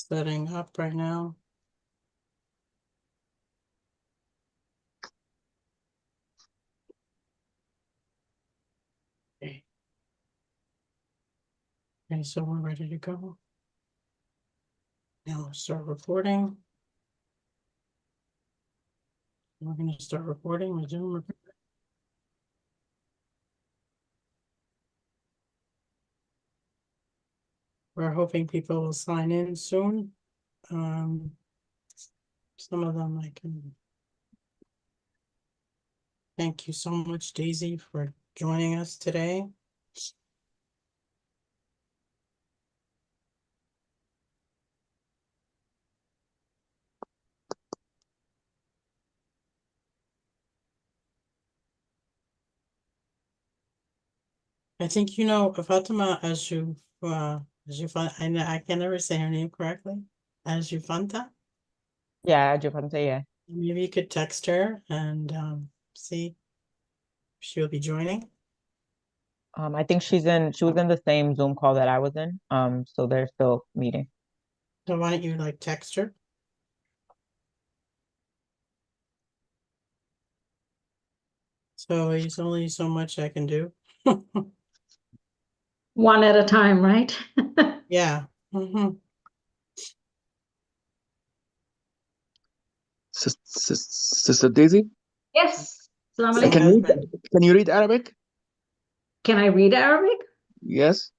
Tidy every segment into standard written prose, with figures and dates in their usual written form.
Setting up right now. Okay. Okay, so we're ready to go. Now we'll start recording. We're going to start recording with Zoom. We're hoping people will sign in soon. Some of them I can. Thank you so much, Daisy, for joining us today. I think you know Fatima I can never say her name correctly. Ajufanta. Yeah, Jupiter, yeah. Maybe you could text her and see if she'll be joining. I think she was in the same Zoom call that I was in. So they're still meeting. So why don't you like text her? So there's only so much I can do. One at a time, right? Yeah. Mhm. Sister Daisy, Yes. Assalamu So alaikum. can you husband. can you read Arabic? Can I read Arabic? Yes.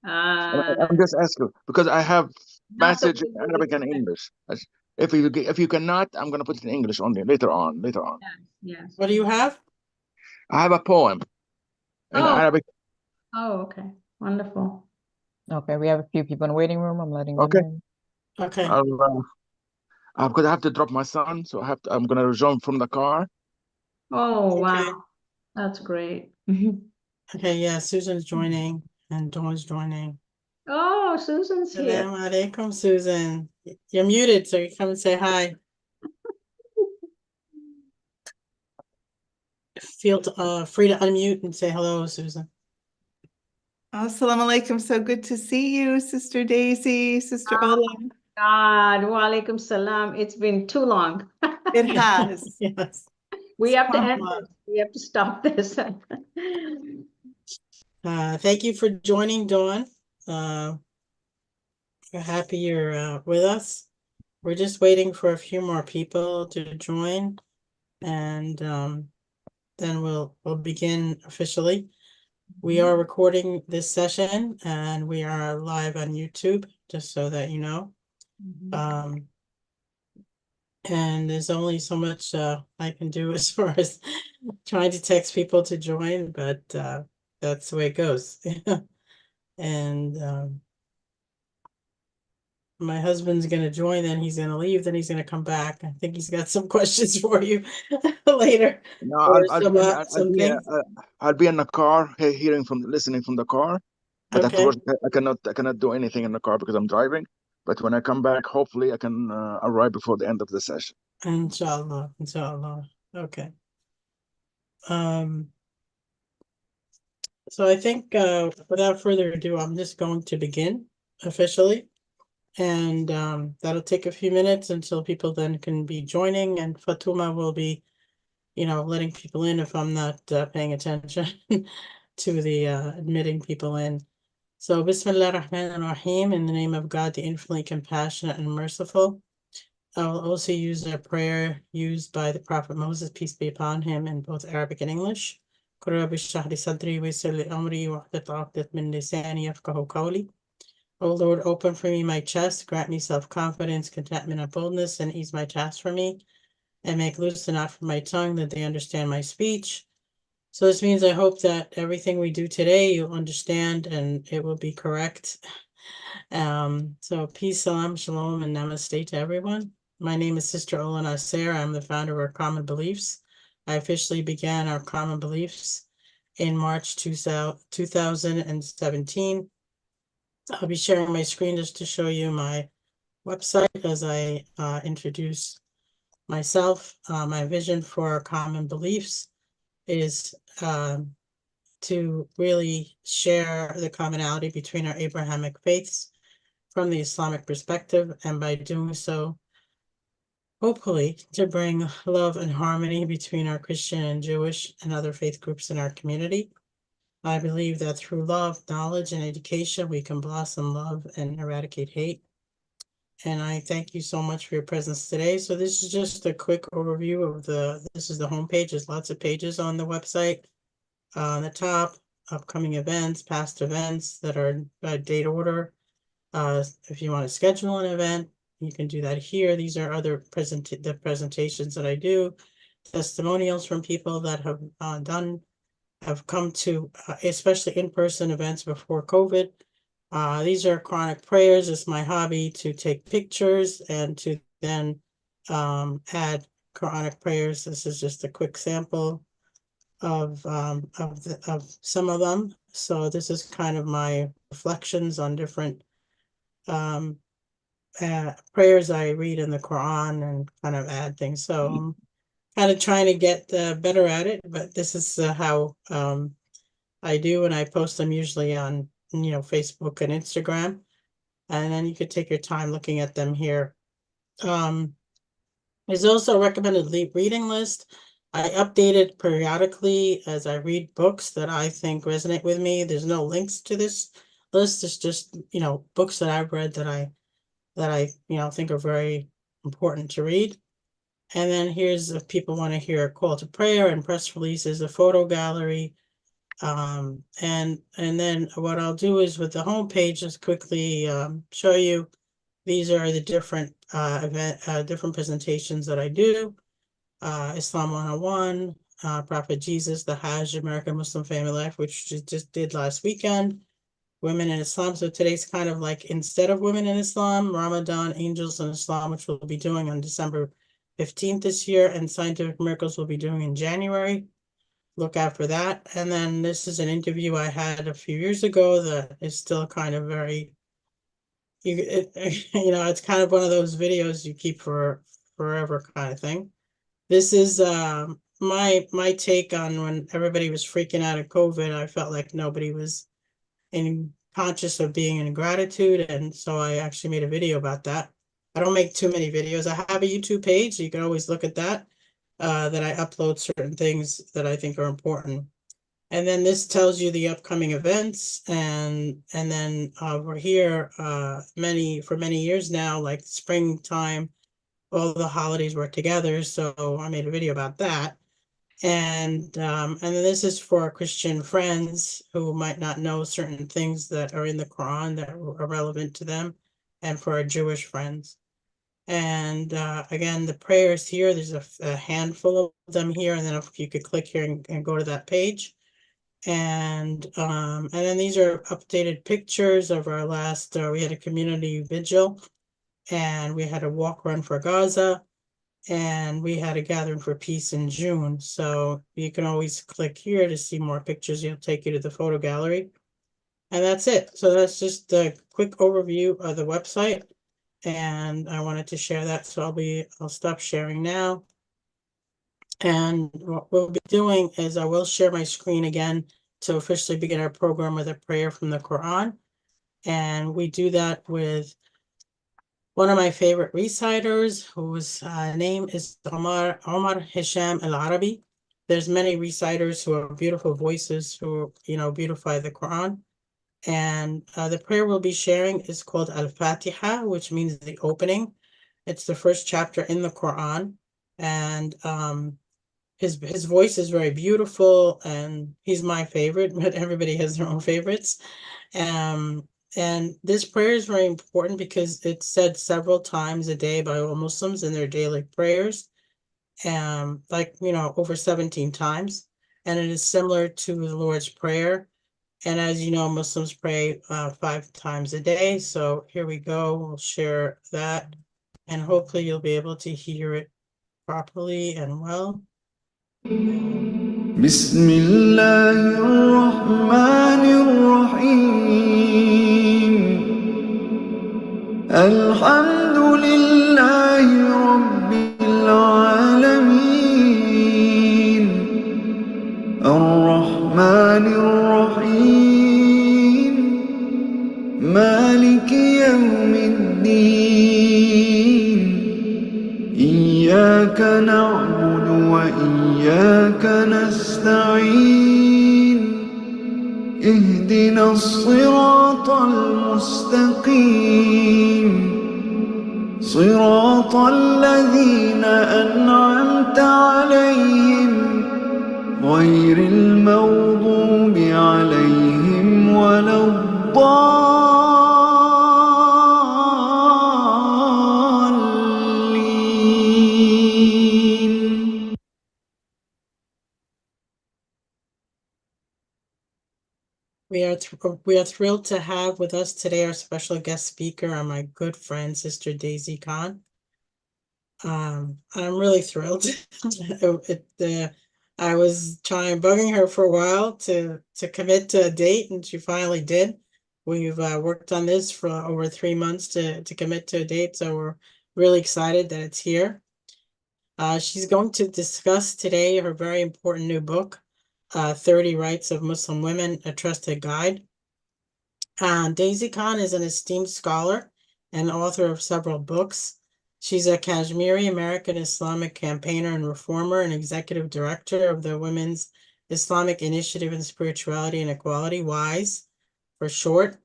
Uh, I'm just asking because I have not the message in Arabic and English. If you cannot, I'm gonna put it in English only later on. Later on, Yes. What do you have? I have a poem in Oh, Arabic. okay. Wonderful. Okay, we have a few people in the waiting room. I'm letting them Okay. in. Okay. Because I have to drop my son, so I'm gonna resume from the car. Oh, Okay. wow. That's great. Okay, yeah, Susan's joining and Dawn's joining. Oh, Susan's here. Assalamu alaikum, Susan. You're muted, so you come and say hi. Feel free to unmute and say hello, Susan. Assalamu alaikum. So good to see you, Sister Daisy, Sister Ola. God, wa alaikum salam. It's been too long. It has. Yes. We have to end SubhanAllah. this. We have to stop this. Thank you for joining, Dawn. We're happy you're with us. We're just waiting for a few more people to join, and then we'll begin officially. We are recording this session, and we are live on YouTube, just so that you know. And there's only so much I can do as far as trying to text people to join, but that's the way it goes. And my husband's gonna join, then he's gonna leave, then he's gonna come back. I think he's got some questions for you later. No, Or some things. I'll be in the car, listening from the car. But at Okay, first, I cannot do anything in the car because I'm driving. But when I come back, hopefully, I can arrive before the end of the session. inshallah, inshallah. Okay. So I think without further ado, I'm just going to begin officially. And that'll take a few minutes until people then can be joining, and Fatuma will be, letting people in if I'm not paying attention to the admitting people in. So Bismillah ar-Rahman ar-Rahim, in the name of God, the infinitely compassionate and merciful. I will also use a prayer used by the Prophet Moses, peace be upon him, in both Arabic and English. O Lord, open for me my chest, grant me self-confidence, contentment, and boldness, and ease my task for me, and make loose the knot from my tongue, that they understand my speech. So this means I hope that everything we do today, you'll understand, and it will be correct. So peace, salam, shalom, and namaste to everyone. My name is Sister Ola Nasser. I'm the founder of Our Common Beliefs. I officially began Our Common Beliefs in March 2017. I'll be sharing my screen just to show you my website as I introduce myself. My vision for Common Beliefs is to really share the commonality between our Abrahamic faiths from the Islamic perspective, and by doing so, hopefully to bring love and harmony between our Christian and Jewish and other faith groups in our community. I believe that through love, knowledge, and education, we can blossom love and eradicate hate. And I thank you so much for your presence today. So this is just a quick overview of this is the homepage. There's lots of pages on the website. On the top, upcoming events, past events that are by date order. If you want to schedule an event, you can do that here. These are other presentations that I do, testimonials from people that have come to, especially in-person events before COVID. These are Quranic prayers. It's my hobby to take pictures and to then add Quranic prayers. This is just a quick sample of some of them. So this is kind of my reflections on different prayers I read in the Quran and kind of add things. So I'm kind of trying to get better at it, but this is how I do, and I post them usually on Facebook and Instagram, and then you could take your time looking at them here. There's also a recommended reading list. I update it periodically as I read books that I think resonate with me. There's no links to this list. It's just books that I've read that I think are very important to read. And then here's if people want to hear a call to prayer and press releases, a photo gallery. And then what I'll do is with the homepage, just quickly show you. These are the different different presentations that I do. Islam 101, Prophet Jesus, the Hajj, American Muslim Family Life, which just did last weekend. Women in Islam. So today's kind of like instead of Women in Islam, Ramadan, Angels in Islam, which we'll be doing on December 15th this year, and Scientific Miracles we'll be doing in January. Look out for that. And then this is an interview I had a few years ago that is still kind of very, it's kind of one of those videos you keep for forever kind of thing. This is my take on when everybody was freaking out of COVID. I felt like nobody was conscious of being in gratitude, and so I actually made a video about that. I don't make too many videos. I have a YouTube page, so you can always look at that. That I upload certain things that I think are important. And then this tells you the upcoming events, and then we're here for many years now, like springtime, all the holidays were together, so I made a video about that. And then this is for our Christian friends who might not know certain things that are in the Quran that are relevant to them, and for our Jewish friends. And again, the prayers here, there's a handful of them here, and then if you could click here and go to that page. And then these are updated pictures of our last, we had a community vigil, and we had a walk run for Gaza, and we had a gathering for peace in June. So you can always click here to see more pictures. It'll take you to the photo gallery. And that's it. So that's just a quick overview of the website. And I wanted to share that. So I'll stop sharing now. And what we'll be doing is I will share my screen again to officially begin our program with a prayer from the Quran. And we do that with one of my favorite reciters, whose name is Omar Hisham Al Arabi. There's many reciters who have beautiful voices who beautify the Quran. And the prayer we'll be sharing is called Al-Fatiha, which means the opening. It's the first chapter in the Quran. And his voice is very beautiful, and he's my favorite, but everybody has their own favorites. And this prayer is very important because it's said several times a day by all Muslims in their daily prayers, over 17 times. And it is similar to the Lord's Prayer. And as you know, Muslims pray 5 times a day. So here we go. We'll share that. And hopefully you'll be able to hear it properly and well. بسم الله الرحمن الرحيم الحمد لله رب العالمين الرحمن الرحيم مالك يوم نعبد وإياك نستعين اهدنا الصراط المستقيم صراط الذين أنعمت عليهم غير المغضوب عليهم ولا الضالين. We are thrilled to have with us today our special guest speaker, my good friend, Sister Daisy Khan. I'm really thrilled. I was bugging her for a while to commit to a date, and she finally did. We've worked on this for over 3 months to commit to a date, so we're really excited that it's here. She's going to discuss today her very important new book, 30 Rights of Muslim Women, A Trusted Guide. Daisy Khan is an esteemed scholar and author of several books. She's a Kashmiri American Islamic campaigner and reformer and executive director of the Women's Islamic Initiative in Spirituality and Equality, WISE for short.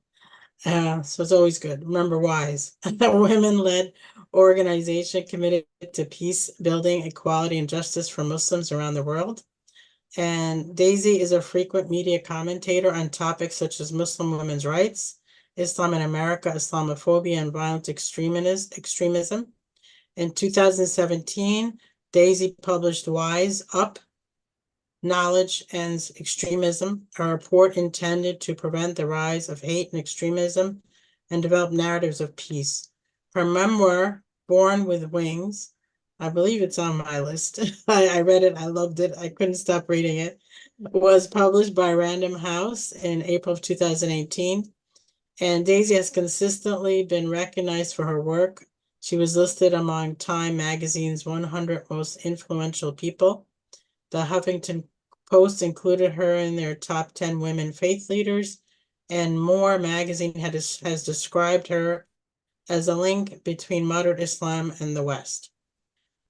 So it's always good. Remember WISE, a women-led organization committed to peace, building, equality, and justice for Muslims around the world. And Daisy is a frequent media commentator on topics such as Muslim women's rights, Islam in America, Islamophobia, and violent extremism. In 2017, Daisy published WISE Up, Knowledge Ends Extremism, a report intended to prevent the rise of hate and extremism and develop narratives of peace. Her memoir, Born with Wings, I believe it's on my list. I read it, I loved it, I couldn't stop reading it, was published by Random House in April of 2018. And Daisy has consistently been recognized for her work. She was listed among Time Magazine's 100 most influential people. The Huffington Post included her in their top 10 women faith leaders, and More magazine has described her as a link between moderate Islam and the West.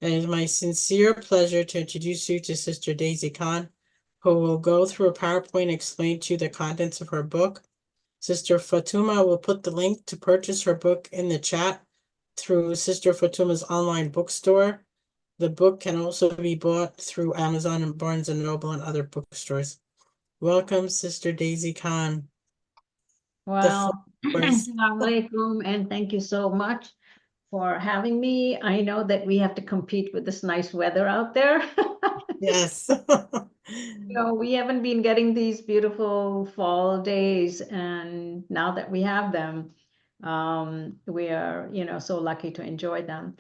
It is my sincere pleasure to introduce you to Sister Daisy Khan, who will go through a PowerPoint and explain to you the contents of her book. Sister Fatuma will put the link to purchase her book in the chat through Sister Fatuma's online bookstore. The book can also be bought through Amazon and Barnes & Noble and other bookstores. Welcome, Sister Daisy Khan. Well, floor is- Assalamu alaikum, and thank you so much for having me. I know that we have to compete with this nice weather out there. Yes. We haven't been getting these beautiful fall days, and now that we have them, we are, so lucky to enjoy them.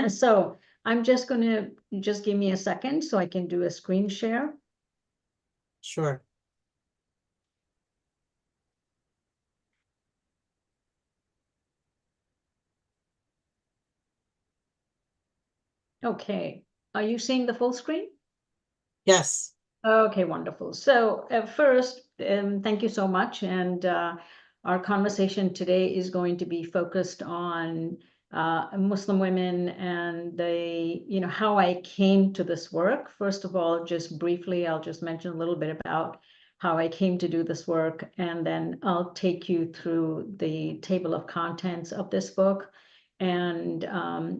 So I'm just gonna, give me a second so I can do a screen share. Sure. Okay, are you seeing the full screen? Yes. Okay, wonderful. So first, thank you so much. And our conversation today is going to be focused on Muslim women and how I came to this work. First of all, just briefly, I'll just mention a little bit about how I came to do this work, and then I'll take you through the table of contents of this book. And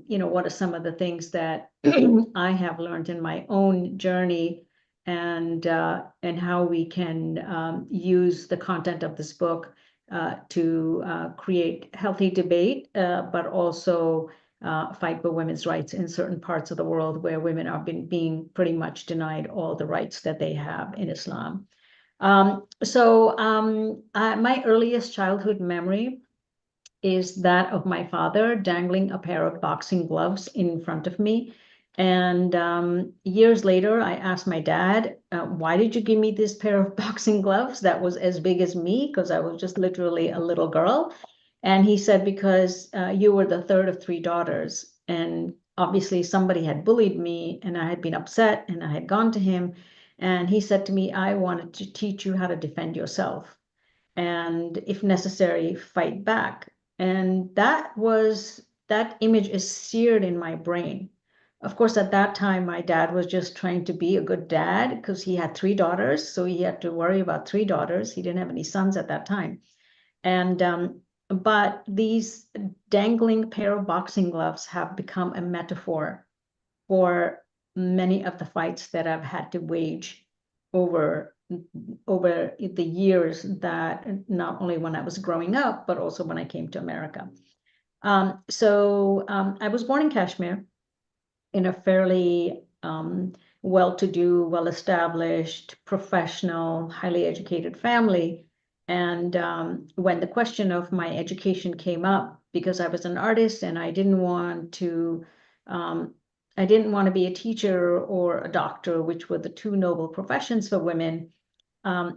what are some of the things that I have learned in my own journey, and how we can use the content of this book to create healthy debate, but also fight for women's rights in certain parts of the world where women are being pretty much denied all the rights that they have in Islam. My earliest childhood memory is that of my father dangling a pair of boxing gloves in front of me. And years later, I asked my dad, why did you give me this pair of boxing gloves that was as big as me? Because I was just literally a little girl. And he said, because you were the third of 3 daughters. And obviously somebody had bullied me, and I had been upset, and I had gone to him. And he said to me, I wanted to teach you how to defend yourself, and if necessary, fight back. And that image is seared in my brain. Of course, at that time, my dad was just trying to be a good dad because he had 3 daughters. So he had to worry about 3 daughters. He didn't have any sons at that time. And, but these dangling pair of boxing gloves have become a metaphor for many of the fights that I've had to wage over the years, that not only when I was growing up, but also when I came to America. I was born in Kashmir in a fairly well-to-do, well-established, professional, highly educated family. And when the question of my education came up, because I was an artist and I didn't want to be a teacher or a doctor, which were the 2 noble professions for women.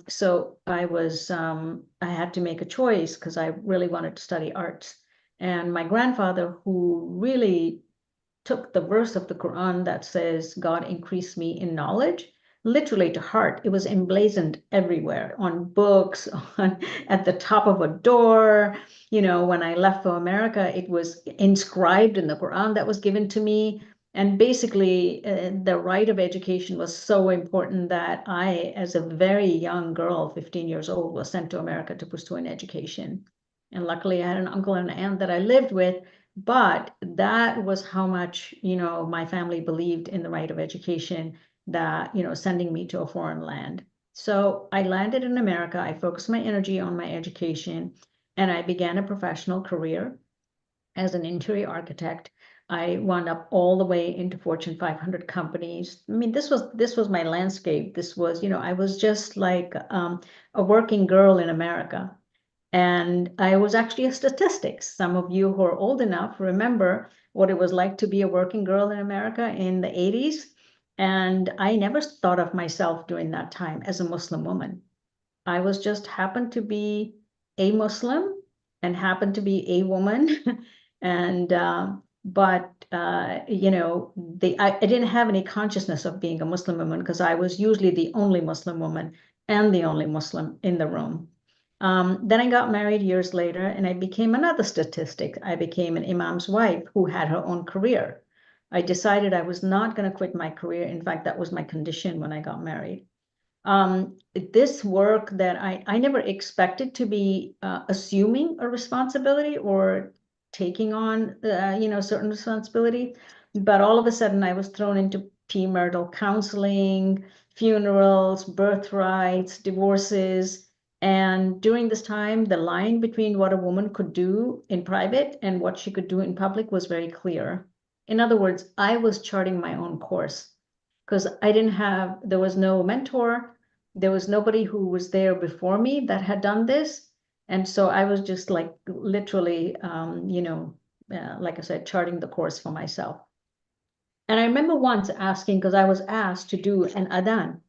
So I had to make a choice because I really wanted to study arts. And my grandfather, who really took the verse of the Quran that says, God increase me in knowledge, literally to heart. It was emblazoned everywhere, on books, at the top of a door. You know, when I left for America, it was inscribed in the Quran that was given to me. And basically, the right of education was so important that I, as a very young girl, 15 years old, was sent to America to pursue an education. And luckily, I had an uncle and an aunt that I lived with. But that was how much, you know, my family believed in the right of education, that, you know, sending me to a foreign land. So I landed in America. I focused my energy on my education, and I began a professional career as an interior architect. I wound up all the way into Fortune 500 companies. I mean, this was my landscape. This was, you know, I was just like a working girl in America. And I was actually a statistic. Some of you who are old enough remember what it was like to be a working girl in America in the 80s. And I never thought of myself during that time as a Muslim woman. I was just happened to be a Muslim and happened to be a woman. And, you know, I didn't have any consciousness of being a Muslim woman because I was usually the only Muslim woman and the only Muslim in the room. Then I got married years later, and I became another statistic. I became an imam's wife who had her own career. I decided I was not going to quit my career. In fact, that was my condition when I got married. This work that I never expected to be assuming a responsibility or taking on, you know, certain responsibility. But all of a sudden, I was thrown into premarital counseling, funerals, birthrights, divorces. And during this time, the line between what a woman could do in private and what she could do in public was very clear. In other words, I was charting my own course because there was no mentor. There was nobody who was there before me that had done this. And so I was just like literally, you know, like I said, charting the course for myself. And I remember once asking, because I was asked to do an adhan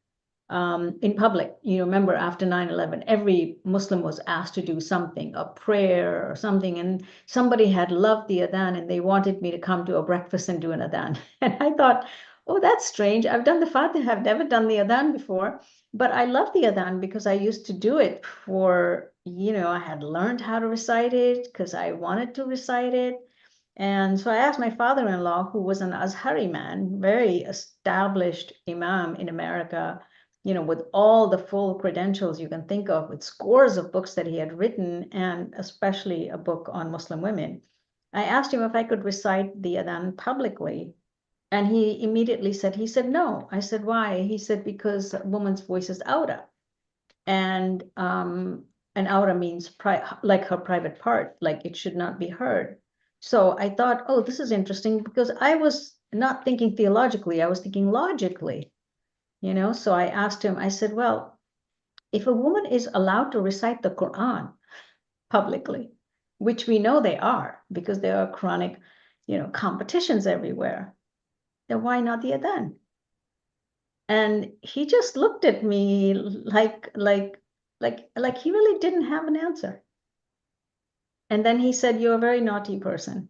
in public. You know, remember after 9/11, every Muslim was asked to do something, a prayer or something, and somebody had loved the adhan and they wanted me to come to a breakfast and do an adhan. And I thought, oh, that's strange. I've done the Fatiha, I've never done the adhan before, but I love the adhan because I used to do it for, you know, I had learned how to recite it because I wanted to recite it. And so I asked my father-in-law, who was an Azhari man, very established imam in America, you know, with all the full credentials you can think of, with scores of books that he had written, and especially a book on Muslim women. I asked him if I could recite the adhan publicly. And he immediately said, no. I said, why? He said, because a woman's voice is awra. And awra means like her private part, like it should not be heard. So I thought, oh, this is interesting, because I was not thinking theologically, I was thinking logically. You know, so I asked him, I said, well, if a woman is allowed to recite the Quran publicly, which we know they are because there are chronic, you know, competitions everywhere, then why not the adhan? And he just looked at me like he really didn't have an answer. And then he said, you're a very naughty person.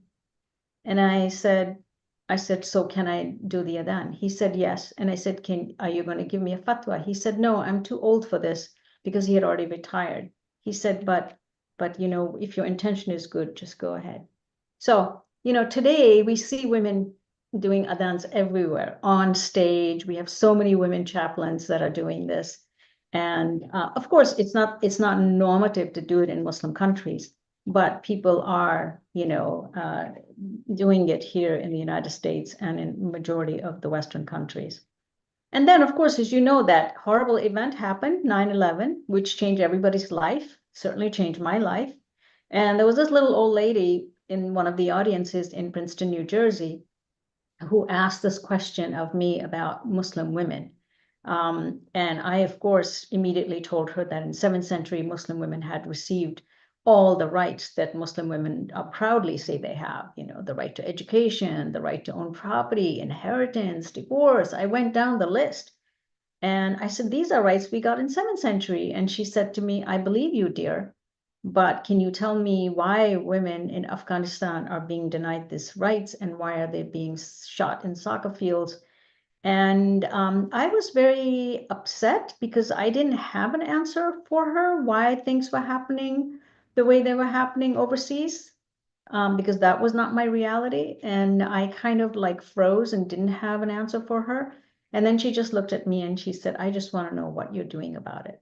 And I said, so can I do the adhan? He said, yes. And I said, are you going to give me a fatwa? He said, no, I'm too old for this, because he had already retired. He said, but, you know, if your intention is good, just go ahead. So, you know, today we see women doing adans everywhere, on stage. We have so many women chaplains that are doing this. And of course, it's not normative to do it in Muslim countries, but people are, doing it here in the United States and in majority of the Western countries. And then, of course, as you know, that horrible event happened, 9/11, which changed everybody's life, certainly changed my life. And there was this little old lady in one of the audiences in Princeton, New Jersey, who asked this question of me about Muslim women. And I, of course, immediately told her that in 7th century, Muslim women had received all the rights that Muslim women proudly say they have, the right to education, the right to own property, inheritance, divorce. I went down the list. And I said, these are rights we got in 7th century. And she said to me, I believe you, dear. But can you tell me why women in Afghanistan are being denied these rights, and why are they being shot in soccer fields? And I was very upset because I didn't have an answer for her why things were happening the way they were happening overseas, because that was not my reality. And I kind of like froze and didn't have an answer for her. And then she just looked at me and she said, I just want to know what you're doing about it.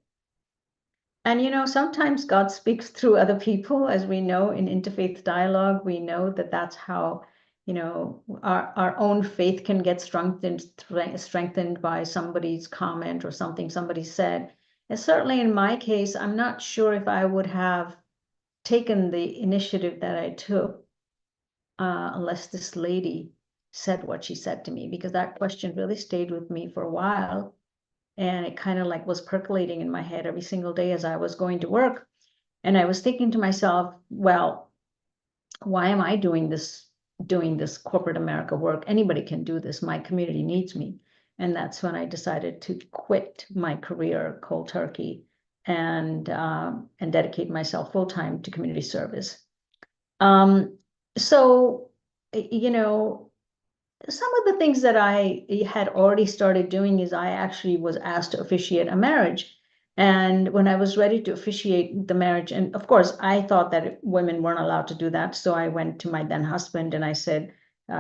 And, sometimes God speaks through other people, as we know in interfaith dialogue. We know that that's how, our own faith can get strengthened by somebody's comment or something somebody said. And certainly in my case, I'm not sure if I would have taken the initiative that I took unless this lady said what she said to me, because that question really stayed with me for a while. And it kind of like was percolating in my head every single day as I was going to work. And I was thinking to myself, well, why am I doing this corporate America work? Anybody can do this. My community needs me. And that's when I decided to quit my career cold turkey and dedicate myself full-time to community service. So, some of the things that I had already started doing is I actually was asked to officiate a marriage. And when I was ready to officiate the marriage, and of course, I thought that women weren't allowed to do that. So I went to my then husband and I said,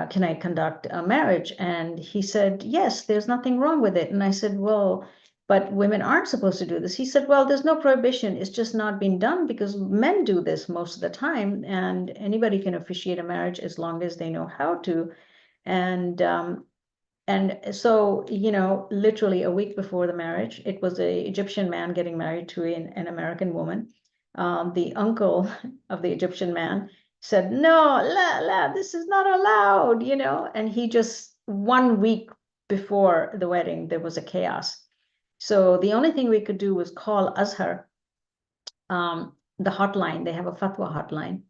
can I conduct a marriage? And he said, yes, there's nothing wrong with it. And I said, well, but women aren't supposed to do this. He said, well, there's no prohibition. It's just not being done because men do this most of the time. And anybody can officiate a marriage as long as they know how to. And so, literally a week before the marriage, it was an Egyptian man getting married to an American woman. The uncle of the Egyptian man said, no, this is not allowed, and he just 1 week before the wedding, there was a chaos. So the only thing we could do was call Azhar, the hotline. They have a fatwa hotline.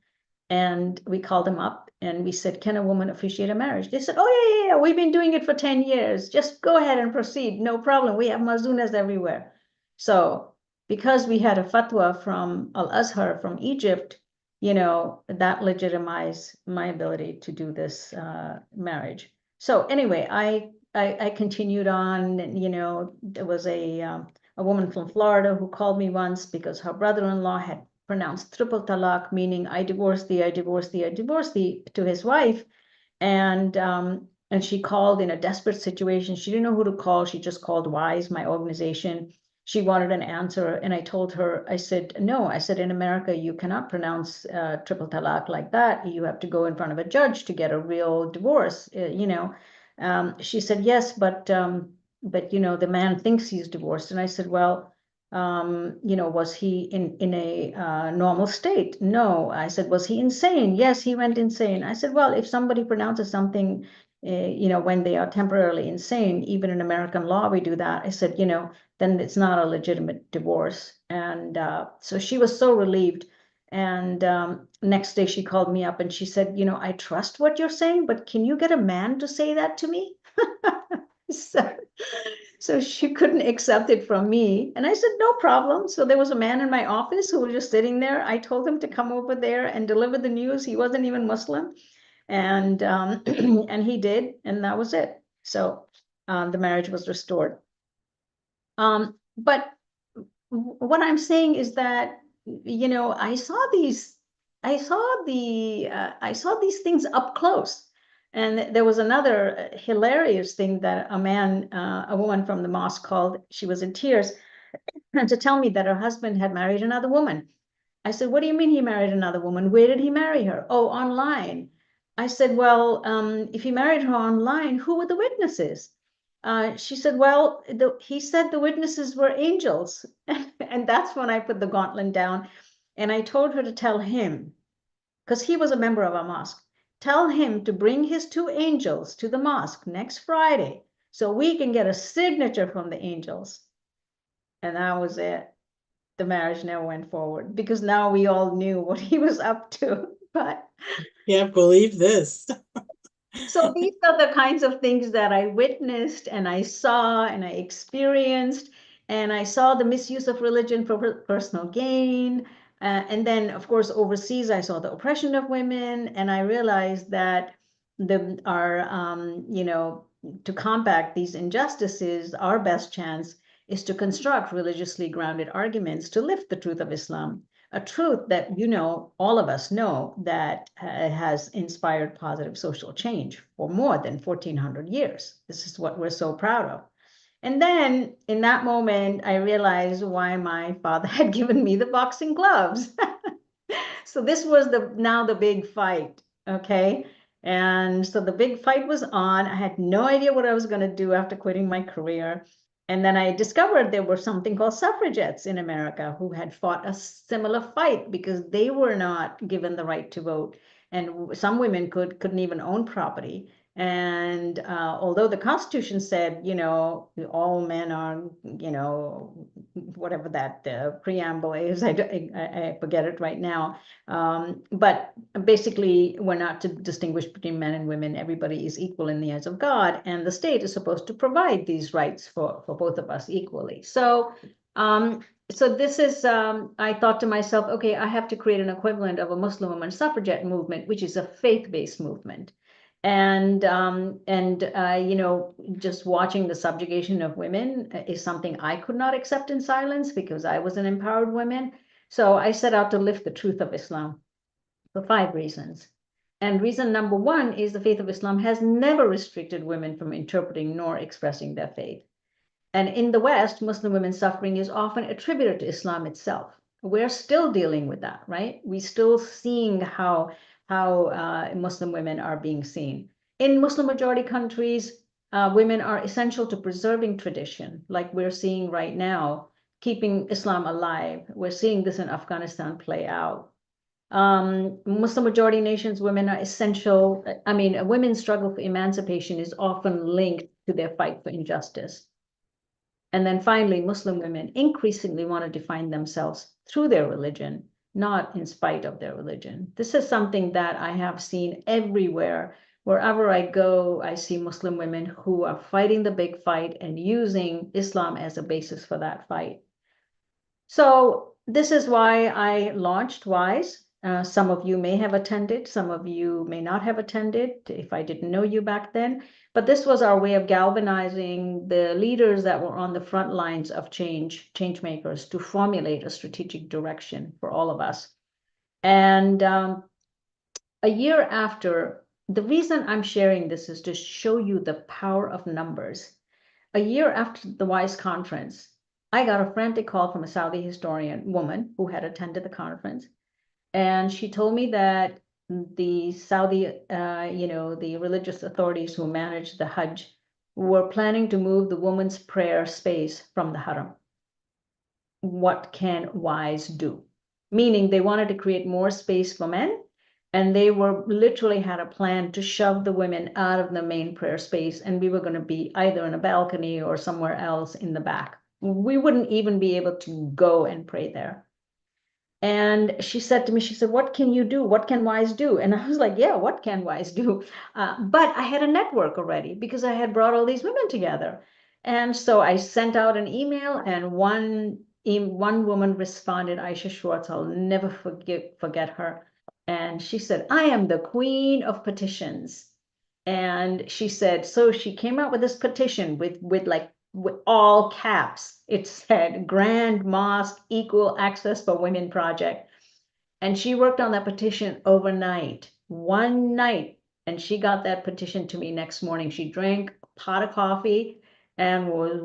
And we called them up and we said, can a woman officiate a marriage? They said, oh, yeah, we've been doing it for 10 years. Just go ahead and proceed. No problem. We have mazunas everywhere. So because we had a fatwa from Al-Azhar from Egypt, that legitimized my ability to do this marriage. So anyway, I continued on. There was a woman from Florida who called me once because her brother-in-law had pronounced triple talaq, meaning I divorce thee to his wife. And she called in a desperate situation. She didn't know who to call. She just called WISE, my organization. She wanted an answer. And I told her, I said, no, in America, you cannot pronounce triple talaq like that. You have to go in front of a judge to get a real divorce, She said, yes, but the man thinks he's divorced. And I said, well, was he in a normal state? No. I said, was he insane? Yes, he went insane. I said, well, if somebody pronounces something, when they are temporarily insane, even in American law, we do that. I said, then it's not a legitimate divorce. And so she was so relieved. And next day she called me up and she said, I trust what you're saying, but can you get a man to say that to me? So she couldn't accept it from me. And I said, no problem. So there was a man in my office who was just sitting there. I told him to come over there and deliver the news. He wasn't even Muslim. And and he did. And that was it. So the marriage was restored. But what I'm saying is that, I saw these things up close. And there was another hilarious thing that a woman from the mosque called. She was in tears and to tell me that her husband had married another woman. I said, what do you mean he married another woman? Where did he marry her? Oh, online. I said, well, if he married her online, who were the witnesses? She said, well, he said the witnesses were angels. And that's when I put the gauntlet down. And I told her to tell him, because he was a member of our mosque, tell him to bring his 2 angels to the mosque next Friday so we can get a signature from the angels. And that was it. The marriage never went forward because now we all knew what he was up to. But Can't believe this. so these are the kinds of things that I witnessed and I saw and I experienced, and I saw the misuse of religion for personal gain. And then, of course, overseas, I saw the oppression of women, and I realized that to combat these injustices, our best chance is to construct religiously grounded arguments to lift the truth of Islam, a truth that, all of us know that has inspired positive social change for more than 1400 years. This is what we're so proud of. And then in that moment, I realized why my father had given me the boxing gloves. So this was now the big fight, okay? And so the big fight was on. I had no idea what I was going to do after quitting my career. And then I discovered there were something called suffragettes in America who had fought a similar fight because they were not given the right to vote. And some women couldn't even own property. And although the Constitution said, all men are, whatever that preamble is, I forget it right now. But basically, we're not to distinguish between men and women. Everybody is equal in the eyes of God, and the state is supposed to provide these rights for both of us equally. So this is, I thought to myself, okay, I have to create an equivalent of a Muslim women suffragette movement, which is a faith-based movement. And just watching the subjugation of women is something I could not accept in silence because I was an empowered woman. So I set out to lift the truth of Islam for 5 reasons. And reason number 1 is the faith of Islam has never restricted women from interpreting nor expressing their faith. And in the West, Muslim women's suffering is often attributed to Islam itself. We're still dealing with that, right? We're still seeing how Muslim women are being seen. In Muslim majority countries, women are essential to preserving tradition, like we're seeing right now, keeping Islam alive. We're seeing this in Afghanistan play out. Muslim majority nations, women are essential. I mean, a women's struggle for emancipation is often linked to their fight for injustice. And then finally, Muslim women increasingly want to define themselves through their religion, not in spite of their religion. This is something that I have seen everywhere. Wherever I go, I see Muslim women who are fighting the big fight and using Islam as a basis for that fight. So this is why I launched WISE. Some of you may have attended, some of you may not have attended if I didn't know you back then. But this was our way of galvanizing the leaders that were on the front lines of change makers, to formulate a strategic direction for all of us. And a year after, the reason I'm sharing this is to show you the power of numbers. A year after the WISE conference, I got a frantic call from a Saudi historian woman who had attended the conference. And she told me that the Saudi, the religious authorities who managed the Hajj were planning to move the woman's prayer space from the Haram. What can WISE do? Meaning they wanted to create more space for men, and they were literally had a plan to shove the women out of the main prayer space, and we were going to be either in a balcony or somewhere else in the back. We wouldn't even be able to go and pray there. And she said to me, she said, what can you do? What can WISE do? And I was like, yeah, what can WISE do? But I had a network already because I had brought all these women together. And so I sent out an email, and one woman responded, Aisha Schwartz, I'll never forget her. And she said, I am the queen of petitions. And she said, so she came out with this petition with all caps. It said Grand Mosque Equal Access for Women Project. And she worked on that petition overnight, one night. And she got that petition to me next morning. She drank a pot of coffee and was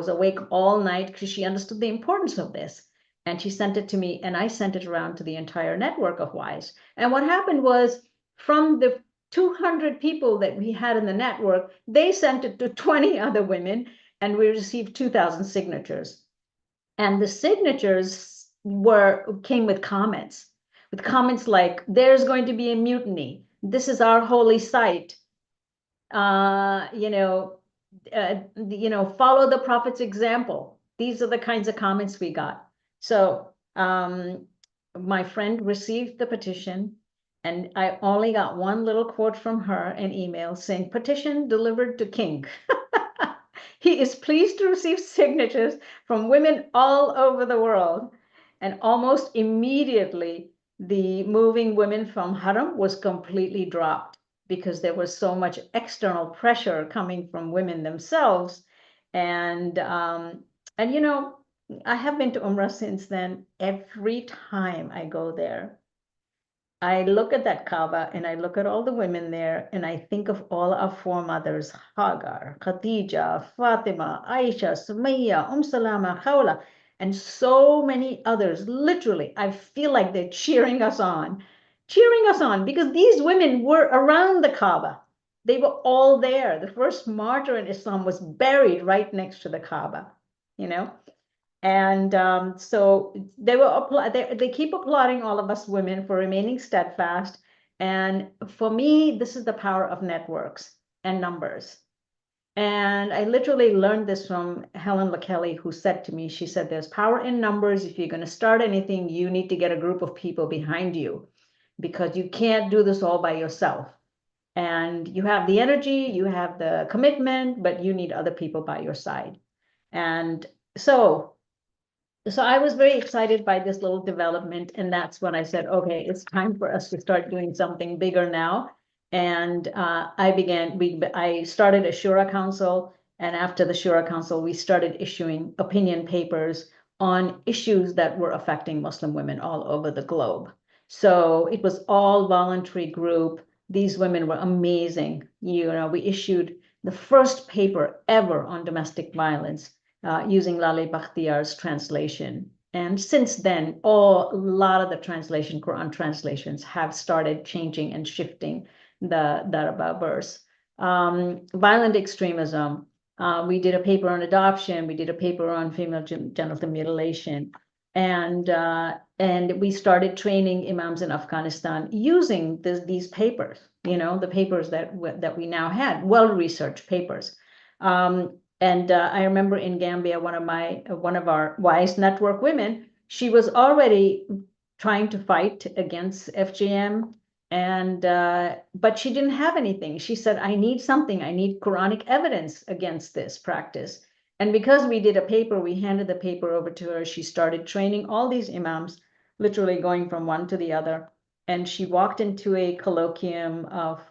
awake all night because she understood the importance of this. And she sent it to me, and I sent it around to the entire network of WISE. And what happened was, from the 200 people that we had in the network, they sent it to 20 other women, and we received 2,000 signatures. And the signatures came with comments like, there's going to be a mutiny. This is our holy site. Follow the prophet's example. These are the kinds of comments we got. So my friend received the petition, and I only got one little quote from her, an email saying, petition delivered to King. He is pleased to receive signatures from women all over the world. And almost immediately, the moving women from Haram was completely dropped, because there was so much external pressure coming from women themselves. And I have been to Umrah since then. Every time I go there, I look at that Kaaba and I look at all the women there, and I think of all our foremothers: Hagar, Khadija, Fatima, Aisha, Sumayya, Salama, Khawla, and so many others. Literally, I feel like they're cheering us on, because these women were around the Kaaba. They were all there. The first martyr in Islam was buried right next to the Kaaba, And so they keep applauding all of us women for remaining steadfast. And for me, this is the power of networks and numbers. And I literally learned this from Helen LaKelly, who said to me, she said, there's power in numbers. If you're going to start anything, you need to get a group of people behind you, because you can't do this all by yourself. And you have the energy, you have the commitment, but you need other people by your side. And so I was very excited by this little development, and that's when I said, okay, it's time for us to start doing something bigger now. And I started a Shura Council, and after the Shura Council, we started issuing opinion papers on issues that were affecting Muslim women all over the globe. So it was all voluntary group. These women were amazing. We issued the first paper ever on domestic violence, using Laleh Bakhtiyar's translation. And since then, a lot of the Quran translations have started changing and shifting the verse. Violent extremism. We did a paper on adoption. We did a paper on female genital mutilation. And we started training imams in Afghanistan using these papers, the papers that we now had, well-researched papers. And I remember in Gambia, one of our WISE network women, she was already trying to fight against FGM, but she didn't have anything. She said, I need something. I need Quranic evidence against this practice. And because we did a paper, we handed the paper over to her. She started training all these imams, literally going from one to the other. And she walked into a colloquium of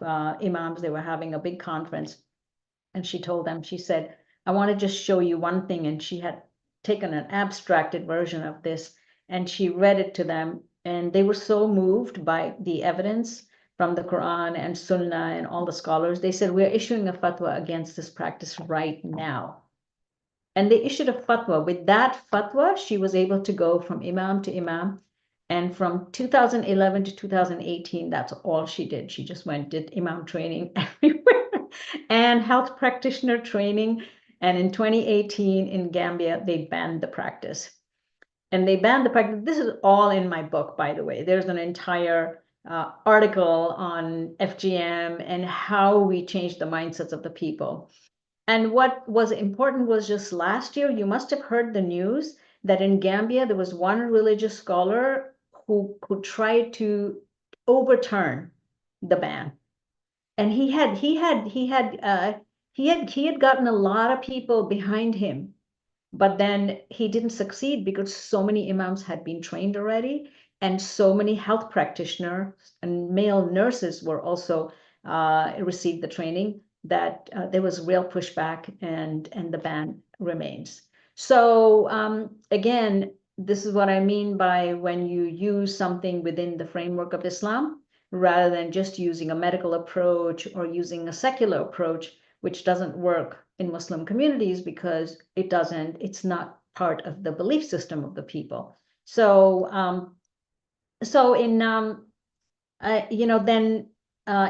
imams. They were having a big conference. And she told them, she said, I want to just show you one thing. And she had taken an abstracted version of this, and she read it to them. And they were so moved by the evidence from the Quran and Sunnah and all the scholars. They said, we're issuing a fatwa against this practice right now. And they issued a fatwa. With that fatwa, she was able to go from imam to imam. And from 2011 to 2018, that's all she did. She just did imam training everywhere and health practitioner training. And in 2018 in Gambia, they banned the practice. And they banned the practice. This is all in my book, by the way. There's an entire article on FGM and how we changed the mindsets of the people. And what was important was just last year, you must have heard the news that in Gambia, there was one religious scholar who tried to overturn the ban. And he had gotten a lot of people behind him, but then he didn't succeed because so many imams had been trained already, and so many health practitioners and male nurses were also received the training that there was real pushback, and the ban remains. So again, this is what I mean by when you use something within the framework of Islam, rather than just using a medical approach or using a secular approach, which doesn't work in Muslim communities because it's not part of the belief system of the people. So, then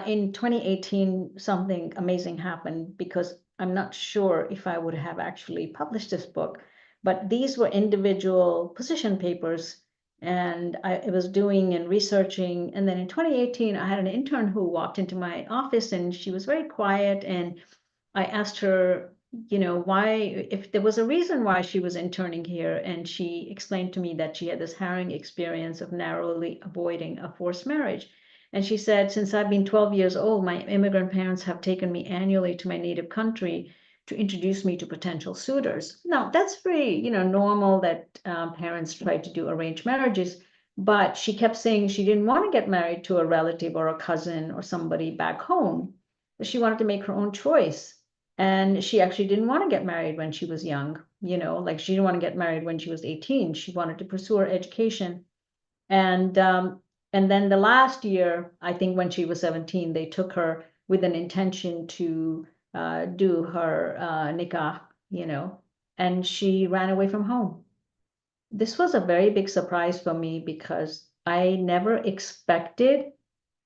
in 2018, something amazing happened, because I'm not sure if I would have actually published this book, but these were individual position papers, and I was doing and researching. And then in 2018, I had an intern who walked into my office, and she was very quiet. And I asked her, if there was a reason why she was interning here. And she explained to me that she had this harrowing experience of narrowly avoiding a forced marriage. And she said, since I've been 12 years old, my immigrant parents have taken me annually to my native country to introduce me to potential suitors. Now, that's very, normal that parents try to do arranged marriages. But she kept saying she didn't want to get married to a relative or a cousin or somebody back home. She wanted to make her own choice. And she actually didn't want to get married when she was young, like she didn't want to get married when she was 18. She wanted to pursue her education. And then the last year, I think when she was 17, they took her with an intention to do her nikah, and she ran away from home. This was a very big surprise for me, because I never expected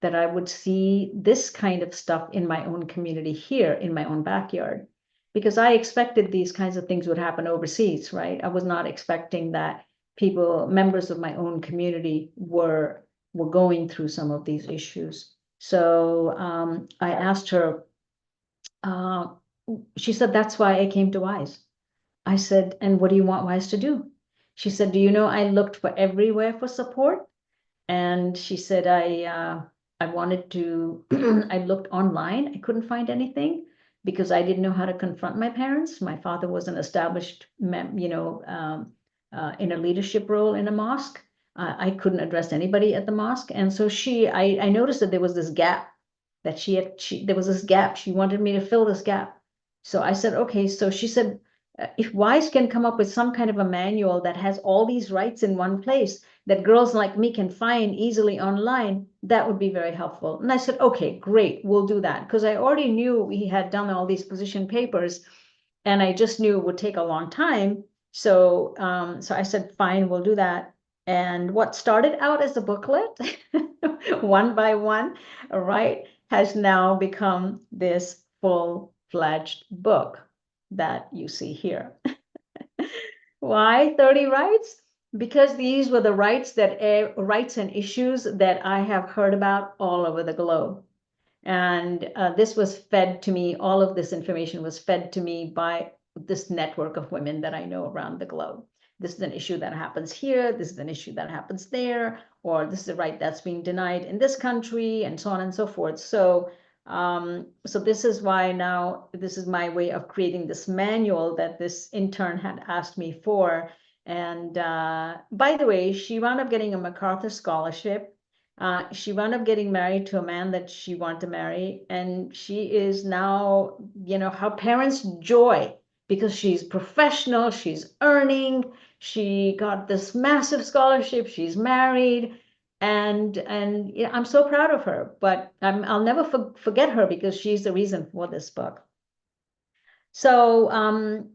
that I would see this kind of stuff in my own community here in my own backyard, because I expected these kinds of things would happen overseas, right? I was not expecting that members of my own community were going through some of these issues. So I asked her, she said, that's why I came to WISE. I said, and what do you want WISE to do? She said, do you know, I looked for everywhere for support. And she said, I wanted to, I looked online, I couldn't find anything, because I didn't know how to confront my parents. My father was an established, in a leadership role in a mosque. I couldn't address anybody at the mosque. And so I noticed that there was this gap, there was this gap. She wanted me to fill this gap. So I said, okay. So she said, if WISE can come up with some kind of a manual that has all these rights in one place that girls like me can find easily online, that would be very helpful. And I said, okay, great, we'll do that. Because I already knew we had done all these position papers, and I just knew it would take a long time. So, so I said, fine, we'll do that. And what started out as a booklet, one by one, right, has now become this full-fledged book that you see here. Why 30 rights? Because these were the rights and issues that I have heard about all over the globe. And this was fed to me, all of this information was fed to me by this network of women that I know around the globe. This is an issue that happens here, this is an issue that happens there, or this is a right that's being denied in this country, and so on and so forth. So so this is why now this is my way of creating this manual that this intern had asked me for. And by the way, she wound up getting a MacArthur Scholarship. She wound up getting married to a man that she wanted to marry. And she is now, her parents' joy, because she's professional, she's earning, she got this massive scholarship, she's married. And I'm so proud of her, but I'll never forget her, because she's the reason for this book. So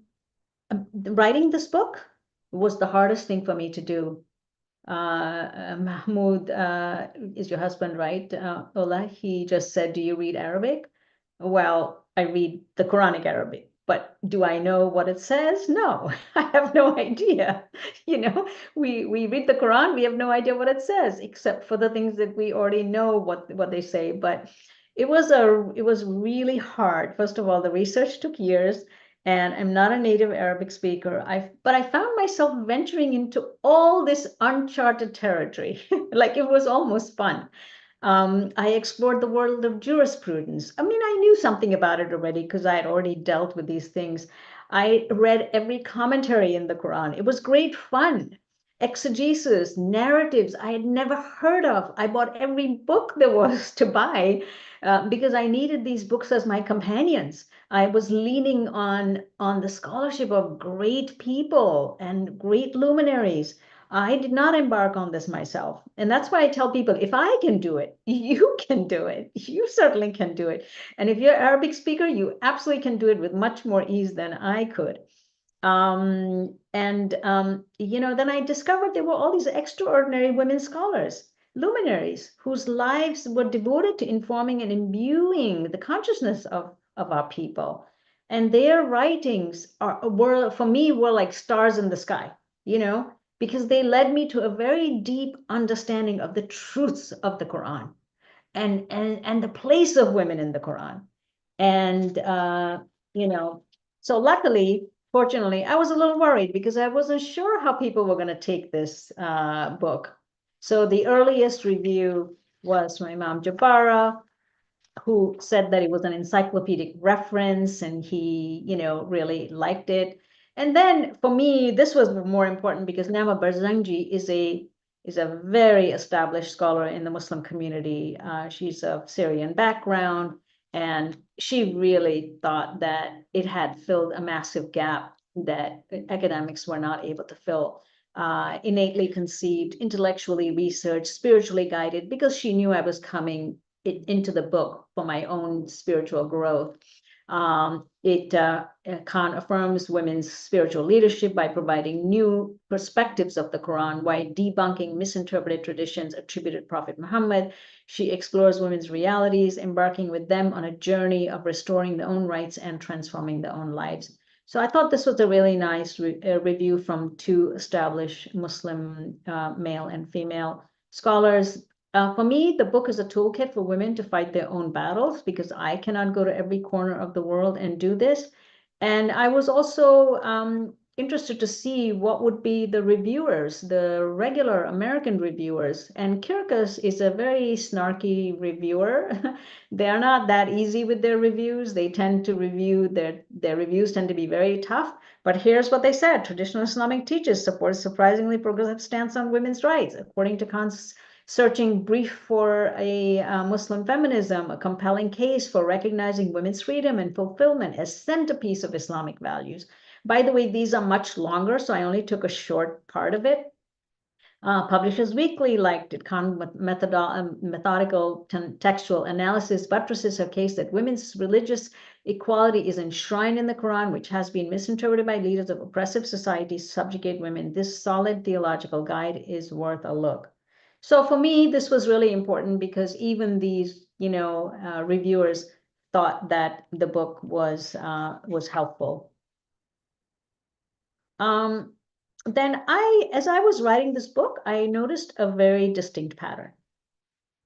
writing this book was the hardest thing for me to do. Mahmoud is your husband, right, Ola? He just said, do you read Arabic? Well, I read the Quranic Arabic. But do I know what it says? No, I have no idea. We read the Quran, we have no idea what it says, except for the things that we already know what they say. But it was really hard. First of all, the research took years, and I'm not a native Arabic speaker. But I found myself venturing into all this uncharted territory. Like, it was almost fun. I explored the world of jurisprudence. I mean, I knew something about it already, because I had already dealt with these things. I read every commentary in the Quran. It was great fun. Exegesis, narratives I had never heard of. I bought every book there was to buy, because I needed these books as my companions. I was leaning on the scholarship of great people and great luminaries. I did not embark on this myself. And that's why I tell people, if I can do it, you can do it. You certainly can do it. And if you're an Arabic speaker, you absolutely can do it with much more ease than I could. You know, then I discovered there were all these extraordinary women scholars, luminaries, whose lives were devoted to informing and imbuing the consciousness of our people. And their writings were, for me, were like stars in the sky, you know, because they led me to a very deep understanding of the truths of the Quran and the place of women in the Quran. And, you know, so luckily, fortunately, I was a little worried because I wasn't sure how people were going to take this book. So the earliest review was from Imam Jabara, who said that it was an encyclopedic reference and he, you know, really liked it. And then for me, this was more important because Nama Barzanji is a very established scholar in the Muslim community. She's of Syrian background, and she really thought that it had filled a massive gap that academics were not able to fill. Innately conceived, intellectually researched, spiritually guided, because she knew I was coming into the book for my own spiritual growth. Khan affirms women's spiritual leadership by providing new perspectives of the Quran while debunking misinterpreted traditions attributed to Prophet Muhammad. She explores women's realities, embarking with them on a journey of restoring their own rights and transforming their own lives. So I thought this was a really nice review from two established Muslim male and female scholars. For me, the book is a toolkit for women to fight their own battles because I cannot go to every corner of the world and do this. And I was also interested to see what would be the reviewers, the regular American reviewers. And Kirkus is a very snarky reviewer. They are not that easy with their reviews. They tend to review, their reviews tend to be very tough. But here's what they said. Traditional Islamic teachers support a surprisingly progressive stance on women's rights. According to Khan's searching brief for a Muslim feminism, a compelling case for recognizing women's freedom and fulfillment as centerpiece of Islamic values. By the way, these are much longer, so I only took a short part of it. Publishers Weekly liked it. Methodical textual analysis buttresses her case that women's religious equality is enshrined in the Quran, which has been misinterpreted by leaders of oppressive societies to subjugate women. This solid theological guide is worth a look. So for me, this was really important because even these, you know, reviewers thought that the book was helpful. Then as I was writing this book, I noticed a very distinct pattern.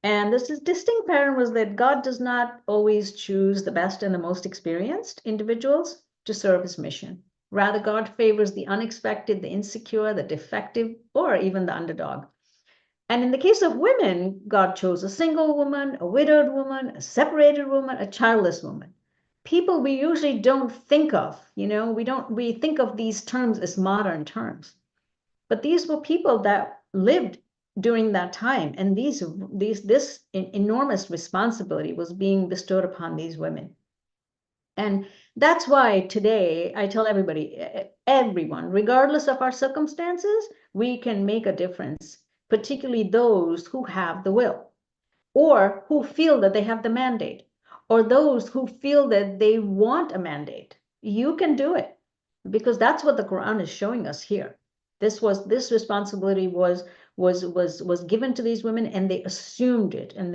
And this distinct pattern was that God does not always choose the best and the most experienced individuals to serve his mission. Rather, God favors the unexpected, the insecure, the defective, or even the underdog. And in the case of women, God chose a single woman, a widowed woman, a separated woman, a childless woman. People we usually don't think of, you know, we think of these terms as modern terms. But these were people that lived during that time, and this enormous responsibility was being bestowed upon these women. And that's why today I tell everyone, regardless of our circumstances, we can make a difference, particularly those who have the will, or who feel that they have the mandate, or those who feel that they want a mandate. You can do it, because that's what the Quran is showing us here. This responsibility was given to these women, and they assumed it, and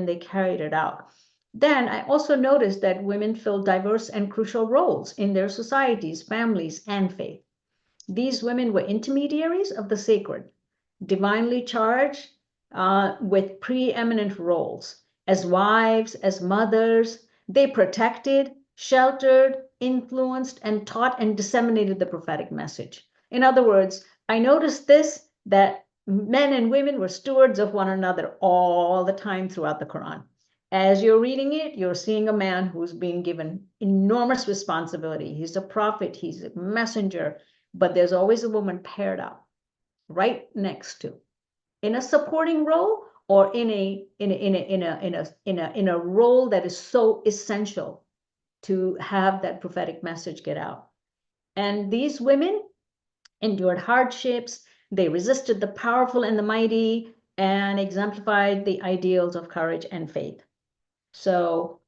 they carried it out. Then I also noticed that women fill diverse and crucial roles in their societies, families, and faith. These women were intermediaries of the sacred, divinely charged with preeminent roles. As wives, as mothers, they protected, sheltered, influenced, and taught and disseminated the prophetic message. In other words, I noticed that men and women were stewards of one another all the time throughout the Quran. As you're reading it, you're seeing a man who's being given enormous responsibility. He's a prophet, he's a messenger, but there's always a woman paired up right next to, in a supporting role or in a role that is so essential to have that prophetic message get out. And these women endured hardships. They resisted the powerful and the mighty and exemplified the ideals of courage and faith. So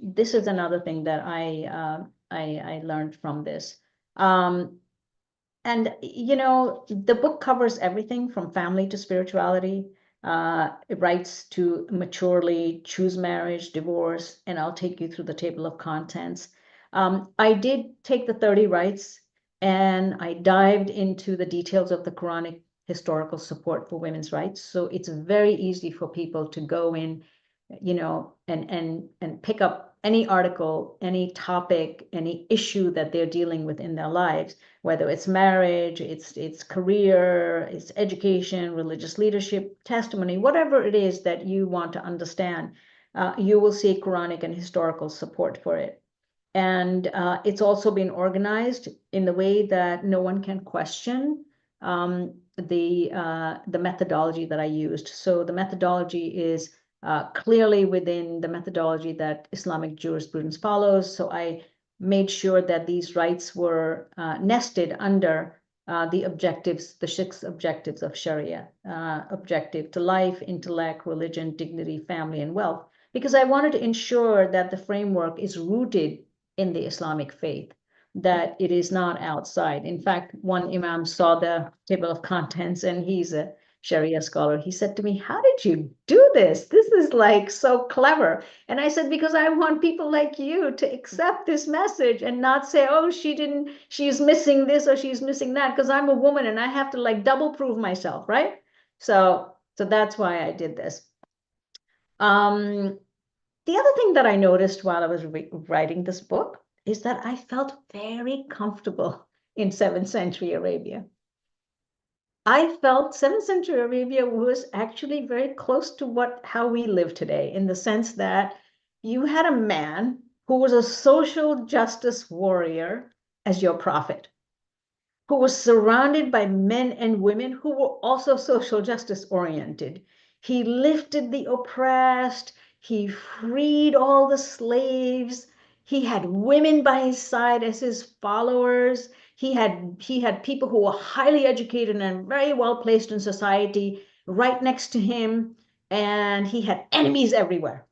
this is another thing that I learned from this. And you know, the book covers everything from family to spirituality. It writes to maturely choose marriage, divorce, and I'll take you through the table of contents. I did take the 30 rights and I dived into the details of the Quranic historical support for women's rights. So it's very easy for people to go in, you know, and pick up any article, any topic, any issue that they're dealing with in their lives, whether it's marriage, it's career, it's education, religious leadership, testimony, whatever it is that you want to understand, you will see Quranic and historical support for it. And it's also been organized in the way that no one can question the methodology that I used. So the methodology is clearly within the methodology that Islamic jurisprudence follows. So I made sure that these rights were nested under the objectives, the 6 objectives of Sharia, objective to life, intellect, religion, dignity, family, and wealth, because I wanted to ensure that the framework is rooted in the Islamic faith, that it is not outside. In fact, one imam saw the table of contents and he's a Sharia scholar. He said to me, "How did you do this? This is like so clever." And I said, "Because I want people like you to accept this message and not say, oh, she's missing this or she's missing that, because I'm a woman and I have to like double prove myself, right?" So that's why I did this. The other thing that I noticed while I was writing this book is that I felt very comfortable in 7th century Arabia. I felt 7th century Arabia was actually very close to how we live today, in the sense that you had a man who was a social justice warrior as your prophet, who was surrounded by men and women who were also social justice oriented. He lifted the oppressed, he freed all the slaves, he had women by his side as his followers. He had people who were highly educated and very well placed in society right next to him, and he had enemies everywhere.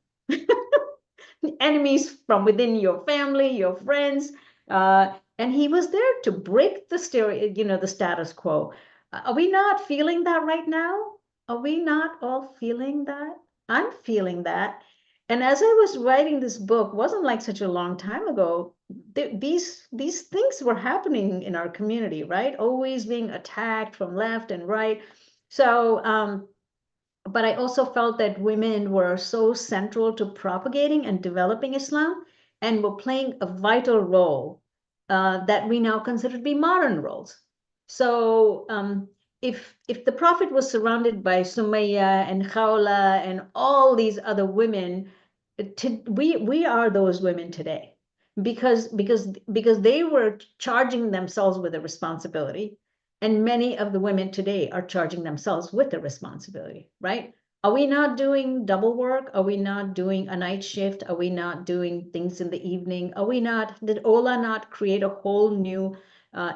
Enemies from within your family, your friends, and he was there to break the status quo. Are we not feeling that right now? Are we not all feeling that? I'm feeling that. And as I was writing this book, wasn't like such a long time ago, these things were happening in our community, right? Always being attacked from left and right. So, but I also felt that women were so central to propagating and developing Islam and were playing a vital role that we now consider to be modern roles. So if the Prophet was surrounded by Sumayya and Khawla and all these other women, we are those women today, because they were charging themselves with a responsibility. And many of the women today are charging themselves with the responsibility, right? Are we not doing double work? Are we not doing a night shift? Are we not doing things in the evening? Did Ola not create a whole new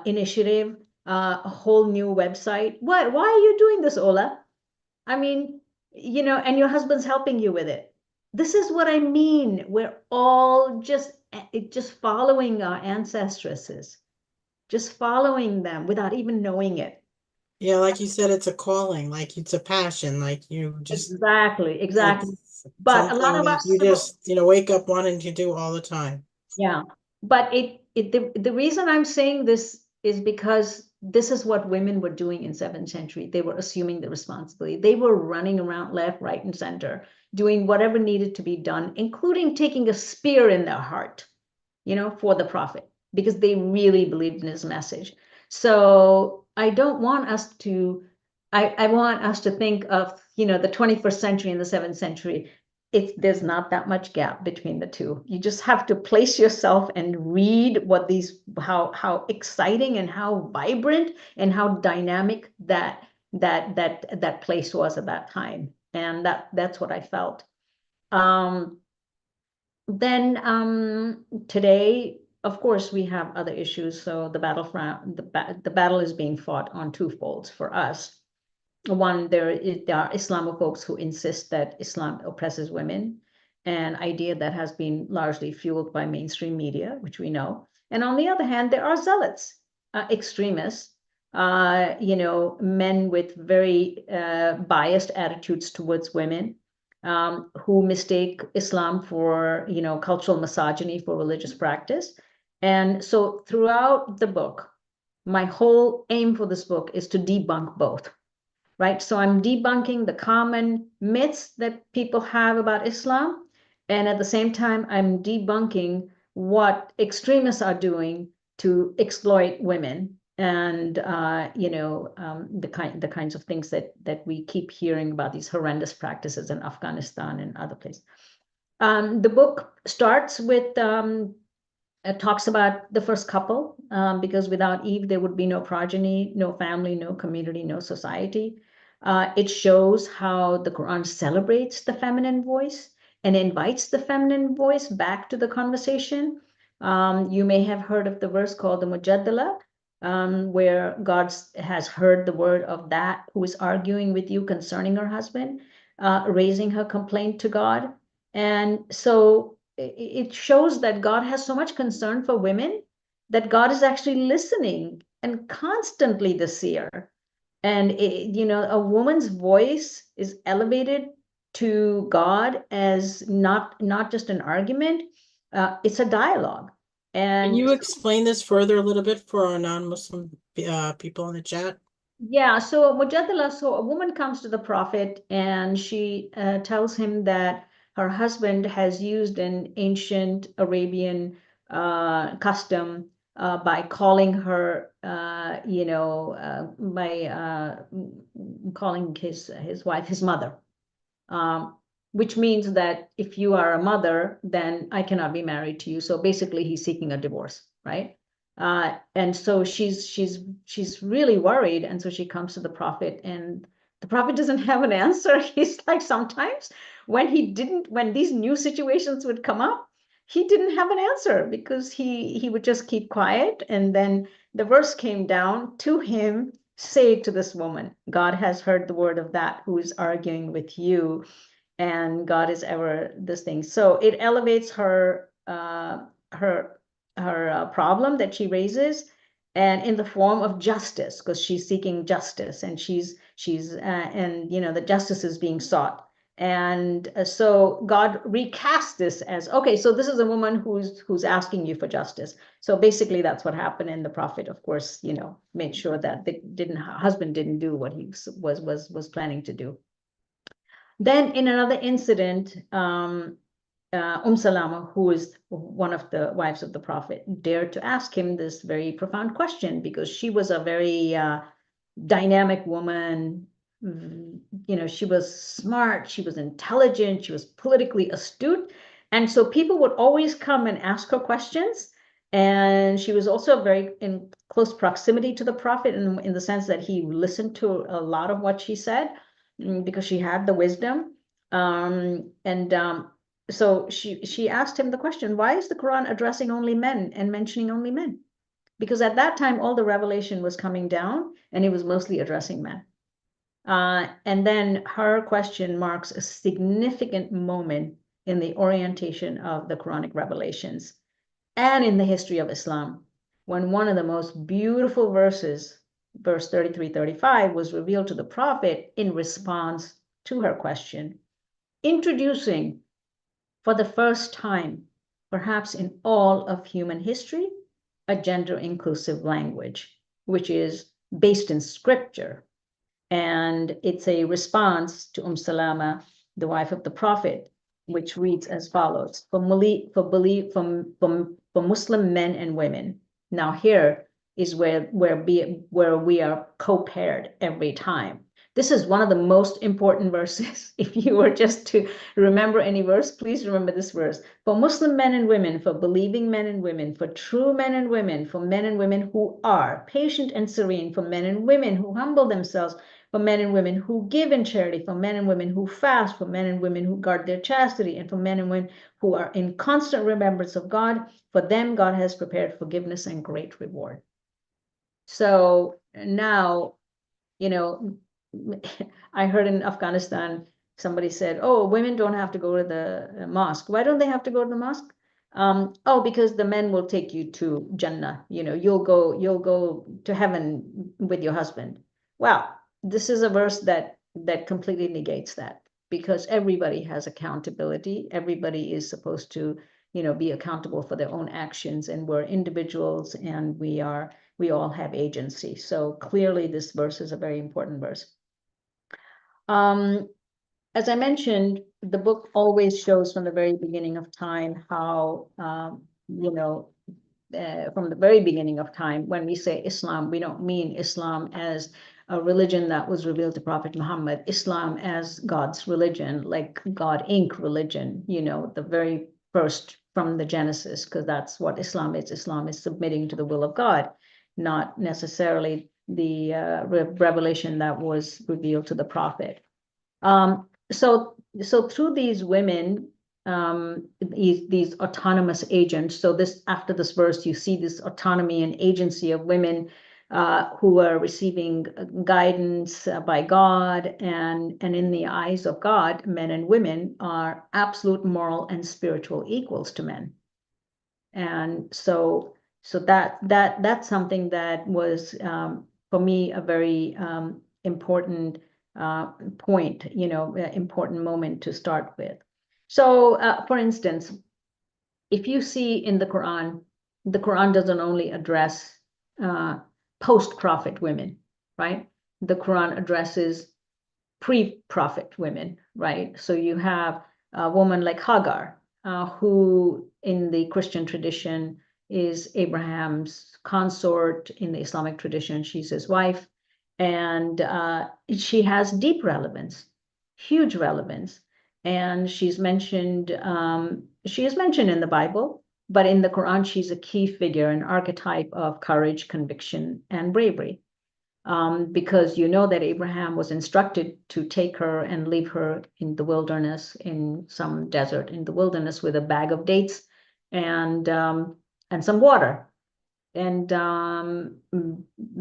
initiative, a whole new website? Why are you doing this, Ola? I mean, you know, and your husband's helping you with it. This is what I mean. We're all just following our ancestresses. Just following them without even knowing it. Yeah, like you said, it's a calling, like it's a passion, like you just Exactly. it's But a lot something of that us, you just, wake up wanting to do all the time. yeah. But the reason I'm saying this is because this is what women were doing in 7th century. They were assuming the responsibility. They were running around left, right, and center, doing whatever needed to be done, including taking a spear in their heart, for the Prophet, because they really believed in his message. So I don't want us to, I want us to think of, the 21st century and the 7th century. There's not that much gap between the two. You just have to place yourself and read what how exciting and how vibrant and how dynamic that place was at that time. And that's what I felt. Then today, of course, we have other issues. So the battle is being fought on two folds for us. One, there are Islamophobes who insist that Islam oppresses women, an idea that has been largely fueled by mainstream media, which we know. And on the other hand, there are zealots, extremists, men with very biased attitudes towards women, who mistake Islam for, cultural misogyny, for religious practice. And so throughout the book, my whole aim for this book is to debunk both, right? So I'm debunking the common myths that people have about Islam. And at the same time, I'm debunking what extremists are doing to exploit women and, the kinds of things that we keep hearing about, these horrendous practices in Afghanistan and other places. The book starts with, it talks about the first couple, because without Eve, there would be no progeny, no family, no community, no society. It shows how the Quran celebrates the feminine voice and invites the feminine voice back to the conversation. You may have heard of the verse called the Mujadala, where God has heard the word of that who is arguing with you concerning her husband, raising her complaint to God. And so it shows that God has so much concern for women that God is actually listening and constantly the seer. And, a woman's voice is elevated to God as not just an argument, it's a dialogue. And Can you explain this further a little bit for our non-Muslim people in the chat? yeah, so Mujadala, so a woman comes to the Prophet and she tells him that her husband has used an ancient Arabian custom by calling her, calling his wife his mother, which means that if you are a mother, then I cannot be married to you. So basically, he's seeking a divorce, right? And so she's really worried, and so she comes to the Prophet, and the Prophet doesn't have an answer. He's like, sometimes when these new situations would come up, he didn't have an answer because he would just keep quiet. And then the verse came down to him, say to this woman, God has heard the word of that who is arguing with you, and God is ever this thing. So it elevates her problem that she raises, and in the form of justice, because she's seeking justice, and the justice is being sought. And so God recast this as, okay, so this is a woman who's asking you for justice. So basically that's what happened. And the Prophet, of course, made sure that husband didn't do what he was planning to do. Then in another incident, Salama, who is one of the wives of the Prophet, dared to ask him this very profound question, because she was a very dynamic woman. She was smart, she was intelligent, she was politically astute. And so people would always come and ask her questions. And she was also very in close proximity to the Prophet in the sense that he listened to a lot of what she said, because she had the wisdom. So she asked him the question, why is the Quran addressing only men and mentioning only men? Because at that time, all the revelation was coming down and it was mostly addressing men. And then her question marks a significant moment in the orientation of the Quranic revelations and in the history of Islam, when one of the most beautiful verses, verse 33-35, was revealed to the Prophet in response to her question, introducing for the first time, perhaps in all of human history, a gender-inclusive language, which is based in scripture. And it's a response to Salama, the wife of the Prophet, which reads as follows: for Muslim men and women. Now here is where we are co-paired every time. This is one of the most important verses. If you were just to remember any verse, please remember this verse. For Muslim men and women, for believing men and women, for true men and women, for men and women who are patient and serene, for men and women who humble themselves, for men and women who give in charity, for men and women who fast, for men and women who guard their chastity, and for men and women who are in constant remembrance of God. For them, God has prepared forgiveness and great reward. So now, you know, I heard in Afghanistan, somebody said, oh, women don't have to go to the mosque. Why don't they have to go to the mosque? Oh, because the men will take you to Jannah. You know, you'll go to heaven with your husband. Well, this is a verse that completely negates that, because everybody has accountability. Everybody is supposed to, you know, be accountable for their own actions, and we're individuals, and we all have agency. So clearly this verse is a very important verse. As I mentioned, the book always shows from the very beginning of time how, you know, from the very beginning of time, when we say Islam, we don't mean Islam as a religion that was revealed to Prophet Muhammad, Islam as God's religion, like God Inc. religion, you know, the very first from the Genesis, because that's what Islam is. Islam is submitting to the will of God, not necessarily the revelation that was revealed to the prophet. So through these women, these autonomous agents, so this, after this verse, you see this autonomy and agency of women who are receiving guidance by God, and in the eyes of God, men and women are absolute moral and spiritual equals to men. And so that's something that was, for me, a very important point, you know, important moment to start with. So, for instance, if you see in the Quran doesn't only address post-prophet women, right? The Quran addresses pre-prophet women, right? So you have a woman like Hagar, who in the Christian tradition is Abraham's consort. In the Islamic tradition, she's his wife. And she has deep relevance, huge relevance. And she is mentioned in the Bible, but in the Quran, she's a key figure, an archetype of courage, conviction, and bravery. Because you know that Abraham was instructed to take her and leave her in the wilderness, in some desert in the wilderness, with a bag of dates and some water. And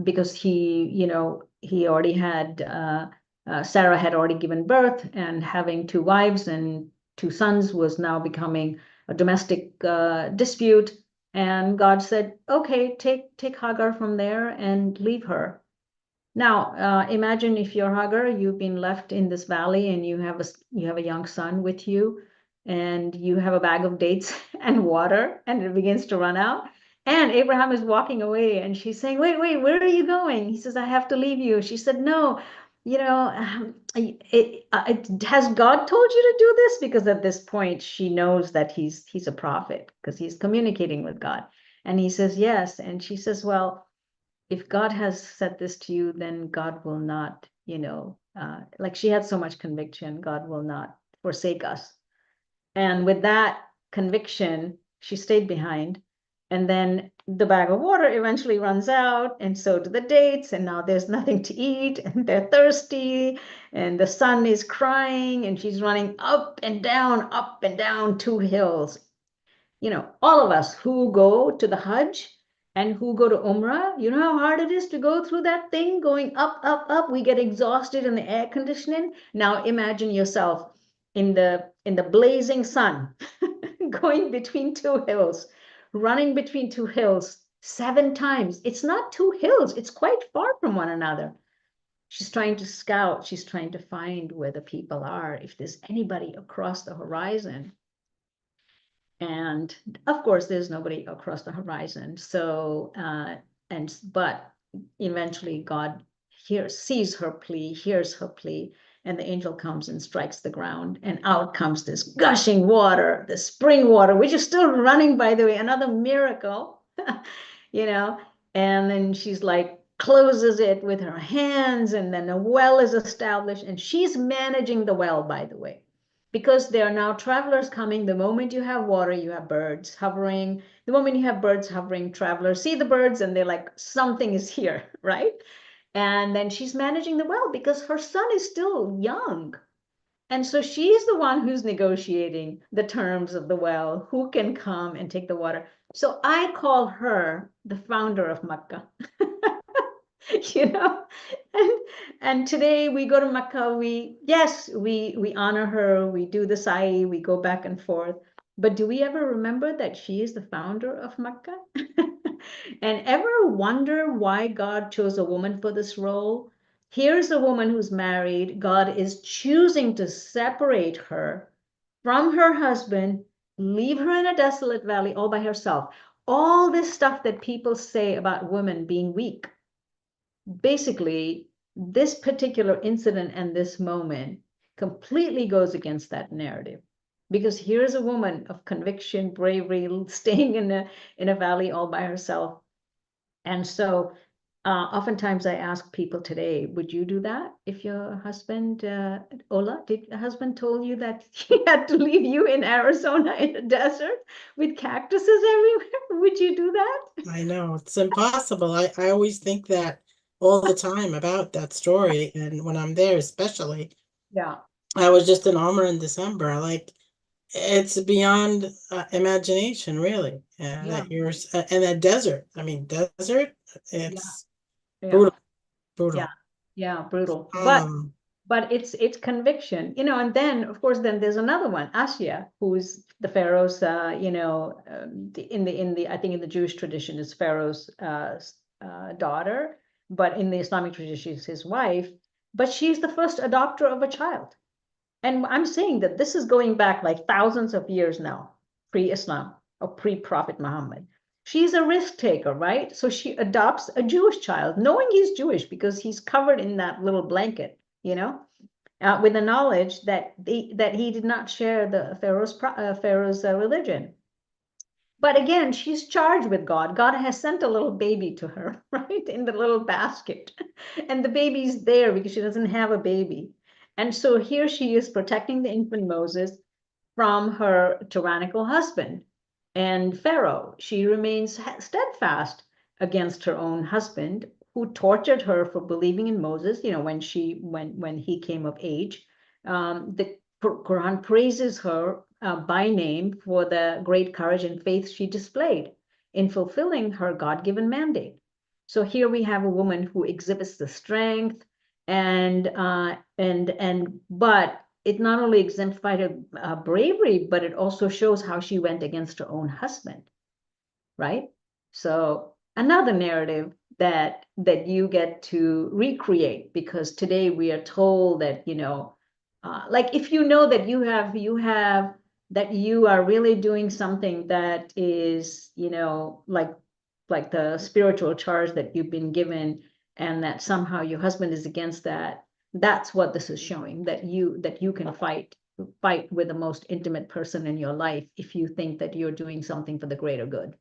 because he already had, Sarah had already given birth, and having 2 wives and 2 sons was now becoming a domestic dispute. And God said, okay, take Hagar from there and leave her. Now, imagine if you're Hagar, you've been left in this valley, and you have a young son with you, and you have a bag of dates and water, and it begins to run out. And Abraham is walking away, and she's saying, wait, where are you going? He says, I have to leave you. She said, no, you know, has God told you to do this? Because at this point, she knows that he's a prophet, because he's communicating with God. And he says, yes. And she says, well, if God has said this to you, then God will not, you know, like she had so much conviction, God will not forsake us. And with that conviction, she stayed behind. And then the bag of water eventually runs out, and so do the dates, and now there's nothing to eat, and they're thirsty, and the son is crying, and she's running up and down 2 hills. You know, all of us who go to the Hajj and who go to Umrah, you know how hard it is to go through that thing, going up. We get exhausted in the air conditioning. Now imagine yourself in the blazing sun, going between 2 hills, running between 2 hills 7 times. It's not 2 hills, it's quite far from one another. She's trying to scout, she's trying to find where the people are, if there's anybody across the horizon. And of course, there's nobody across the horizon. So, but eventually God sees her plea, hears her plea, and the angel comes and strikes the ground, and out comes this gushing water, the spring water, which is still running, by the way, another miracle, you know. And then she's like, closes it with her hands, and then a well is established, and she's managing the well, by the way, because there are now travelers coming. The moment you have water, you have birds hovering. The moment you have birds hovering, travelers see the birds, and they're like, something is here, right? And then she's managing the well because her son is still young. And so she's the one who's negotiating the terms of the well, who can come and take the water. So I call her the founder of Makkah. You know, and today we go to Makkah, we honor her, we do the sa'i, we go back and forth. But do we ever remember that she is the founder of Makkah? And ever wonder why God chose a woman for this role? Here's a woman who's married. God is choosing to separate her from her husband, leave her in a desolate valley all by herself. All this stuff that people say about women being weak. Basically, this particular incident and this moment completely goes against that narrative. Because here's a woman of conviction, bravery, staying in a valley all by herself. And so oftentimes I ask people today, would you do that if your husband, Ola, did your husband told you that he had to leave you in Arizona in the desert with cactuses everywhere? Would you do that? I know, it's impossible. I always think that all the time about that story, and when I'm there especially. Yeah. I was just in Omer in December, like, it's beyond imagination, really. Yeah. That you're in a desert. I mean, desert, it's Yeah. brutal, brutal. Yeah, brutal. But it's conviction, you know. And then of course then there's another one, Asya, who's the Pharaoh's you know, in the I think in the Jewish tradition is Pharaoh's daughter, but in the Islamic tradition she's his wife. But she's the first adopter of a child. And I'm saying that this is going back like thousands of years now, pre-Islam or pre-Prophet Muhammad. She's a risk taker, right? So she adopts a Jewish child, knowing he's Jewish because he's covered in that little blanket, you know, with the knowledge that he did not share the Pharaoh's religion. But again, she's charged with God. God has sent a little baby to her, right, in the little basket. And the baby's there because she doesn't have a baby. And so here she is protecting the infant Moses from her tyrannical husband and Pharaoh. She remains steadfast against her own husband, who tortured her for believing in Moses, you know, when he came of age. The Quran praises her by name for the great courage and faith she displayed in fulfilling her God-given mandate. So here we have a woman who exhibits the strength but it not only exemplified her bravery, but it also shows how she went against her own husband, right? So another narrative that you get to recreate, because today we are told that, you know, like if you know that you are really doing something that is, you know, like the spiritual charge that you've been given, and that somehow your husband is against that. That's what this is showing, that you can fight with the most intimate person in your life if you think that you're doing something for the greater good.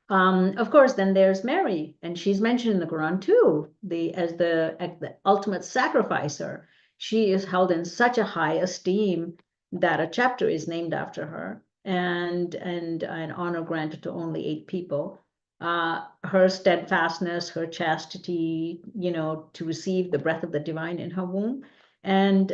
Of course, then there's Mary, and she's mentioned in the Quran too, as the ultimate sacrificer. She is held in such a high esteem that a chapter is named after her, and an honor granted to only 8 people. Her steadfastness, her chastity, you know, to receive the breath of the divine in her womb. And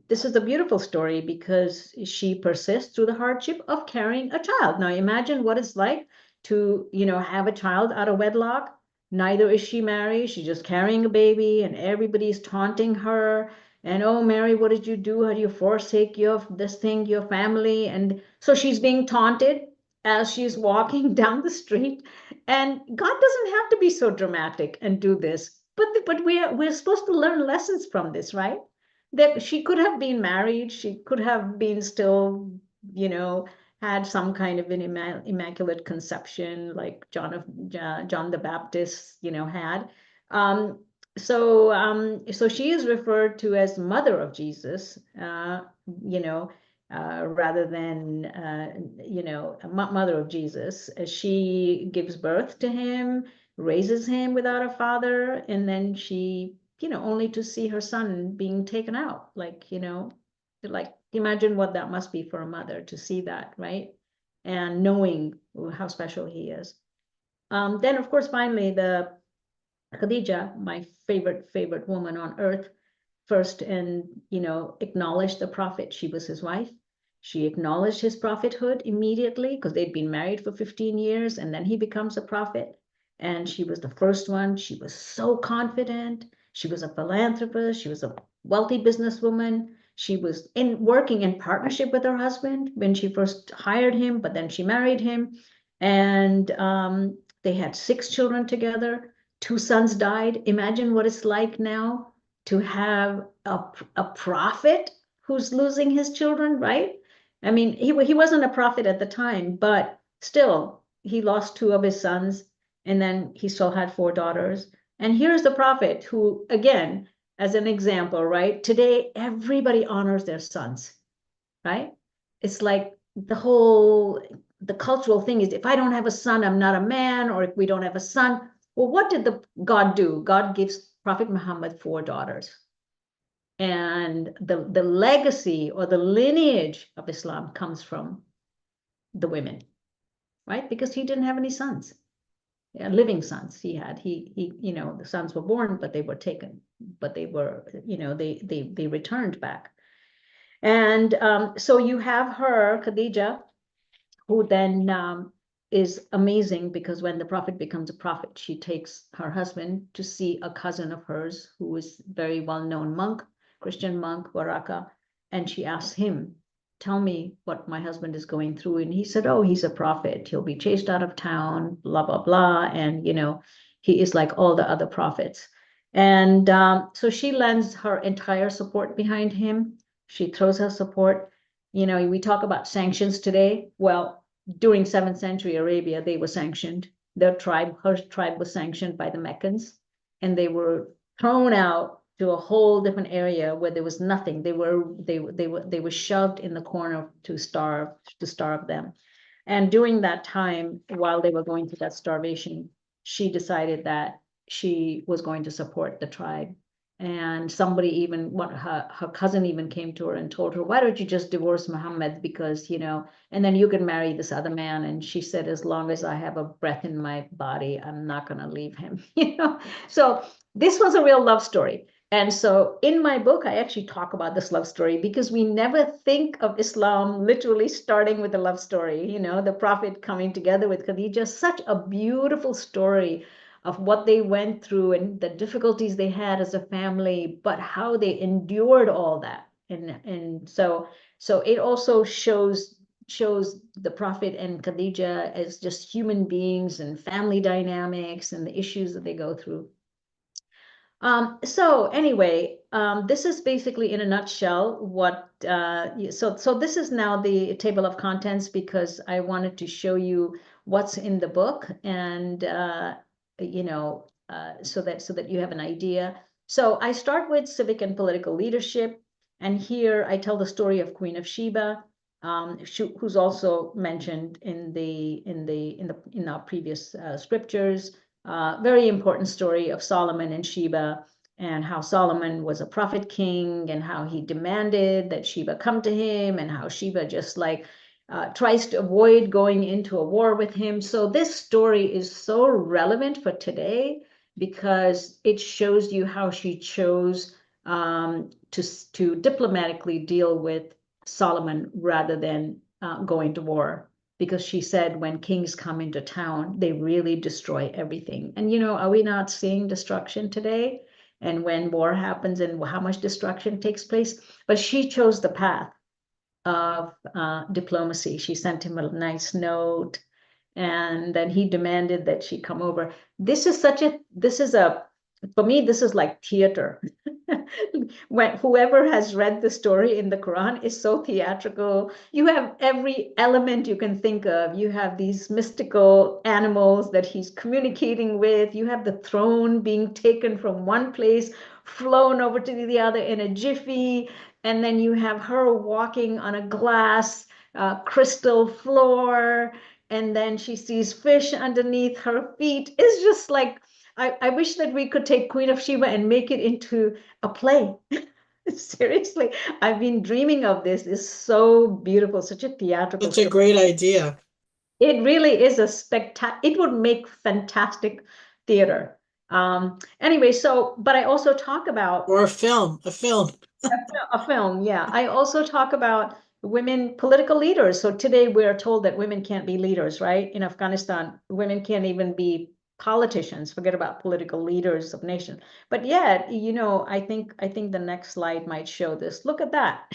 this is a beautiful story because she persists through the hardship of carrying a child. Now imagine what it's like to, you know, have a child out of wedlock. Neither is she married, she's just carrying a baby, and everybody's taunting her. And, oh, Mary, what did you do? How do you forsake your family? And so she's being taunted as she's walking down the street. And God doesn't have to be so dramatic and do this, but we're supposed to learn lessons from this, right? That she could have been married, she could have been still, you know, had some kind of an immaculate conception like John the Baptist, you know, had. So she is referred to as mother of Jesus, you know, rather than, you know, mother of Jesus. She gives birth to him, raises him without a father, and then she, you know, only to see her son being taken out, like, you know, like imagine what that must be for a mother to see that, right? And knowing how special he is. Then of course, finally, the Khadija, my favorite woman on earth, first and, acknowledged the prophet. She was his wife. She acknowledged his prophethood immediately because they'd been married for 15 years, and then he becomes a prophet. And she was the first one. She was so confident. She was a philanthropist. She was a wealthy businesswoman. She was working in partnership with her husband when she first hired him, but then she married him. And they had 6 children together. 2 sons died. Imagine what it's like now to have a prophet who's losing his children, right? I mean, he wasn't a prophet at the time, but still, he lost 2 of his sons, and then he still had 4 daughters. And here's the prophet who, again, as an example, right? Today, everybody honors their sons, right? It's like the cultural thing is, if I don't have a son, I'm not a man, or if we don't have a son. Well, what did God do? God gives Prophet Muhammad 4 daughters. And the legacy or the lineage of Islam comes from the women, right? Because he didn't have any sons, living sons. He the sons were born, but they were taken, but they were, they returned back. And so you have her, Khadija, who then is amazing, because when the prophet becomes a prophet, she takes her husband to see a cousin of hers who is very well-known monk, Christian monk, Waraka, and she asks him, tell me what my husband is going through. And he said, oh, he's a prophet. He'll be chased out of town, blah, blah, blah. And, he is like all the other prophets. And so she lends her entire support behind him. She throws her support. We talk about sanctions today. Well, during 7th century Arabia, they were sanctioned. Her tribe was sanctioned by the Meccans, and they were thrown out to a whole different area where there was nothing. They were shoved in the corner to starve them. And during that time, while they were going through that starvation, she decided that she was going to support the tribe. And somebody her cousin even came to her and told her, why don't you just divorce Muhammad? Because, and then you can marry this other man. And she said, as long as I have a breath in my body, I'm not going to leave him, So this was a real love story. And so in my book, I actually talk about this love story, because we never think of Islam literally starting with a love story, the prophet coming together with Khadija, such a beautiful story of what they went through and the difficulties they had as a family, but how they endured all that. And so it also shows the prophet and Khadija as just human beings and family dynamics and the issues that they go through. So anyway, this is basically in a nutshell what, so this is now the table of contents, because I wanted to show you what's in the book, and so that you have an idea. So I start with civic and political leadership, and here I tell the story of Queen of Sheba, who's also mentioned in our previous scriptures. Very important story of Solomon and Sheba, and how Solomon was a prophet king, and how he demanded that Sheba come to him, and how Sheba just tries to avoid going into a war with him. So this story is so relevant for today, because it shows you how she chose to diplomatically deal with Solomon rather than going to war. Because she said, when kings come into town, they really destroy everything. And, are we not seeing destruction today? And when war happens, and how much destruction takes place? But she chose the path of diplomacy. She sent him a nice note, and then he demanded that she come over. For me, this is like theater. When whoever has read the story in the Quran is so theatrical. You have every element you can think of. You have these mystical animals that he's communicating with. You have the throne being taken from one place, flown over to the other in a jiffy. And then you have her walking on a glass crystal floor. And then she sees fish underneath her feet. It's just like, I wish that we could take Queen of Sheba and make it into a play. Seriously, I've been dreaming of this. It's so beautiful, such a theatrical Such a great idea. It really is it would make fantastic theater. Anyway, so, but I also talk about Or a film. a film, yeah. I also talk about women political leaders. So today we are told that women can't be leaders, right? In Afghanistan, women can't even be politicians, forget about political leaders of nations. But yet, you know, I think the next slide might show this. Look at that.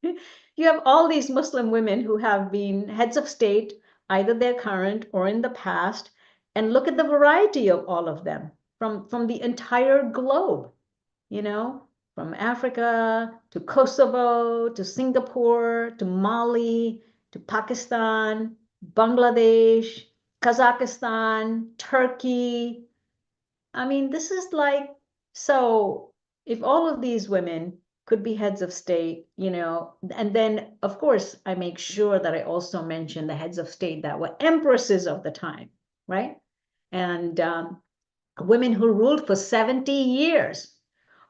You have all these Muslim women who have been heads of state, either they're current or in the past, and look at the variety of all of them from the entire globe, you know, from Africa to Kosovo to Singapore to Mali to Pakistan, Bangladesh, Kazakhstan, Turkey. I mean, this is like, so if all of these women could be heads of state, you know, and then of course I make sure that I also mention the heads of state that were empresses of the time, right? And women who ruled for 70 years,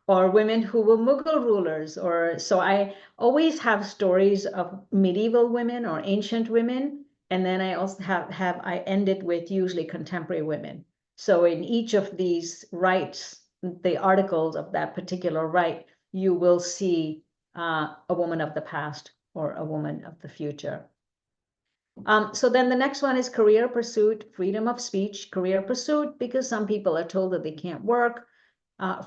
or women who were Mughal rulers, or so I always have stories of medieval women or ancient women, and then I also I end it with usually contemporary women. So in each of these rights, the articles of that particular right, you will see a woman of the past or a woman of the future. So then the next one is career pursuit, freedom of speech, career pursuit, because some people are told that they can't work.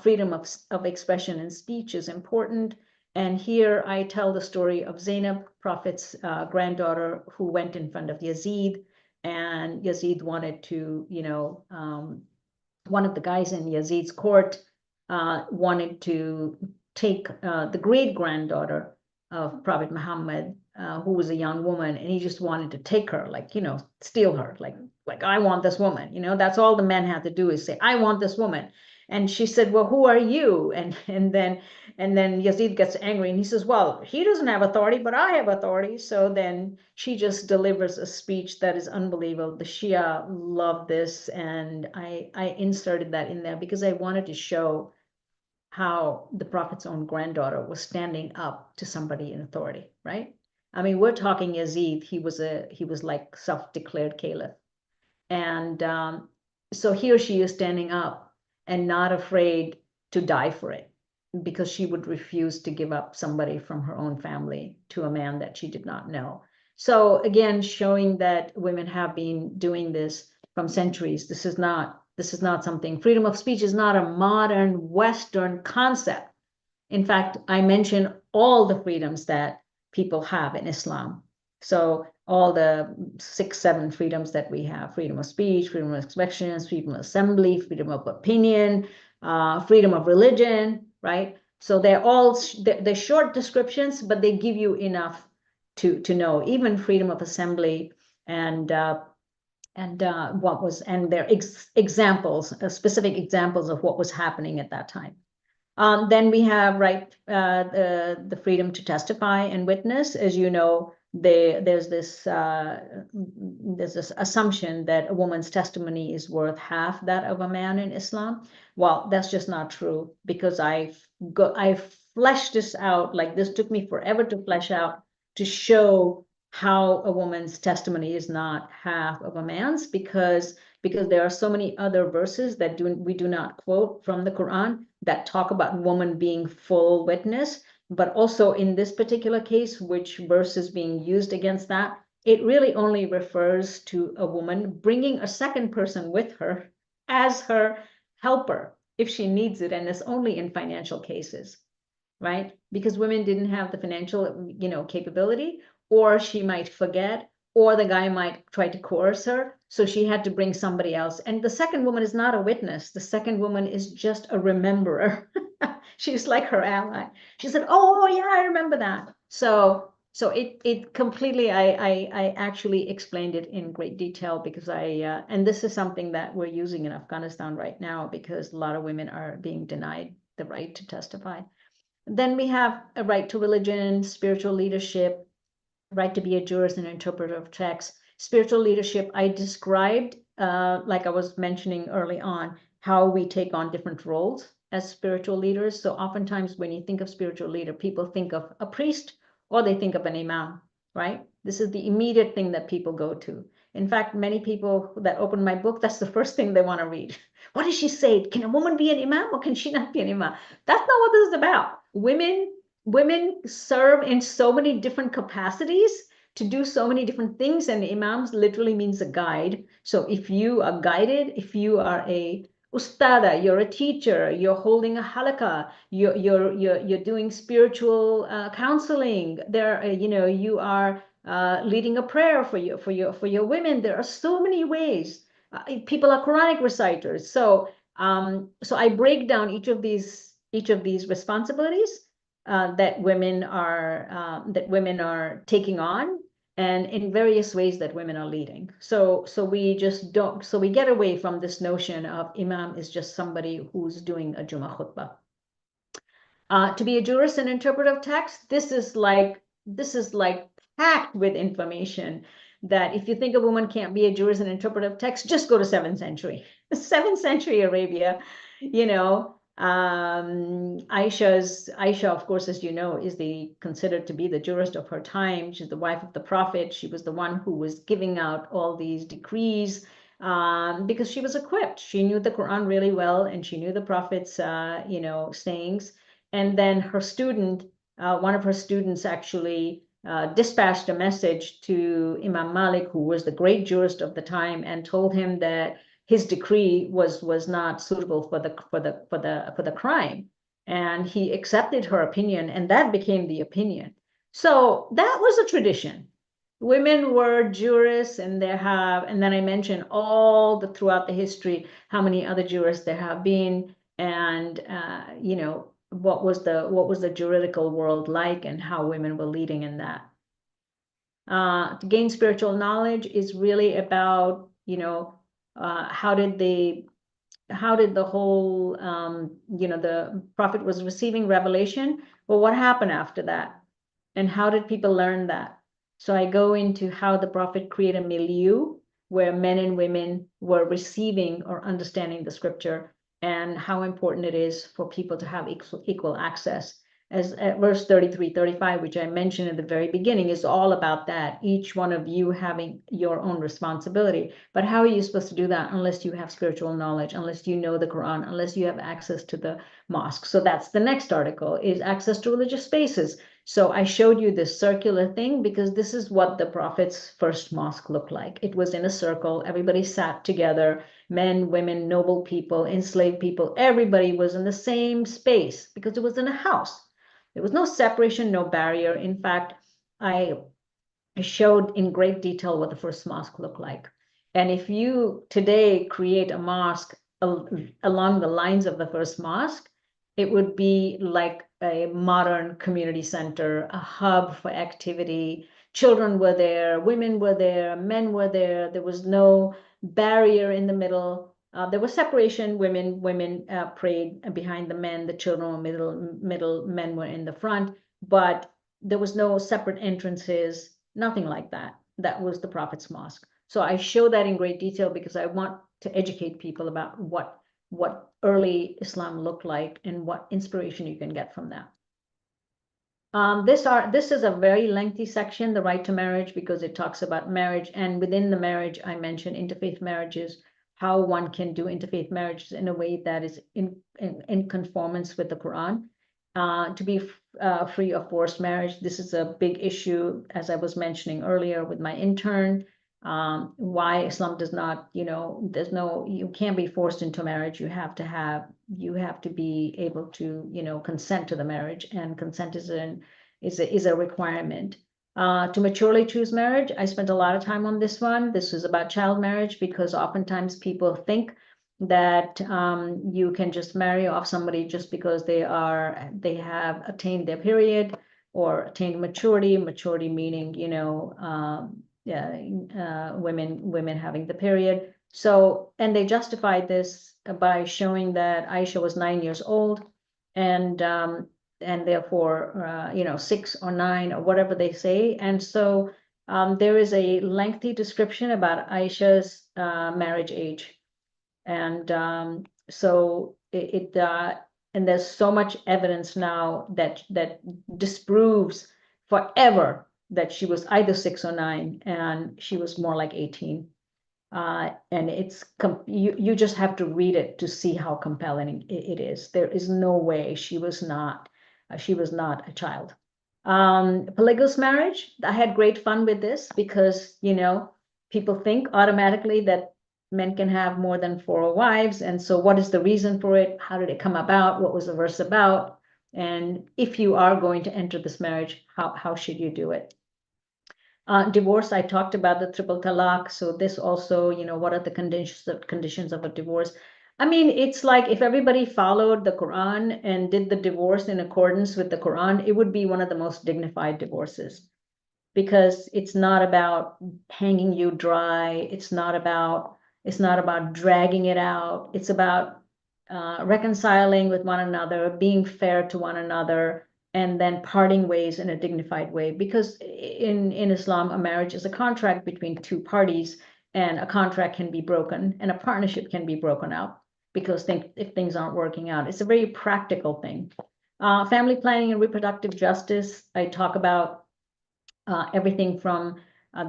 Freedom of expression and speech is important. And here I tell the story of Zainab, Prophet's granddaughter, who went in front of Yazid, and Yazid wanted to, you know, one of the guys in Yazid's court wanted to take the great granddaughter of Prophet Muhammad, who was a young woman, and he just wanted to take her, like, you know, steal her, like I want this woman, you know, that's all the men had to do is say, I want this woman. And she said, well, who are you? And then Yazid gets angry and he says, well, he doesn't have authority, but I have authority. So then she just delivers a speech that is unbelievable. The Shia love this, and I inserted that in there because I wanted to show how the Prophet's own granddaughter was standing up to somebody in authority, right? I mean, we're talking Yazid. He was like self-declared caliph. And so here she is standing up and not afraid to die for it, because she would refuse to give up somebody from her own family to a man that she did not know. So again, showing that women have been doing this from centuries. This is not something, freedom of speech is not a modern Western concept. In fact, I mention all the freedoms that people have in Islam. So all the 6, 7 freedoms that we have: freedom of speech, freedom of expression, freedom of assembly, freedom of opinion, freedom of religion, right? So they're all, they're short descriptions, but they give you enough to know, even freedom of assembly and what was, and their examples, specific examples of what was happening at that time. Then we have the freedom to testify and witness. As you know, there's this assumption that a woman's testimony is worth half that of a man in Islam. Well, that's just not true, because I fleshed this out. Like, this took me forever to flesh out, to show how a woman's testimony is not half of a man's, because there are so many other verses that we do not quote from the Quran that talk about woman being full witness. But also in this particular case, which verse is being used against that, it really only refers to a woman bringing a second person with her as her helper if she needs it, and it's only in financial cases, right? Because women didn't have the financial, you know, capability, or she might forget, or the guy might try to coerce her, so she had to bring somebody else. And the second woman is not a witness. The second woman is just a rememberer. She's like her ally. She said, oh yeah, I remember that. So it completely, I actually explained it in great detail, because and this is something that we're using in Afghanistan right now, because a lot of women are being denied the right to testify. Then we have a right to religion, spiritual leadership, right to be a jurist and interpreter of texts. Spiritual leadership, I described, like I was mentioning early on, how we take on different roles as spiritual leaders. So oftentimes when you think of spiritual leader, people think of a priest or they think of an imam, right? This is the immediate thing that people go to. In fact, many people that open my book, that's the first thing they want to read. What does she say? Can a woman be an imam or can she not be an imam? That's not what this is about. Women serve in so many different capacities to do so many different things, and imams literally means a guide. So if you are guided, if you are a ustada, you're a teacher, you're holding a halakha, you're doing spiritual counseling, you are leading a prayer for your women. There are so many ways. People are Quranic reciters. So I break down each of these responsibilities that women are taking on, and in various ways that women are leading. So we get away from this notion of imam is just somebody who's doing a Jummah khutbah. To be a jurist and interpreter of text, this is like packed with information that if you think a woman can't be a jurist and interpreter of text, just go to 7th century. 7th century Arabia, Aisha, of course, as you know, is considered to be the jurist of her time. She's the wife of the Prophet. She was the one who was giving out all these decrees because she was equipped. She knew the Quran really well, and she knew the Prophet's, sayings. And then her student, one of her students actually dispatched a message to Imam Malik, who was the great jurist of the time, and told him that his decree was not suitable for the crime, and he accepted her opinion, and that became the opinion. So that was a tradition. Women were jurists, and then I mentioned throughout the history how many other jurists there have been, and what was the juridical world like, and how women were leading in that. To gain spiritual knowledge is really about how did the whole the Prophet was receiving revelation. Well, what happened after that, and how did people learn that? So I go into how the Prophet created a milieu where men and women were receiving or understanding the scripture, and how important it is for people to have equal access. As verse 33, 35, which I mentioned at the very beginning, is all about that. Each one of you having your own responsibility. But how are you supposed to do that unless you have spiritual knowledge, unless you know the Quran, unless you have access to the mosque? So that's the next article, is access to religious spaces. So I showed you this circular thing because this is what the Prophet's first mosque looked like. It was in a circle. Everybody sat together, men, women, noble people, enslaved people. Everybody was in the same space because it was in a house. There was no separation, no barrier. In fact, I showed in great detail what the first mosque looked like. And if you today create a mosque along the lines of the first mosque, it would be like a modern community center, a hub for activity. Children were there, women were there, men were there. There was no barrier in the middle. There was separation. Women prayed behind the men. The children were middle. Men were in the front. But there was no separate entrances. Nothing like that. That was the Prophet's mosque. So I show that in great detail because I want to educate people about what early Islam looked like and what inspiration you can get from that. This is a very lengthy section, the right to marriage, because it talks about marriage, and within the marriage, I mentioned interfaith marriages, how one can do interfaith marriages in a way that is in conformance with the Quran. To be free of forced marriage, this is a big issue, as I was mentioning earlier with my intern. Why Islam does not, you can't be forced into marriage. You have to be able to, consent to the marriage, and consent is a requirement. To maturely choose marriage, I spent a lot of time on this one. This is about child marriage because oftentimes people think that you can just marry off somebody just because they have attained their period or attained maturity. Maturity meaning, women having the period. So, and they justified this by showing that Aisha was 9 years old, and therefore, 6 or 9 or whatever they say. And so there is a lengthy description about Aisha's marriage age. And so and there's so much evidence now that disproves forever that she was either 6 or 9, and she was more like 18. And you just have to read it to see how compelling it is. There is no way she was not a child. Polygamous marriage, I had great fun with this because, people think automatically that men can have more than 4 wives. And so what is the reason for it? How did it come about? What was the verse about? And if you are going to enter this marriage, how should you do it? Divorce, I talked about the triple talaq. So this also, what are the conditions of a divorce? I mean, it's like if everybody followed the Quran and did the divorce in accordance with the Quran, it would be one of the most dignified divorces, because it's not about hanging you dry. It's not about dragging it out. It's about reconciling with one another, being fair to one another, and then parting ways in a dignified way. Because in Islam, a marriage is a contract between 2 parties, and a contract can be broken and a partnership can be broken out because if things aren't working out. It's a very practical thing. Family planning and reproductive justice, I talk about everything from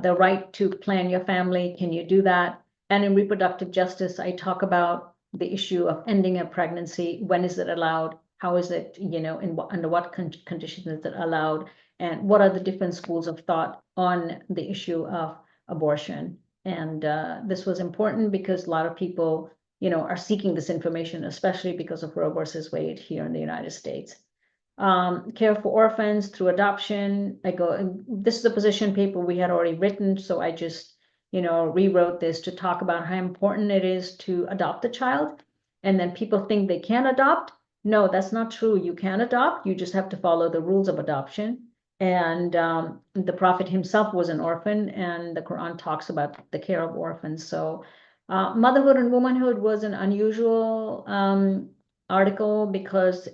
the right to plan your family. Can you do that? And in reproductive justice, I talk about the issue of ending a pregnancy. When is it allowed? How is it, under what conditions is it allowed? And what are the different schools of thought on the issue of abortion? And this was important because a lot of people, are seeking this information, especially because of Roe versus Wade here in the United States. Care for orphans through adoption. This is a position paper we had already written, so I just, rewrote this to talk about how important it is to adopt a child. And then people think they can't adopt. No, that's not true. You can adopt. You just have to follow the rules of adoption. And the Prophet himself was an orphan, and the Quran talks about the care of orphans. So motherhood and womanhood was an unusual article because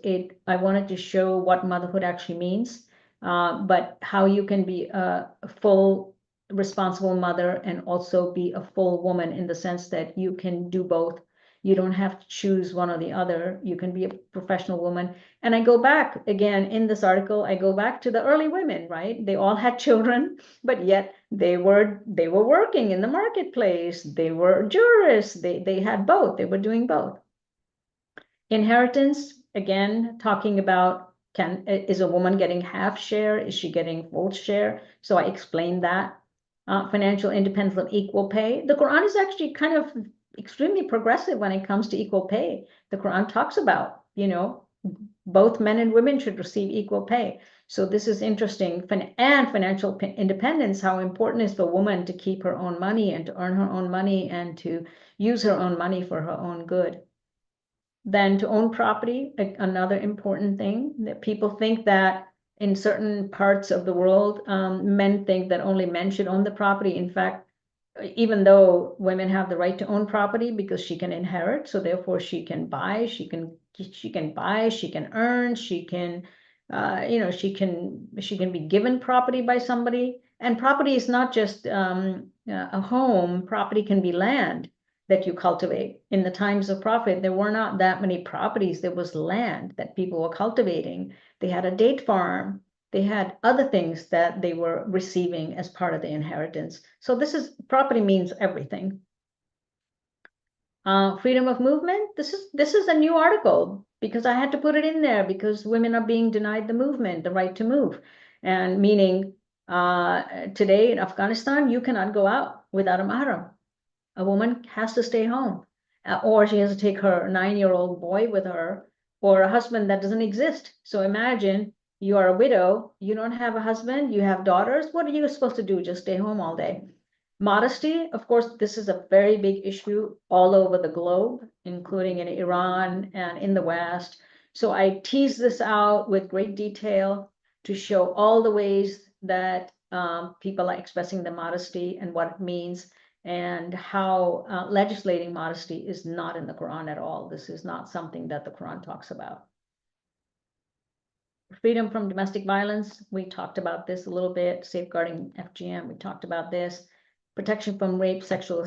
I wanted to show what motherhood actually means, but how you can be a full responsible mother and also be a full woman, in the sense that you can do both. You don't have to choose one or the other. You can be a professional woman. And I go back again in this article, I go back to the early women, right? They all had children, but yet they were working in the marketplace. They were jurists. They had both. They were doing both. Inheritance, again, talking about is a woman getting half share? Is she getting full share? So I explained that. Financial independence of equal pay. The Quran is actually kind of extremely progressive when it comes to equal pay. The Quran talks about, both men and women should receive equal pay. So this is interesting. And financial independence, how important it is for a woman to keep her own money and to earn her own money and to use her own money for her own good. Then to own property, another important thing, that people think that in certain parts of the world, men think that only men should own the property. In fact, even though women have the right to own property because she can inherit, so therefore she can buy, she can earn, she can, she can be given property by somebody. And property is not just a home. Property can be land that you cultivate. In the times of Prophet, there were not that many properties. There was land that people were cultivating. They had a date farm. They had other things that they were receiving as part of the inheritance. So property means everything. Freedom of movement. This is a new article because I had to put it in there because women are being denied the movement, the right to move. And meaning today in Afghanistan, you cannot go out without a mahram. A woman has to stay home, or she has to take her 9-year-old boy with her, or a husband that doesn't exist. So imagine you are a widow, you don't have a husband, you have daughters. What are you supposed to do? Just stay home all day. Modesty, of course, this is a very big issue all over the globe, including in Iran and in the West. So I tease this out with great detail to show all the ways that people are expressing the modesty and what it means, and how legislating modesty is not in the Quran at all. This is not something that the Quran talks about. Freedom from domestic violence, we talked about this a little bit. Safeguarding FGM, we talked about this. Protection from rape, sexual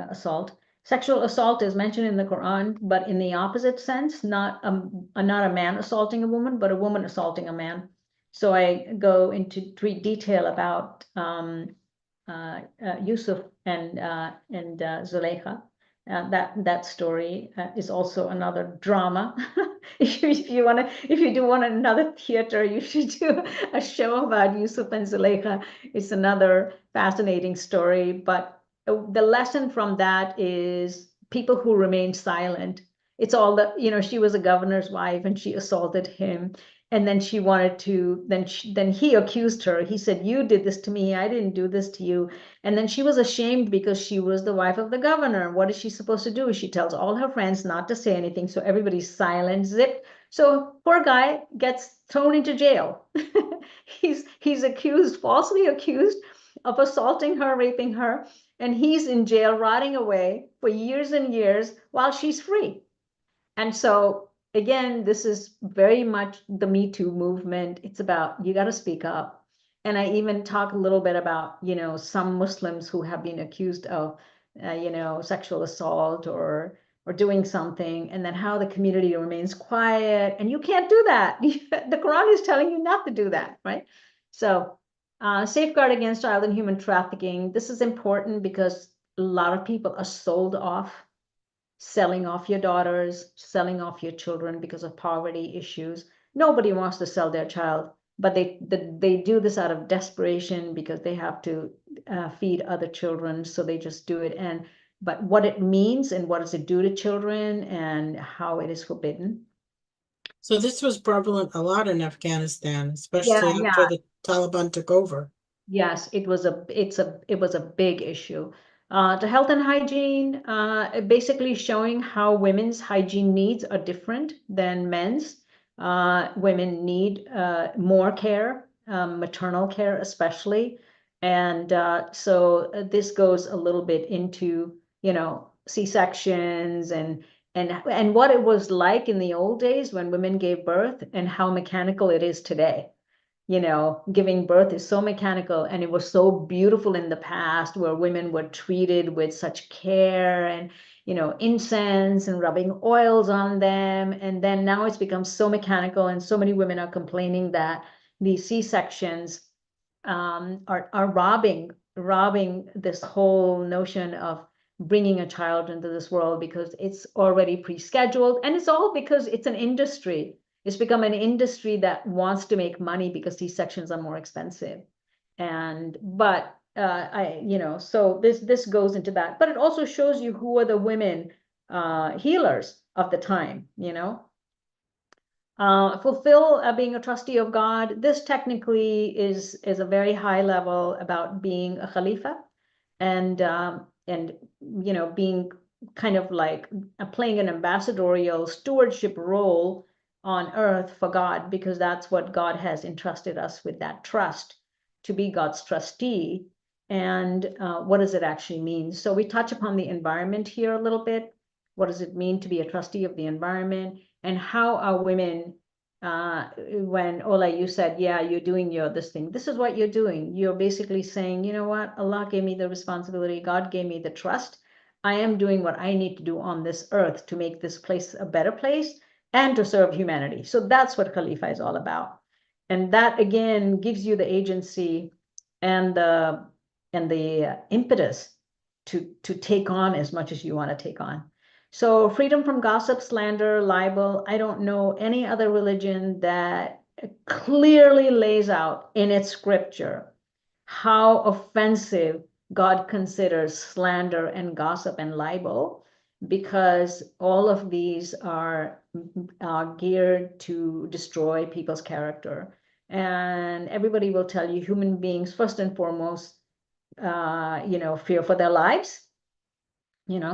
assault. Sexual assault is mentioned in the Quran, but in the opposite sense, not a man assaulting a woman, but a woman assaulting a man. So I go into great detail about Yusuf and Zuleika. That story is also another drama. If you do want another theater, you should do a show about Yusuf and Zuleika. It's another fascinating story. But the lesson from that is people who remain silent. It's all that, she was a governor's wife and she assaulted him. And then she wanted to, then he accused her. He said, you did this to me. I didn't do this to you. And then she was ashamed because she was the wife of the governor. What is she supposed to do? She tells all her friends not to say anything. So everybody's silent, zip. So poor guy gets thrown into jail. He's accused, falsely accused of assaulting her, raping her. And he's in jail, rotting away for years and years while she's free. And so again, this is very much the Me Too movement. It's about, you got to speak up. And I even talk a little bit about, some Muslims who have been accused of, sexual assault or doing something, and then how the community remains quiet. And you can't do that. The Quran is telling you not to do that, right? So safeguard against child and human trafficking. This is important because a lot of people are sold off, selling off your daughters, selling off your children because of poverty issues. Nobody wants to sell their child, but they do this out of desperation because they have to feed other children, so they just do it. But what it means and what does it do to children and how it is forbidden. So this was prevalent a lot in Afghanistan, especially after the Taliban took over. Yes, it was a big issue. To health and hygiene, basically showing how women's hygiene needs are different than men's. Women need more care, maternal care especially. And so this goes a little bit into, C-sections and what it was like in the old days when women gave birth and how mechanical it is today. Giving birth is so mechanical, and it was so beautiful in the past where women were treated with such care and, incense and rubbing oils on them. And then now it's become so mechanical, and so many women are complaining that these C-sections are robbing this whole notion of bringing a child into this world, because it's already pre-scheduled, and it's all because it's an industry. It's become an industry that wants to make money because C-sections are more expensive. So this goes into that, but it also shows you who are the women healers of the time, fulfill being a trustee of God. This technically is a very high level about being a Khalifa and being kind of like playing an ambassadorial stewardship role on earth for God, because that's what God has entrusted us with, that trust to be God's trustee. And what does it actually mean? So we touch upon the environment here a little bit. What does it mean to be a trustee of the environment? And how are women, when Ola, you said, yeah, you're doing this thing. This is what you're doing. You're basically saying, you know what? Allah gave me the responsibility. God gave me the trust. I am doing what I need to do on this earth to make this place a better place and to serve humanity. So that's what Khalifa is all about. And that again gives you the agency and the impetus to take on as much as you want to take on. So freedom from gossip, slander, libel. I don't know any other religion that clearly lays out in its scripture how offensive God considers slander and gossip and libel, because all of these are geared to destroy people's character. And everybody will tell you human beings, first and foremost, fear for their lives.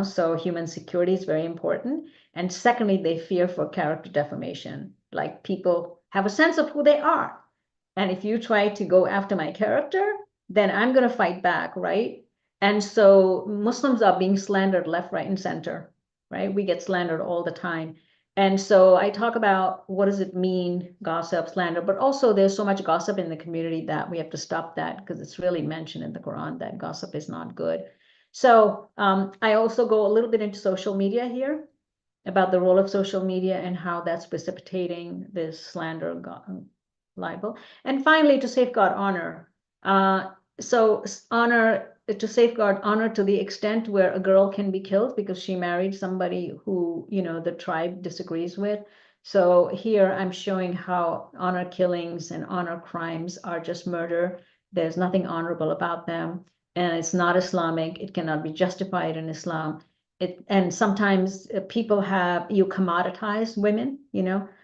So human security is very important. And secondly, they fear for character defamation. Like, people have a sense of who they are. And if you try to go after my character, then I'm going to fight back, right? And so Muslims are being slandered left, right, and center, right? We get slandered all the time. And so I talk about what does it mean, gossip, slander, but also there's so much gossip in the community that we have to stop that, because it's really mentioned in the Quran that gossip is not good. So I also go a little bit into social media here, about the role of social media and how that's precipitating this slander, liable. And finally, to safeguard honor. To safeguard honor to the extent where a girl can be killed because she married somebody who, the tribe disagrees with. So here I'm showing how honor killings and honor crimes are just murder. There's nothing honorable about them, and it's not Islamic. It cannot be justified in Islam. And sometimes people you commoditize women,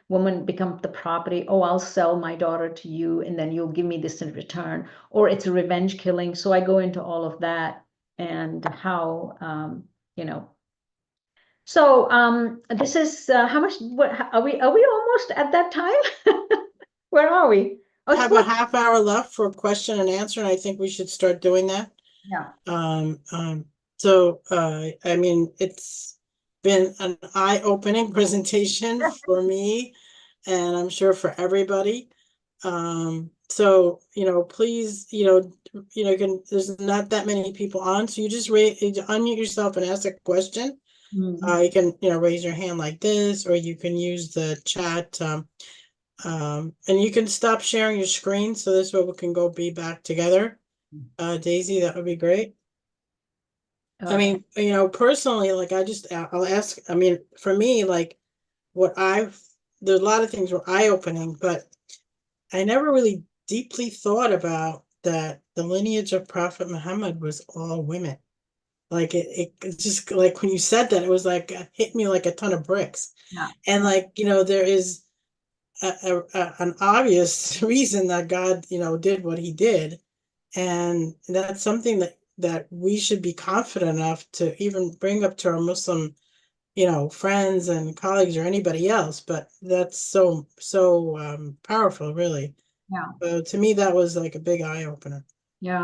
women become the property. Oh, I'll sell my daughter to you and then you'll give me this in return, or it's a revenge killing. So I go into all of that and how, So this is how much, what, are we almost at that time? Where are we? Oh, I it's have a 40. half hour left for question and answer, and I think we should start doing that. Yeah. So I mean, it's been an eye-opening presentation for me, and I'm sure for everybody. So, please, there's not that many people on, so you just unmute yourself and ask a question. Mhm. You can, raise your hand like this, or you can use the chat. And you can stop sharing your screen, so this way we can be back together. Daisy, that would be great. I mean, personally, like I'll ask, I mean, for me, like there's a lot of things were eye-opening, but I never really deeply thought about that the lineage of Prophet Muhammad was all women. Like it just like when you said that, it was like hit me like a ton of bricks. Yeah. And like, there is an obvious reason that God, did what he did. And that's something that we should be confident enough to even bring up to our Muslim, friends and colleagues or anybody else. But that's so powerful, really. Yeah. To me, that was like a big eye opener. Yeah.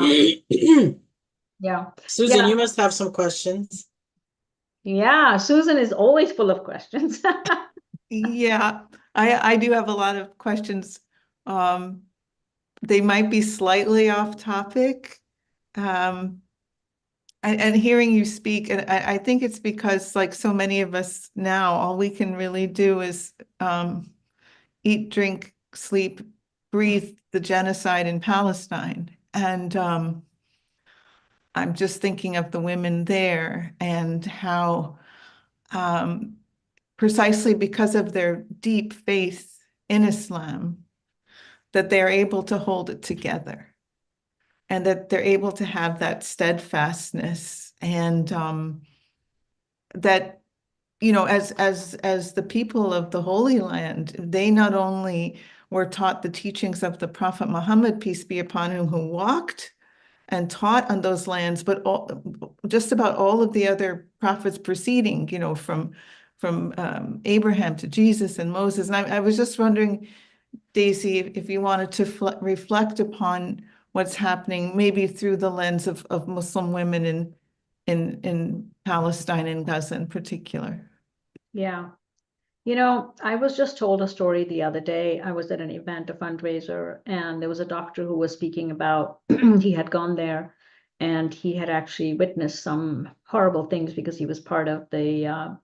Yeah. Susan, Yeah. you must have some questions. Yeah. Susan is always full of questions. Yeah, I do have a lot of questions. They might be slightly off topic. And hearing you speak, and I think it's because like so many of us now, all we can really do is eat, drink, sleep, breathe the genocide in Palestine. And I'm just thinking of the women there and how precisely because of their deep faith in Islam, that they're able to hold it together and that they're able to have that steadfastness and that, as the people of the Holy Land, they not only were taught the teachings of the Prophet Muhammad, peace be upon him, who walked and taught on those lands, but just about all of the other prophets preceding, from Abraham to Jesus and Moses. And I was just wondering, Daisy, if you wanted to reflect upon what's happening, maybe through the lens of Muslim women in Palestine and Gaza in particular. Yeah. I was just told a story the other day. I was at an event, a fundraiser, and there was a doctor who was speaking about he had gone there and he had actually witnessed some horrible things because he was part of the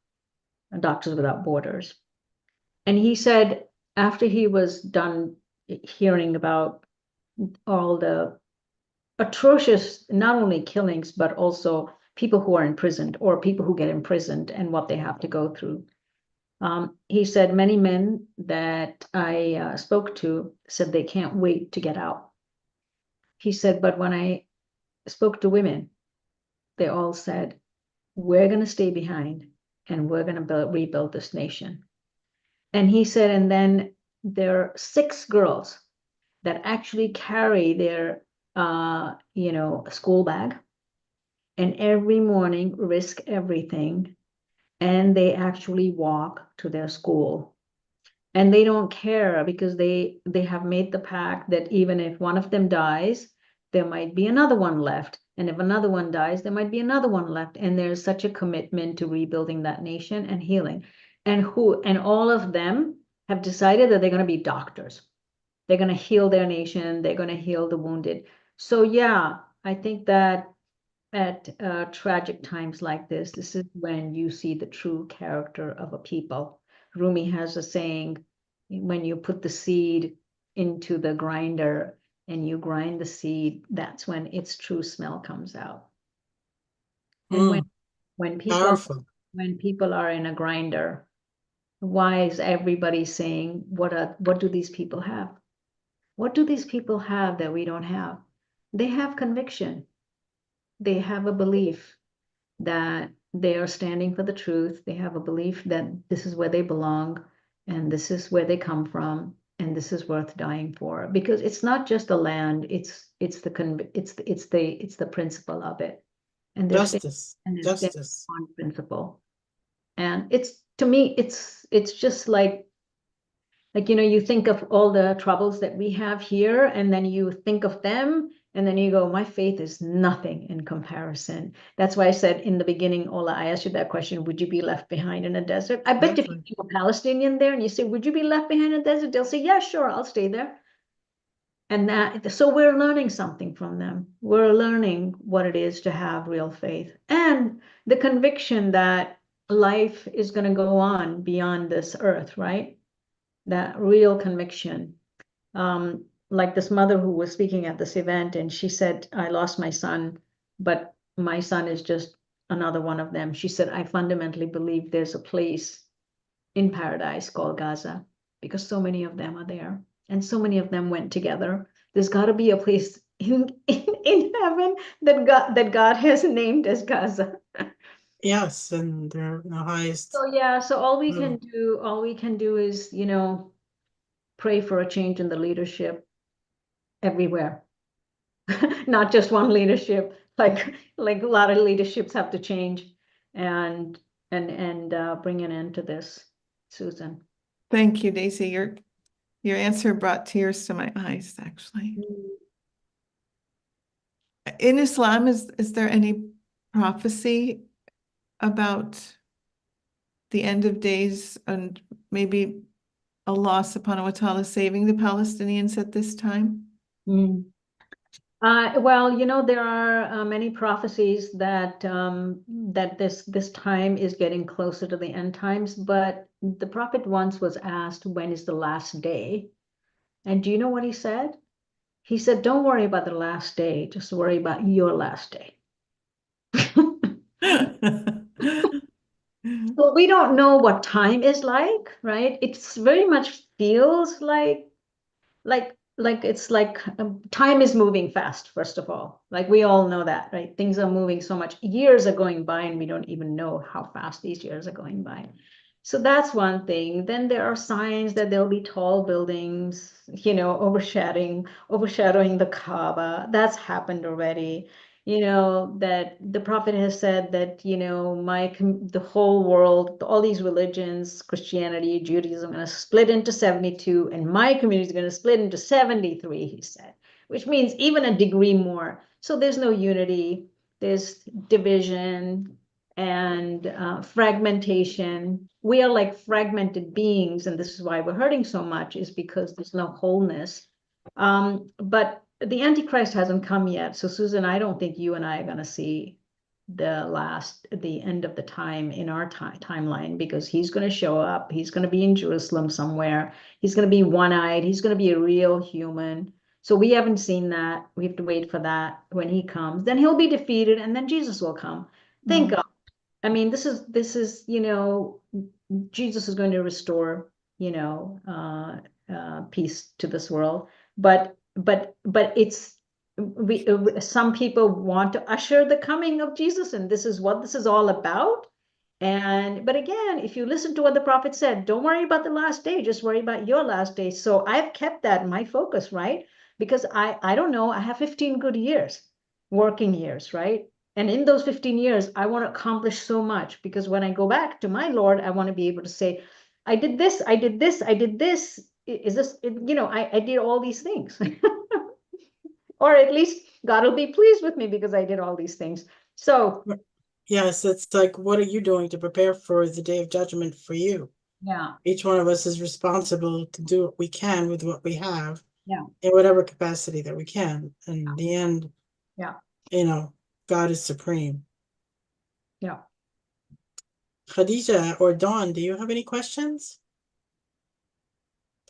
Doctors Without Borders. And he said after he was done hearing about all the atrocious, not only killings, but also people who are imprisoned or people who get imprisoned and what they have to go through. He said many men that I spoke to said they can't wait to get out. He said, but when I spoke to women, they all said, we're going to stay behind and we're going to rebuild this nation. And he said, and then there are 6 girls that actually carry their, school bag and every morning risk everything. And they actually walk to their school. And they don't care because they have made the pact that even if one of them dies, there might be another one left. And if another one dies, there might be another one left. And there's such a commitment to rebuilding that nation and healing. And all of them have decided that they're going to be doctors. They're going to heal their nation. They're going to heal the wounded. So yeah, I think that at tragic times like this is when you see the true character of a people. Rumi has a saying, when you put the seed into the grinder and you grind the seed, that's when its true smell comes out. And when Powerful. people are in a grinder, why is everybody saying, what do these people have? What do these people have that we don't have? They have conviction. They have a belief that they are standing for the truth. They have a belief that this is where they belong and this is where they come from and this is worth dying for. Because it's not just the land, it's the principle of it. And they're standing Justice. on principle. And it's, to me, it's just like, you think of all the troubles that we have here, and then you think of them, and then you go, my faith is nothing in comparison. That's why I said in the beginning, Ola, I asked you that question, would you be left behind in a desert? I bet if Definitely. you're a Palestinian there and you say, would you be left behind in a desert? They'll say, yeah, sure, I'll stay there. And so we're learning something from them. We're learning what it is to have real faith and the conviction that life is going to go on beyond this earth, right? That real conviction. Like this mother who was speaking at this event, and she said, I lost my son, but my son is just another one of them. She said, I fundamentally believe there's a place in paradise called Gaza because so many of them are there. And so many of them went together. There's got to be a place in heaven that God has named as Gaza. Yes, and they're the highest. So yeah, so all we can do is, pray for a change in the leadership everywhere. Not just one leadership, like a lot of leaderships have to change and bring an end to this, Susan. Thank you, Daisy. Your answer brought tears to my eyes, actually. In Islam, is there any prophecy about the end of days and maybe Allah subhanahu wa ta'ala saving the Palestinians at this time? Well, there are many prophecies that that this time is getting closer to the end times, but the prophet once was asked, when is the last day? And do you know what he said? He said, don't worry about the last day, just worry about your last day. Well, we don't know what time is like, right? It's very much feels like it's like time is moving fast, first of all. Like we all know that, right? Things are moving so much. Years are going by and we don't even know how fast these years are going by. So that's one thing. Then there are signs that there'll be tall buildings, overshadowing the Kaaba. That's happened already. That the prophet has said that, the whole world, all these religions, Christianity, Judaism, are going to split into 72, and my community is going to split into 73, he said, which means even a degree more. So there's no unity, there's division and fragmentation. We are like fragmented beings, and this is why we're hurting so much, is because there's no wholeness. But the Antichrist hasn't come yet. So Susan, I don't think you and I are going to see the end of the time in our timeline, because he's going to show up. He's going to be in Jerusalem somewhere. He's going to be one-eyed. He's going to be a real human. So we haven't seen that. We have to wait for that. When he comes, then he'll be defeated, and then Jesus will come. Thank God. I mean, this is Jesus is going to restore peace to this world, but it's some people want to usher the coming of Jesus, and this is what this is all about. But again, if you listen to what the prophet said, don't worry about the last day, just worry about your last day. So I've kept that my focus, right? Because I don't know, I have 15 good years, working years, right? And in those 15 years, I want to accomplish so much, because when I go back to my Lord, I want to be able to say, I did this, I did this, I did this. Is this, I did all these things. Or at least God will be pleased with me because I did all these things. So yes, it's like, what are you doing to prepare for the day of judgment for you? yeah, Each one of us is responsible to do what we can with what we have, yeah, in whatever capacity that we can. And in the end, yeah, God is supreme. yeah. Khadija or Dawn, do you have any questions?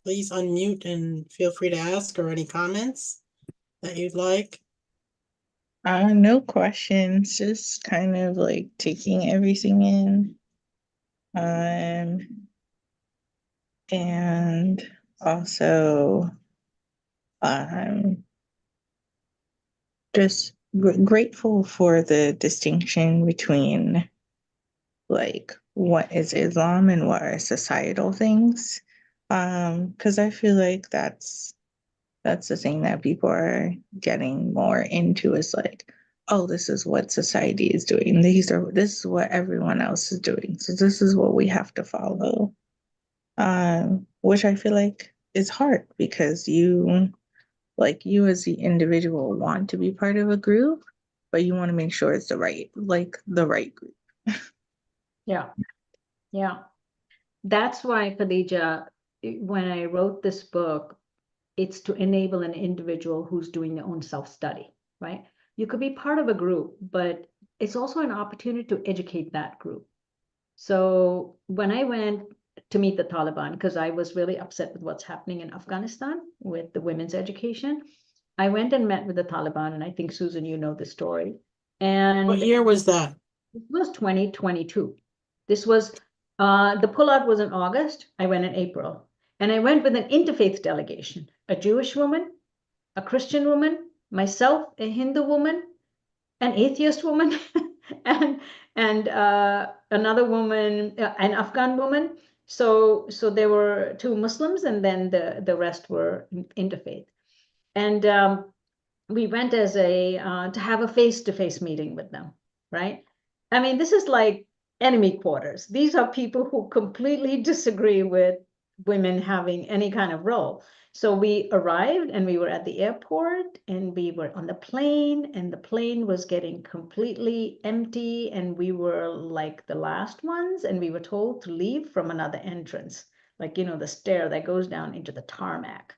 please unmute and feel free to ask or any comments that you'd like. No questions, just kind of like taking everything in. And also, just grateful for the distinction between like what is Islam and what are societal things. Because I feel like that's the thing that people are getting more into is like, oh, this is what society is doing. This is what everyone else is doing. So this is what we have to follow. Which I feel like is hard because you as the individual want to be part of a group, but you want to make sure it's the right group. Yeah. Yeah. That's why, Khadija, when I wrote this book, it's to enable an individual who's doing their own self-study, right? You could be part of a group, but it's also an opportunity to educate that group. So when I went to meet the Taliban, because I was really upset with what's happening in Afghanistan with the women's education, I went and met with the Taliban, and I think, Susan, you know the story. And What year was that? it was 2022. This was, the pullout was in August. I went in April. And I went with an interfaith delegation, a Jewish woman, a Christian woman, myself, a Hindu woman, an atheist woman, and another woman, an Afghan woman. So there were 2 Muslims, and then the rest were interfaith. And we went as to have a face-to-face meeting with them, right? I mean, this is like enemy quarters. These are people who completely disagree with women having any kind of role. So we arrived and we were at the airport and we were on the plane, and the plane was getting completely empty, and we were like the last ones, and we were told to leave from another entrance, like, the stair that goes down into the tarmac.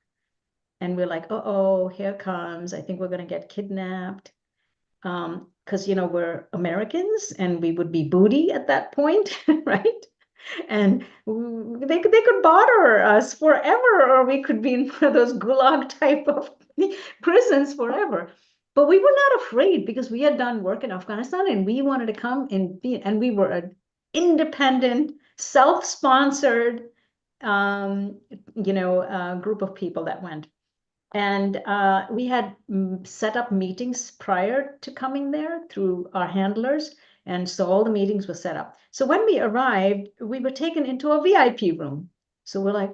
And we're like, oh, here comes, I think we're going to get kidnapped. Because, we're Americans and we would be booty at that point, right? And they could barter us forever, or we could be in one of those gulag type of prisons forever. But we were not afraid because we had done work in Afghanistan and we wanted to come and we were an independent, self-sponsored, group of people that went. And we had set up meetings prior to coming there through our handlers. And so all the meetings were set up. So when we arrived, we were taken into a VIP room. So we're like,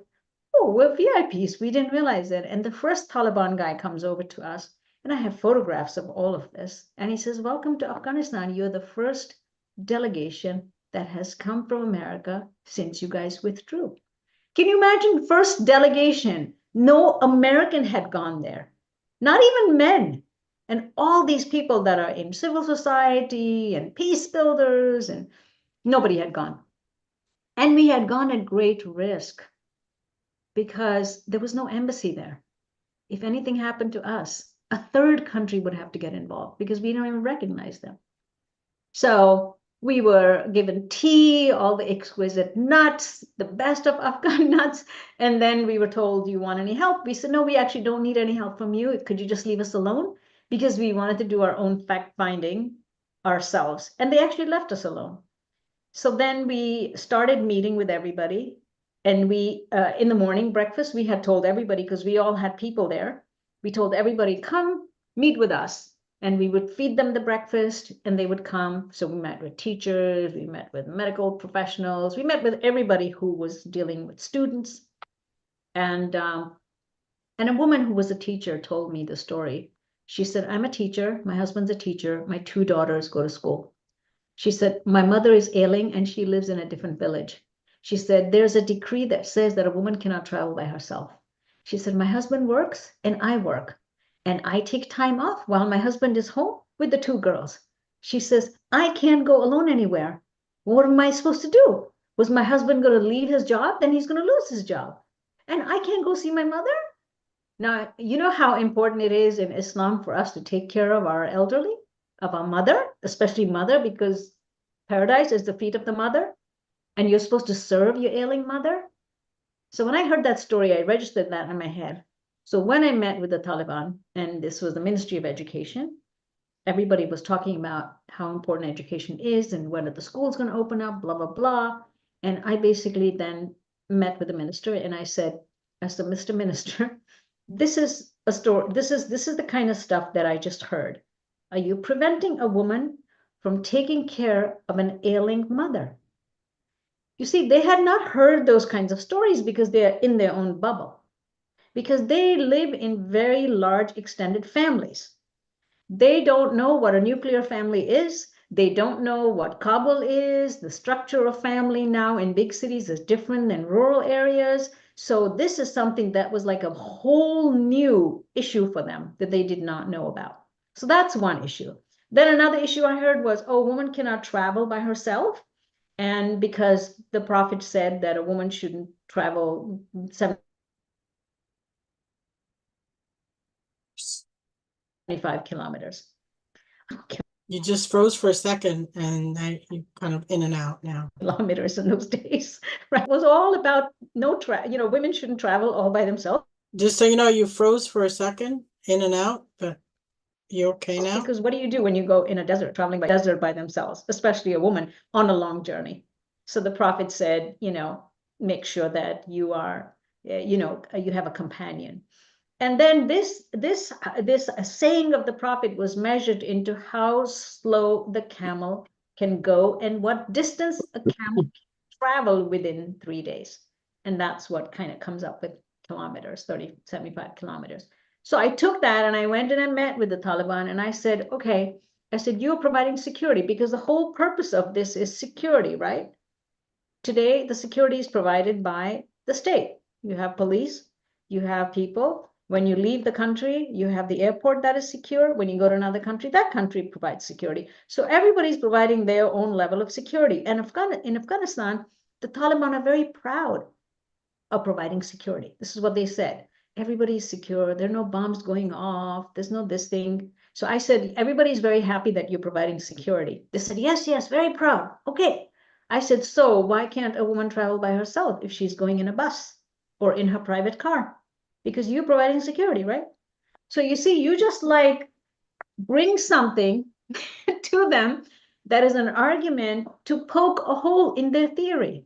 oh, we're VIPs. We didn't realize it. And the first Taliban guy comes over to us, and I have photographs of all of this. And he says, welcome to Afghanistan. You're the first delegation that has come from America since you guys withdrew. Can you imagine first delegation? No American had gone there, not even men. And all these people that are in civil society and peace builders, and nobody had gone. And we had gone at great risk because there was no embassy there. If anything happened to us, a third country would have to get involved because we don't even recognize them. So we were given tea, all the exquisite nuts, the best of Afghan nuts. And then we were told, do you want any help? We said, no, we actually don't need any help from you. Could you just leave us alone? Because we wanted to do our own fact-finding ourselves. And they actually left us alone. So then we started meeting with everybody. And we, in the morning breakfast, we had told everybody, because we all had people there, we told everybody, come meet with us. And we would feed them the breakfast and they would come. So we met with teachers, we met with medical professionals, we met with everybody who was dealing with students. And a woman who was a teacher told me the story. She said, I'm a teacher, my husband's a teacher, my 2 daughters go to school. She said, my mother is ailing and she lives in a different village. She said, there's a decree that says that a woman cannot travel by herself. She said, my husband works and I work. And I take time off while my husband is home with the 2 girls. She says, I can't go alone anywhere. What am I supposed to do? Was my husband going to leave his job? Then he's going to lose his job. And I can't go see my mother? Now, you know how important it is in Islam for us to take care of our elderly, of our mother, especially mother, because paradise is the feet of the mother. And you're supposed to serve your ailing mother. So when I heard that story, I registered that in my head. So when I met with the Taliban, and this was the Ministry of Education, everybody was talking about how important education is and when are the schools going to open up, blah, blah, blah. And I basically then met with the minister and I said, Mr. Minister, this is a story. This is the kind of stuff that I just heard. Are you preventing a woman from taking care of an ailing mother? You see, they had not heard those kinds of stories because they're in their own bubble, because they live in very large extended families. They don't know what a nuclear family is. They don't know what Kabul is. The structure of family now in big cities is different than rural areas. So this is something that was like a whole new issue for them that they did not know about. So that's one issue. Then another issue I heard was, oh, a woman cannot travel by herself. And because the Prophet said that a woman shouldn't travel 75 kilometers. You just froze for a second and now you kind of in and out now. Kilometers in those days, right? It was all about women shouldn't travel all by themselves. Just so you know, you froze for a second, in and out, but you okay now? Because what do you do when you go in a desert, traveling by desert by themselves, especially a woman on a long journey? So the Prophet said, make sure that you are, you have a companion. And then this saying of the Prophet was measured into how slow the camel can go and what distance a camel can travel within 3 days. And that's what kind of comes up with kilometers, 75 kilometers. So I took that and I went and I met with the Taliban and I said, okay, you're providing security because the whole purpose of this is security, right? Today, the security is provided by the state. You have police, you have people. When you leave the country, you have the airport that is secure. When you go to another country, that country provides security. So everybody's providing their own level of security. And in Afghanistan, the Taliban are very proud of providing security. This is what they said. Everybody's secure. There are no bombs going off. There's no this thing. So I said, everybody's very happy that you're providing security. They said, yes, very proud. Okay. I said, so why can't a woman travel by herself if she's going in a bus or in her private car? Because you're providing security, right? So you see, you just like bring something to them that is an argument to poke a hole in their theory.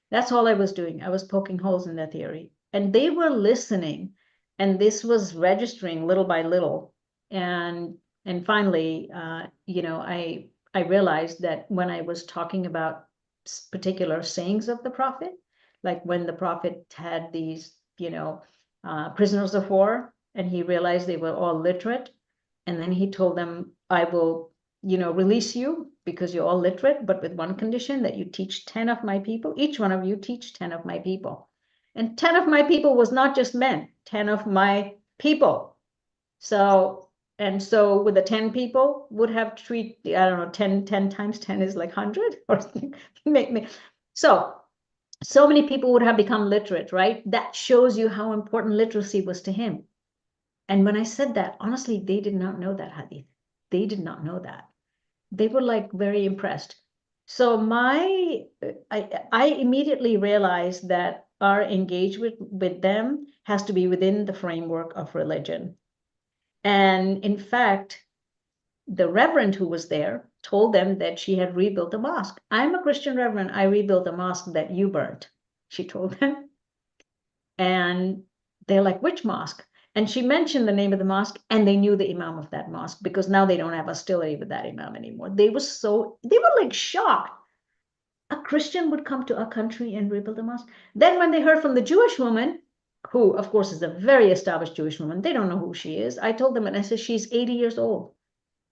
That's all I was doing. I was poking holes in their theory. And they were listening. And this was registering little by little. And finally, I realized that when I was talking about particular sayings of the Prophet, like when the Prophet had these, prisoners of war, and he realized they were all literate. And then he told them, I will, release you because you're all literate, but with one condition, that you teach 10 of my people. Each one of you teach 10 of my people. And 10 of my people was not just men, 10 of my people. So with the 10 people would have treat, I don't know, 10 times 10 is like 100 or make me. So many people would have become literate, right? That shows you how important literacy was to him. And when I said that, honestly, they did not know that hadith. They did not know that. They were like very impressed. So I immediately realized that our engagement with them has to be within the framework of religion. And in fact, the reverend who was there told them that she had rebuilt a mosque. I'm a Christian reverend. I rebuilt a mosque that you burnt, she told them. And they're like, which mosque? And she mentioned the name of the mosque, and they knew the imam of that mosque because now they don't have hostility with that imam anymore. They were like shocked. A Christian would come to our country and rebuild a mosque. Then when they heard from the Jewish woman, who of course is a very established Jewish woman, they don't know who she is. I told them, and I said, she's 80 years old.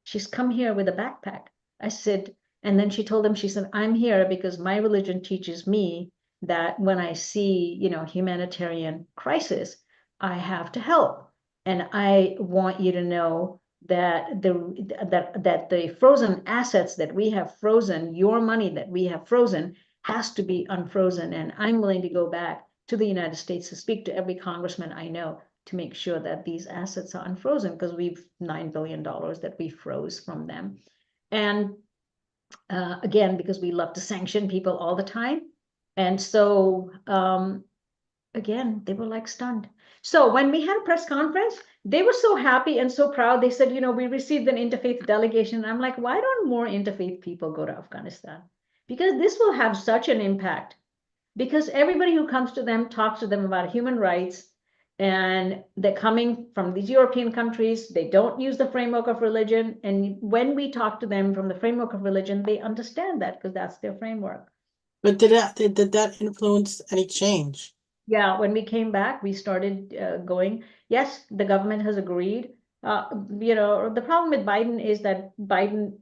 She's come here with a backpack. I said, and then she told them, she said, I'm here because my religion teaches me that when I see, humanitarian crisis, I have to help. And I want you to know that the frozen assets that we have frozen, your money that we have frozen, has to be unfrozen. And I'm willing to go back to the United States to speak to every congressman I know to make sure that these assets are unfrozen, because we've $9 billion that we froze from them. And again, because we love to sanction people all the time. And so again, they were like stunned. So when we had a press conference, they were so happy and so proud. They said, we received an interfaith delegation. I'm like, why don't more interfaith people go to Afghanistan? Because this will have such an impact. Because everybody who comes to them talks to them about human rights, and they're coming from these European countries. They don't use the framework of religion. And when we talk to them from the framework of religion, they understand that because that's their framework. But did that influence any change? Yeah, when we came back, we started going, yes, the government has agreed. The problem with Biden is that Biden,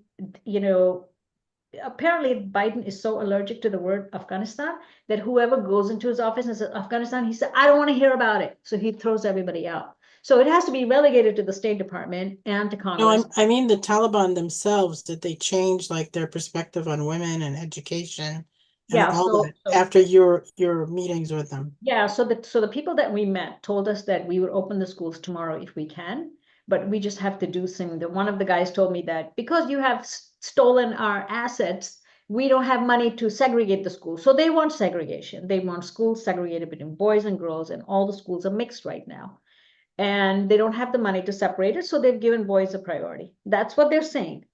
apparently Biden is so allergic to the word Afghanistan that whoever goes into his office and says Afghanistan, he said, I don't want to hear about it. So he throws everybody out. So it has to be relegated to the State Department and to No, Congress. I mean the Taliban themselves, did they change like their perspective on women and education and Yeah, all so- that after your meetings with them? Yeah, so the people that we met told us that we would open the schools tomorrow if we can, but we just have to do something. One of the guys told me that because you have stolen our assets, we don't have money to segregate the schools. So they want segregation. They want schools segregated between boys and girls, and all the schools are mixed right now. And they don't have the money to separate it, so they've given boys a priority. That's what they're saying.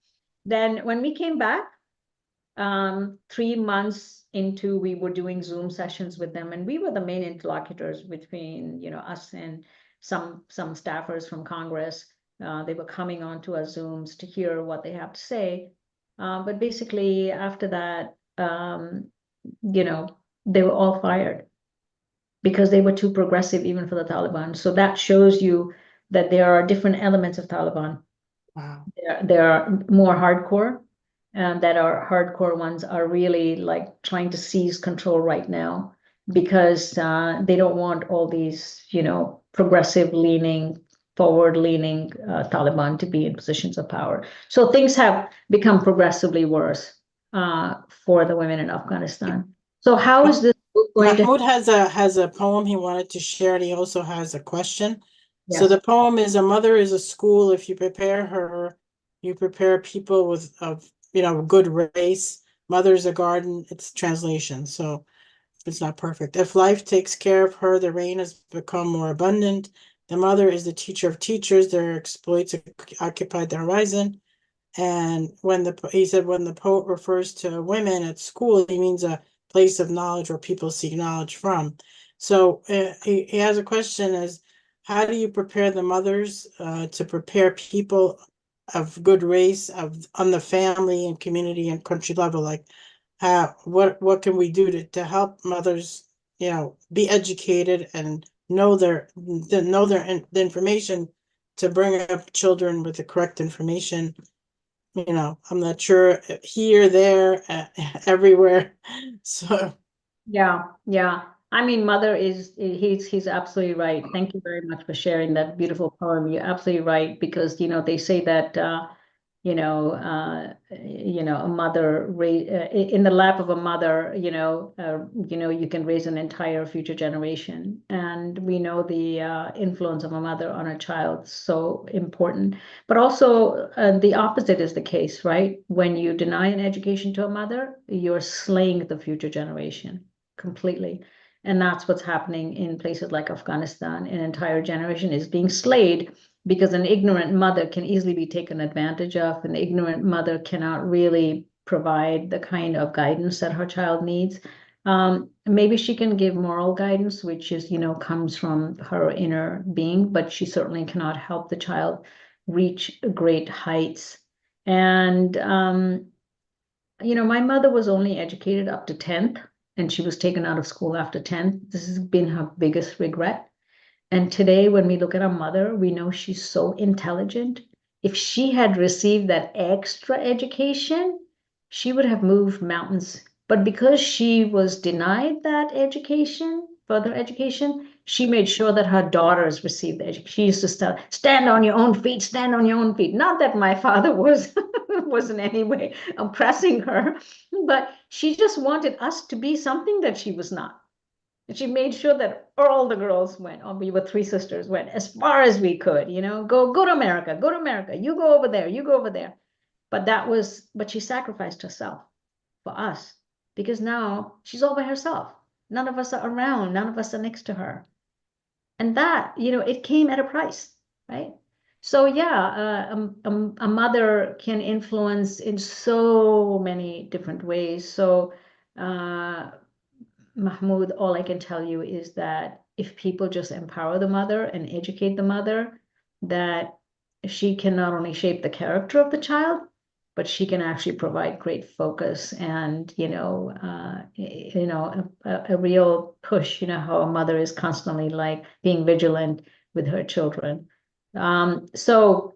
Then when we came back, 3 months into, we were doing Zoom sessions with them, and we were the main interlocutors between us and some staffers from Congress. They were coming on to our Zooms to hear what they have to say. But basically after that, they were all fired because they were too progressive even for the Taliban. So that shows you that there are different elements of Taliban. Wow. There are more hardcore, and that our hardcore ones are really like trying to seize control right now because they don't want all these, progressive leaning, forward leaning Taliban to be in positions of power. So things have become progressively worse for the women in Afghanistan. So how is this going to? Mahmoud has a poem he wanted to share, and he also has a question. So Yes. the poem is: a mother is a school. If you prepare her, you prepare people of good race. Mother is a garden. It's translation, so it's not perfect. If life takes care of her, the rain has become more abundant. The mother is the teacher of teachers. Their exploits occupied the horizon. And he said when the poet refers to women at school, he means a place of knowledge where people seek knowledge from. So he has a question: is how do you prepare the mothers to prepare people of good race on the family and community and country level? Like what can we do to help mothers be educated and know the information to bring up children with the correct information? I'm not sure here, there, everywhere. So Yeah. I mean, mother he's absolutely right. Thank you very much for sharing that beautiful poem. You're absolutely right, because they say that a mother in the lap of a mother, you can raise an entire future generation. And we know the influence of a mother on a child, so important. But also the opposite is the case, right? When you deny an education to a mother, you're slaying the future generation completely. And that's what's happening in places like Afghanistan. An entire generation is being slayed because an ignorant mother can easily be taken advantage of. An ignorant mother cannot really provide the kind of guidance that her child needs. Maybe she can give moral guidance, which is, comes from her inner being, but she certainly cannot help the child reach great heights. And, my mother was only educated up to 10th, and she was taken out of school after 10th. This has been her biggest regret. And today, when we look at our mother, we know she's so intelligent. If she had received that extra education, she would have moved mountains. But because she was denied that education, further education, she made sure that her daughters received the education. She used to stand on your own feet, stand on your own feet. Not that my father was in any way oppressing her, but she just wanted us to be something that she was not. And she made sure that all the girls went, we were 3 sisters, went as far as we could, go to America, you go over there, you go over there. But she sacrificed herself for us, because now she's all by herself. None of us are around. None of us are next to her. And that, it came at a price, right? So yeah, a mother can influence in so many different ways. So Mahmoud, all I can tell you is that if people just empower the mother and educate the mother, that she can not only shape the character of the child, but she can actually provide great focus and, a real push, how a mother is constantly like being vigilant with her children. So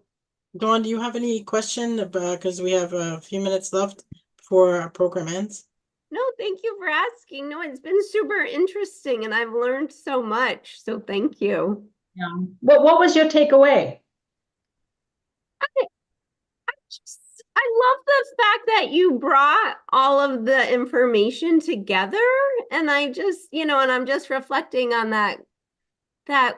Dawn, do you have any question about, because we have a few minutes left before our program ends? No, thank you for asking. No, it's been super interesting and I've learned so much. So thank you. what was your takeaway? I love the fact that you brought all of the information together. And I just, and I'm just reflecting on that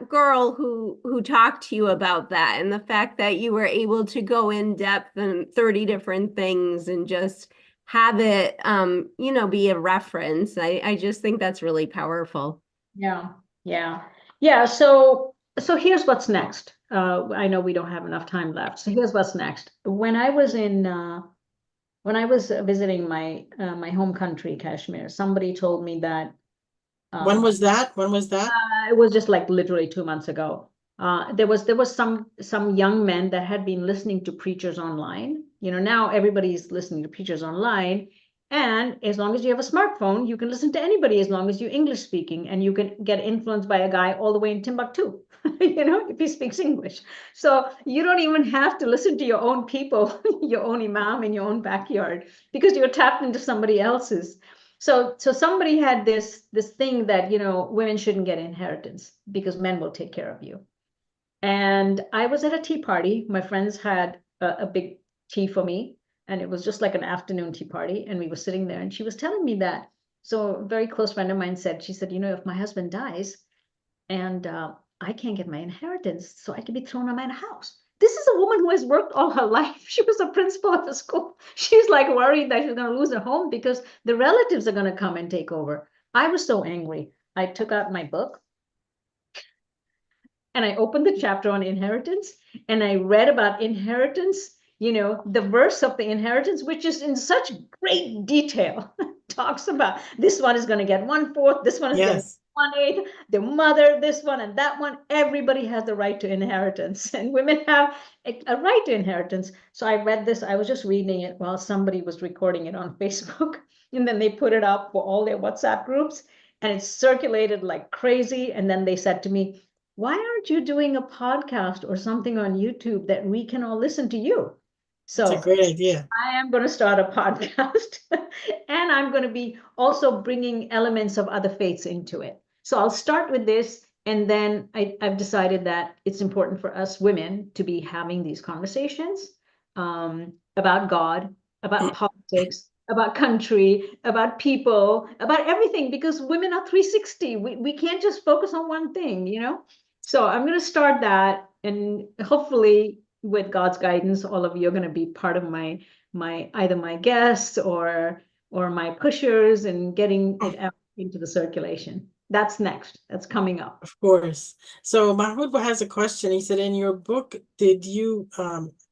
girl who talked to you about that and the fact that you were able to go in depth in 30 different things and just have it be a reference. I just think that's really powerful. Yeah. So here's what's next. I know we don't have enough time left. So here's what's next. When I was visiting my home country, Kashmir, somebody told me that. When was that? It was just like literally 2 months ago. There was some young men that had been listening to preachers online. Now everybody's listening to preachers online. And as long as you have a smartphone, you can listen to anybody as long as you're English speaking, and you can get influenced by a guy all the way in Timbuktu, if he speaks English. So you don't even have to listen to your own people, your own imam in your own backyard, because you're tapped into somebody else's. So somebody had this thing that, women shouldn't get inheritance because men will take care of you. And I was at a tea party. My friends had a big tea for me. And it was just like an afternoon tea party. And we were sitting there and she was telling me that. So a very close friend of mine said, if my husband dies and I can't get my inheritance, so I could be thrown out of my house. This is a woman who has worked all her life. She was a principal of a school. She's like worried that she's going to lose her home because the relatives are going to come and take over. I was so angry. I took out my book and I opened the chapter on inheritance and I read about inheritance. The verse of the inheritance, which is in such great detail, talks about this one is going to get 1/4, this one is going to get 1/8, the mother, this one and that one. Everybody has the right to inheritance, and women have a right to inheritance. So I read this. I was just reading it while somebody was recording it on Facebook, and then they put it up for all their WhatsApp groups, and it circulated like crazy. And then they said to me, "Why aren't you doing a podcast or something on YouTube that we can all listen to you?" So it's a great idea. I am going to start a podcast and I'm going to be also bringing elements of other faiths into it. So I'll start with this. And then I've decided that it's important for us women to be having these conversations about God, about politics, about country, about people, about everything, because women are 360. We can't just focus on one thing, So I'm going to start that, and hopefully with God's guidance, all of you are going to be part of my either my guests or my pushers and getting it out into the circulation. That's next. That's coming up. Of course. So Mahmoud has a question. He said, in your book, did you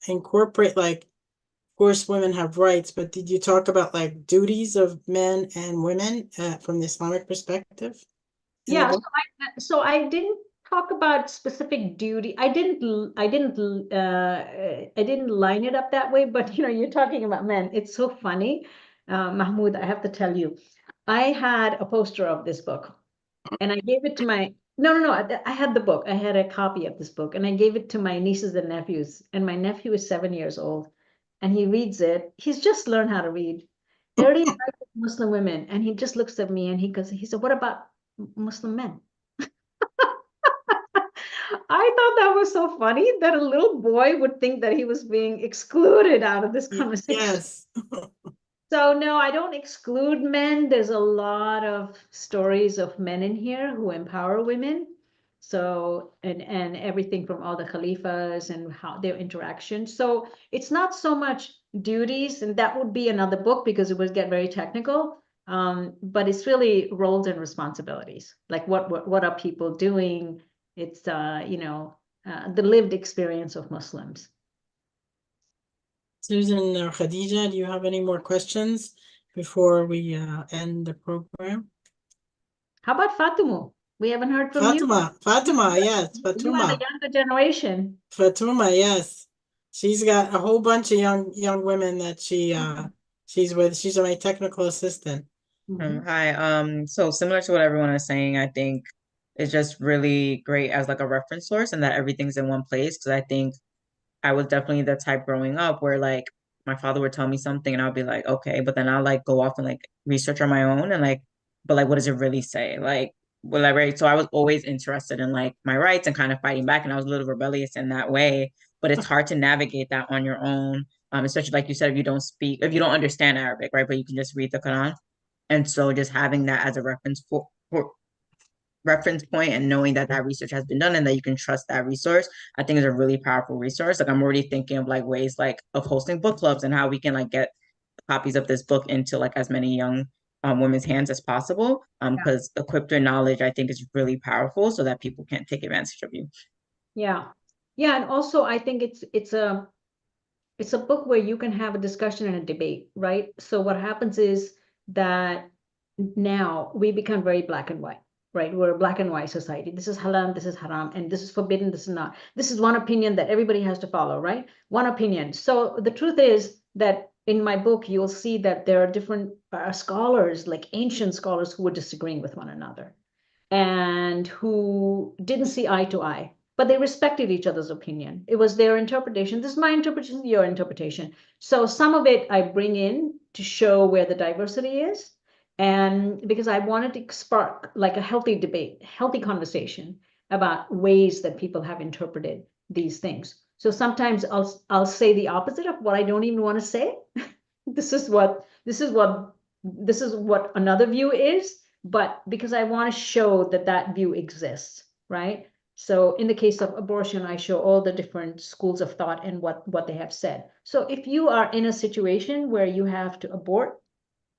incorporate, like, of course, women have rights, but did you talk about like duties of men and women from the Islamic perspective? Yeah. So I didn't talk about specific duty. I didn't line it up that way, but you're talking about men. It's so funny. Mahmoud, I have to tell you, I had a poster of this book and I gave it to my, no, I had the book. I had a copy of this book and I gave it to my nieces and nephews, and my nephew is 7 years old and he reads it. He's just learned how to read. 30 Muslim women. And he just looks at me and he said, what about Muslim men? I thought that was so funny that a little boy would think that he was being excluded out of this conversation. Yes. So no, I don't exclude men. There's a lot of stories of men in here who empower women. So, and everything from all the Khalifas and how their interaction. So it's not so much duties, and that would be another book because it would get very technical. But it's really roles and responsibilities. Like what are people doing? It's the lived experience of Muslims. Susan or Khadija, do you have any more questions before we end the program? How about Fatumu? We haven't heard from you. Fatima, yes, You are the Fatuma. younger generation. Fatuma, yes. She's got a whole bunch of young women that she's with. She's my technical assistant. Hi. So similar to what everyone is saying, I think it's just really great as like a reference source and that everything's in one place. Because I think I was definitely the type growing up where like my father would tell me something and I'll be like, okay, but then I'll like go off and like research on my own and like, but like, what does it really say? Like, well, like, right. So I was always interested in like my rights and kind of fighting back, and I was a little rebellious in that way. But it's hard to navigate that on your own, especially like you said, if you don't understand Arabic, right? But you can just read the Quran. And so just having that as a for reference point and knowing that that research has been done and that you can trust that resource, I think is a really powerful resource. Like I'm already thinking of like ways like of hosting book clubs and how we can like get copies of this book into like as many young women's hands as possible. Because equipped with knowledge, I think is really powerful so that people can't take advantage of you. Yeah. Yeah. And also I think it's a book where you can have a discussion and a debate, right? So what happens is that now we become very black and white, right? We're a black and white society. This is halal, this is haram, and this is forbidden, this is not. This is one opinion that everybody has to follow, right? One opinion. So the truth is that in my book, you'll see that there are different scholars, like ancient scholars, who were disagreeing with one another and who didn't see eye to eye, but they respected each other's opinion. It was their interpretation. This is my interpretation, your interpretation. So some of it I bring in to show where the diversity is. And because I wanted to spark like a healthy debate, healthy conversation about ways that people have interpreted these things. So sometimes I'll say the opposite of what I don't even want to say. This is what another view is, but because I want to show that view exists, right? So in the case of abortion, I show all the different schools of thought and what they have said. So if you are in a situation where you have to abort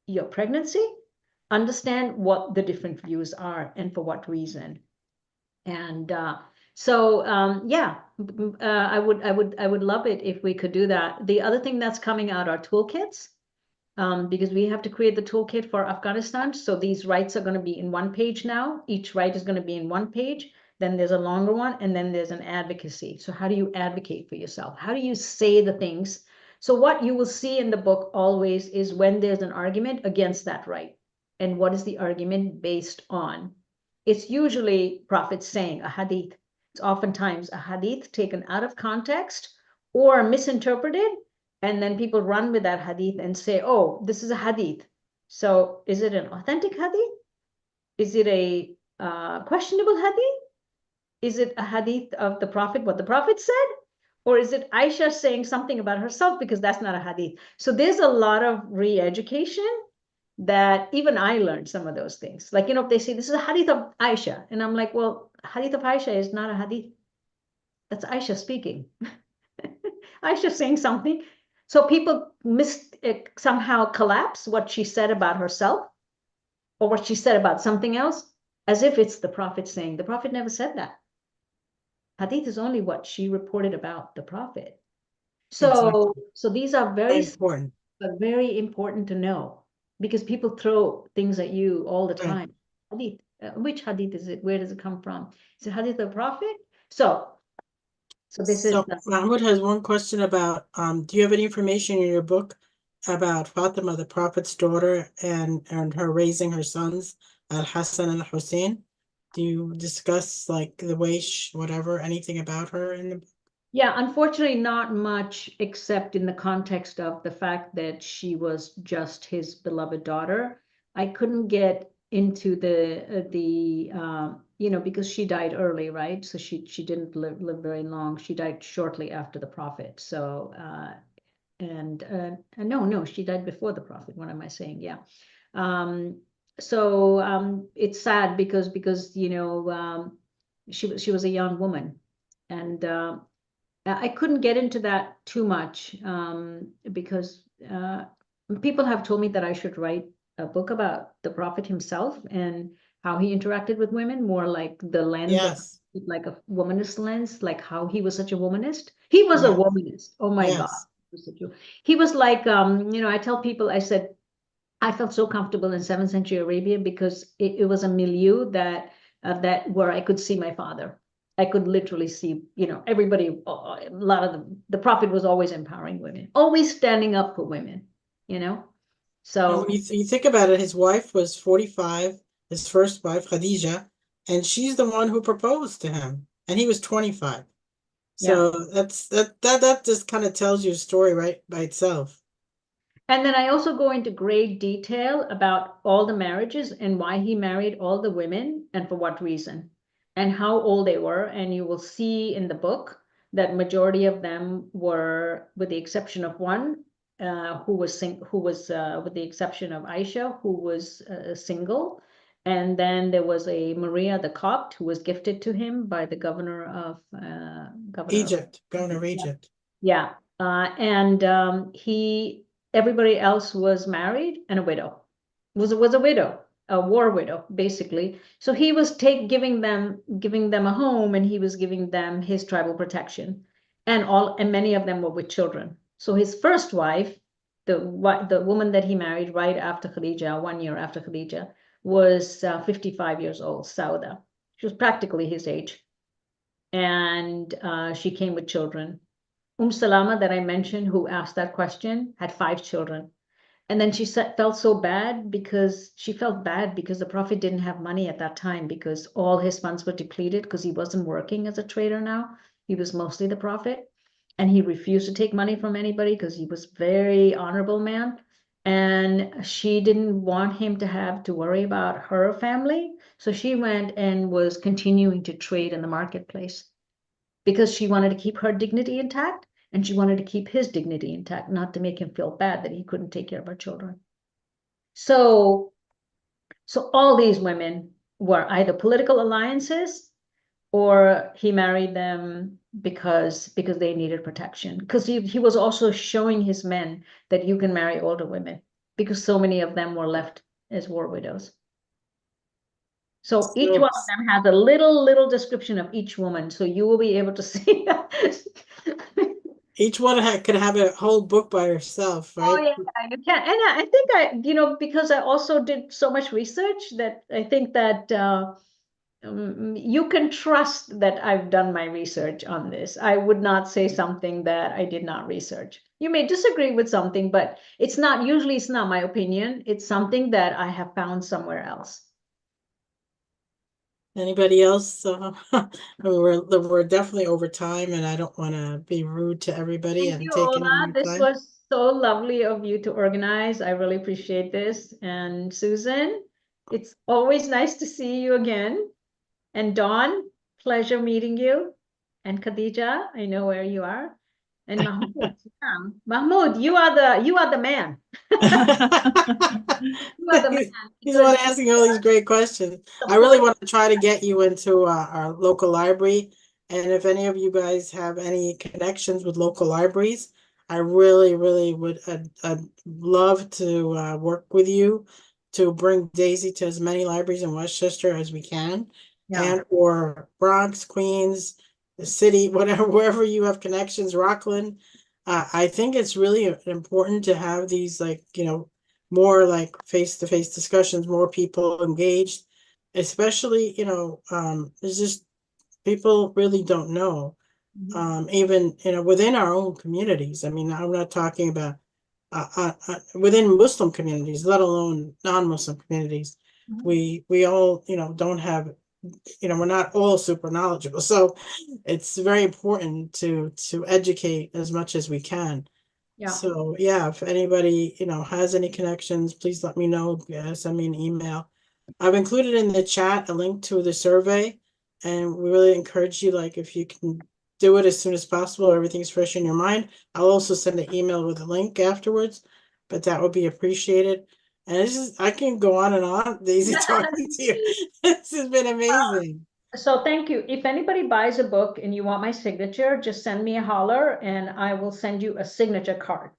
your pregnancy, understand what the different views are and for what reason. And I would love it if we could do that. The other thing that's coming out are toolkits, because we have to create the toolkit for Afghanistan. So these rights are going to be in one page now. Each right is going to be in one page. Then there's a longer one, and then there's an advocacy. So how do you advocate for yourself? How do you say the things? So what you will see in the book always is when there's an argument against that right. And what is the argument based on? It's usually prophets saying a hadith. It's oftentimes a hadith taken out of context or misinterpreted. And then people run with that hadith and say, oh, this is a hadith. So is it an authentic hadith? Is it a questionable hadith? Is it a hadith of the prophet, what the prophet said? Or is it Aisha saying something about herself, because that's not a hadith? So there's a lot of re-education that even I learned some of those things. Like, if they say this is a hadith of Aisha, and I'm like, well, hadith of Aisha is not a hadith. That's Aisha speaking. Aisha saying something. So people somehow collapse what she said about herself or what she said about something else as if it's the prophet saying. The prophet never said that. Hadith is only what she reported about the prophet. So, Exactly. So these are Very important. but very important to know, because people throw things at you all the time. Hadith, which hadith is it? Where does it come from? Is it hadith of the prophet? So this is Mahmoud has one question about, do you have any information in your book about Fatima, the Prophet's daughter, and her raising her sons, Al-Hassan and Hussein? Do you discuss like the way anything about her in the book? Yeah, unfortunately, not much, except in the context of the fact that she was just his beloved daughter. I couldn't get into because she died early, right? So she didn't live very long. She died shortly after the prophet. So no, she died before the prophet. What am I saying? Yeah. It's sad because she was a young woman, and I couldn't get into that too much because people have told me that I should write a book about the Prophet himself and how he interacted with women, more like the lens of Yes, like a womanist lens, like how he was such a womanist. He was a right, womanist. Oh my God. yes. He was like, I tell people, I said, I felt so comfortable in 7th century Arabia because it was a milieu that where I could see my father. I could literally see, everybody, a lot of the Prophet was always empowering women, always standing up for women, you know? And So, when you think about it, his wife was 45, his first wife, Khadija, and she's the one who proposed to him, and he was 25. yeah. So that just kind of tells you a story right by itself. And then I also go into great detail about all the marriages and why he married all the women and for what reason and how old they were. And you will see in the book that majority of them were, with the exception of one, who was with the exception of Aisha, who was single. And then there was a Maria the Copt who was gifted to him by the governor of Egypt, going to Egypt. Yeah. And everybody else was married and a widow. Was a widow, a war widow, basically. So he was giving them a home, and he was giving them his tribal protection, and many of them were with children. So his first wife, the woman that he married right after Khadija, 1 year after Khadija, was 55 years old, Sauda. She was practically his age, and she came with children. Salama that I mentioned, who asked that question, had 5 children. And then she felt so bad because the Prophet didn't have money at that time because all his funds were depleted because he wasn't working as a trader now. He was mostly the Prophet. And he refused to take money from anybody because he was very honorable man. And she didn't want him to have to worry about her family. So she went and was continuing to trade in the marketplace because she wanted to keep her dignity intact and she wanted to keep his dignity intact, not to make him feel bad that he couldn't take care of her children. So all these women were either political alliances or he married them because they needed protection. Because he was also showing his men that you can marry older women because so many of them were left as war widows. So each one of them has a little description of each woman. So you will be able to see. Each one could have a whole book by herself, right? Oh yeah, you can. And I think because I also did so much research that I think that you can trust that I've done my research on this. I would not say something that I did not research. You may disagree with something, but it's not my opinion. It's something that I have found somewhere else. Anybody else? We're definitely over time, and I don't want to be rude to everybody Thank and you, take any Ola. more This time. was so lovely of you to organize. I really appreciate this. And Susan, it's always nice to see you again. And Dawn, pleasure meeting you. And Khadija, I know where you are. And Mahmoud, yeah. Mahmoud, you are the man. You are the man. He's the one asking all these great questions. I really want to try to get you into our local library. And if any of you guys have any connections with local libraries, I really, really would I'd love to work with you to bring Daisy to as many libraries in Westchester as we can. Yeah. And or Bronx, Queens, the city, whatever, wherever you have connections, Rockland. I think it's really important to have these more like face-to-face discussions, more people engaged, especially, it's just people really don't know. Even, within our own communities. I mean, I'm not talking about within Muslim communities, let alone non-Muslim communities. We all, don't have, we're not all super knowledgeable. So it's very important to educate as much as we can. Yeah. So yeah, if anybody, has any connections, please let me know. Send me an email. I've included in the chat a link to the survey, and we really encourage you, like, if you can do it as soon as possible, everything's fresh in your mind. I'll also send an email with a link afterwards, but that would be appreciated. And I can go on and on, Daisy, talking to you. This has been amazing. So thank you. If anybody buys a book and you want my signature, just send me a holler and I will send you a signature card.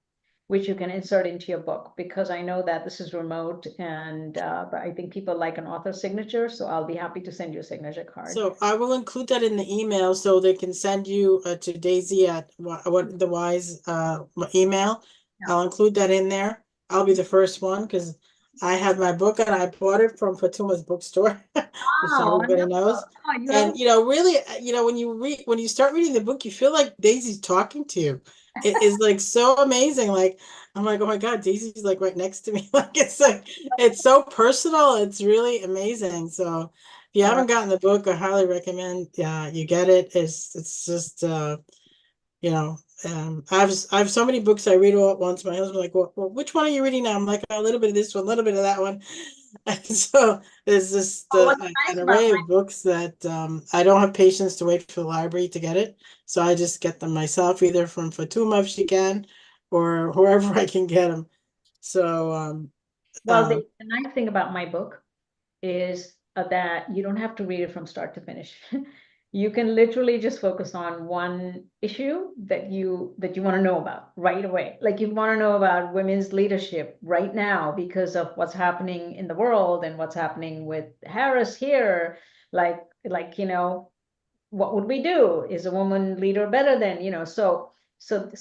which you can insert into your book, because I know that this is remote and but I think people like an author signature, so I'll be happy to send you a signature card. So I will include that in the email so they can send you to Daisy at what the Wise email. Yeah. I'll include that in there. I'll be the first one because I have my book and I bought it from Fatuma's bookstore, just so Oh, everybody wonderful. knows. Oh, you have- And really, when you start reading the book, you feel like Daisy's talking to you. It is like so amazing. Like I'm like, oh my God, Daisy's like right next to me. Like it's so personal. It's really amazing. So if you Yeah. haven't gotten the book, I highly recommend you get it. It's just I have so many books I read all at once. My husband's like, well, which one are you reading now? I'm like, a little bit of this one, a little bit of that one. And so there's just Oh, what's an nice about array my- of books that I don't have patience to wait for the library to get it. So I just get them myself, either from Fatuma if she can, or wherever I can get them. So Well, the nice thing about my book is that you don't have to read it from start to finish. You can literally just focus on one issue that you want to know about right away. Like you want to know about women's leadership right now because of what's happening in the world and what's happening with Harris here. Like what would we do? Is a woman leader better than, so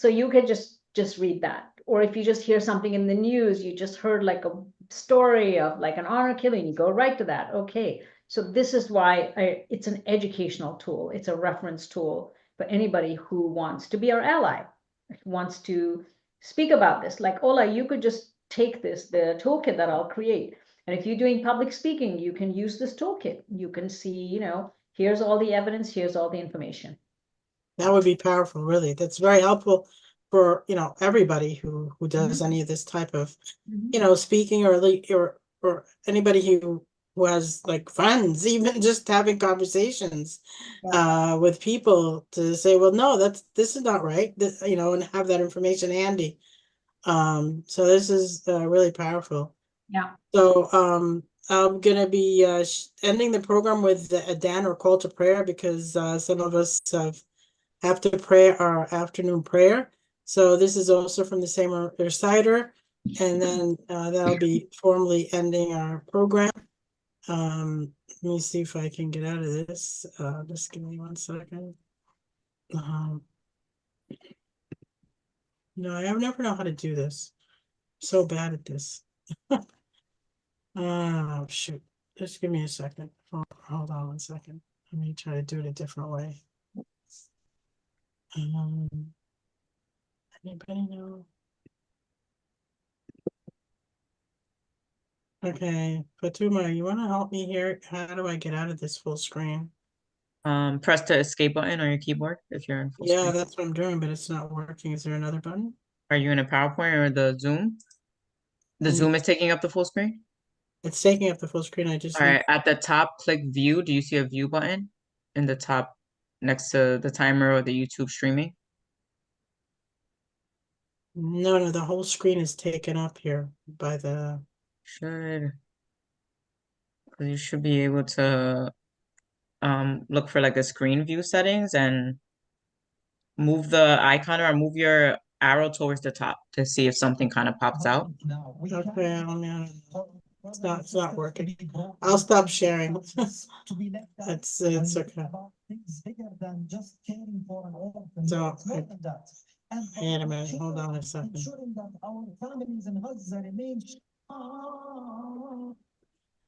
you could just read that. Or if you just hear something in the news, you just heard like a story of like an honor killing, you go right to that. Okay. So this is why it's an educational tool. It's a reference tool for anybody who wants to be our ally, wants to speak about this. Like Ola, you could just take the toolkit that I'll create. And if you're doing public speaking, you can use this toolkit. You can see, here's all the evidence, here's all the information. that would be powerful, really. That's very helpful for everybody who does any of this type of speaking or anybody who has like friends, even just having conversations with people to say, well, no, this is not right, and have that information handy. So this is really powerful. Yeah. So I'm gonna be ending the program with a Dan or call to prayer because some of us have to pray our afternoon prayer. So this is also from the same reciter, and then that'll be formally ending our program. Let me see if I can get out of this. Just give me 1 second. No, I never know how to do this. I'm so bad at this. Oh shoot. Just give me a second. Hold on 1 second. Let me try to do it a different way. Anybody know? Okay, Fatuma, you want to help me here? How do I get out of this full screen? Press the escape button on your keyboard if you're in full Yeah, screen. that's what I'm doing, but it's not working. Is there another button? Are you in a PowerPoint or the Zoom? The Mm. Zoom is taking up the full screen? It's taking up the full screen. I just All need. right, at the top, click view. Do you see a view button in the top next to the timer or the YouTube streaming? No, the whole screen is taken up here by the. You should be able to look for like the screen view settings and move the icon or move your arrow towards the top to see if something kind of pops out. Okay, it's not working. I'll stop sharing. It's okay. So, wait a minute, hold on a second.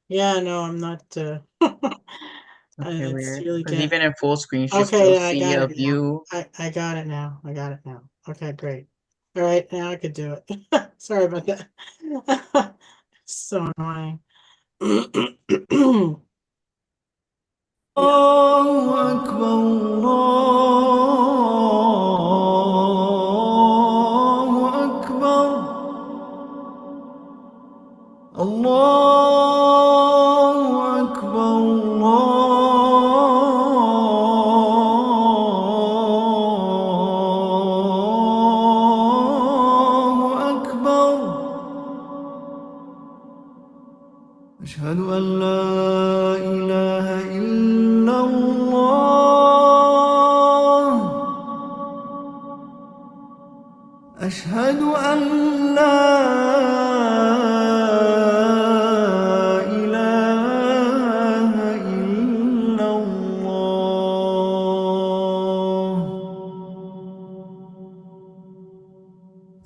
Yeah, no, I'm not. Okay, It's weird. really 'Cause getting. even in full screen, you should Okay, still yeah, I see got a it now. view. I got it now. I got it now. Okay, great. All right, now I could do it. Sorry about that. So annoying. الله أكبر الله أكبر الله أكبر الله أكبر أشهد أن لا إله إلا الله أشهد أن لا إله إلا الله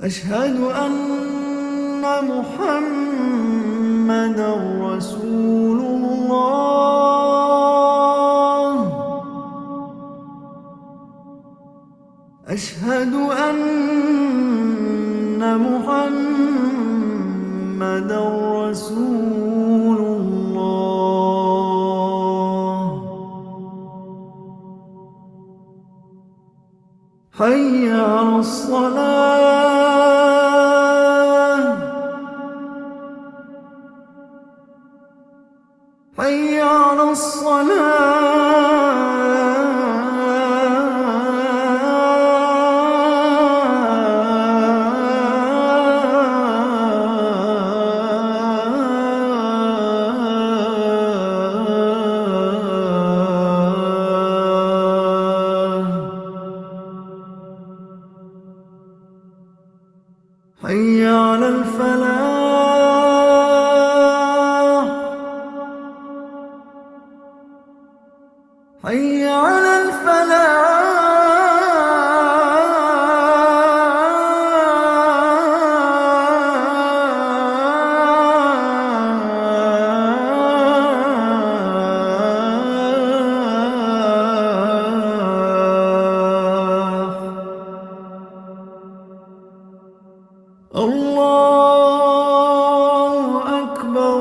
أشهد أن محمدا رسول الله أشهد أن محمدا رسول الله حي على الصلاة حي على الصلاة حي على الفلاح حي على الفلاح الله أكبر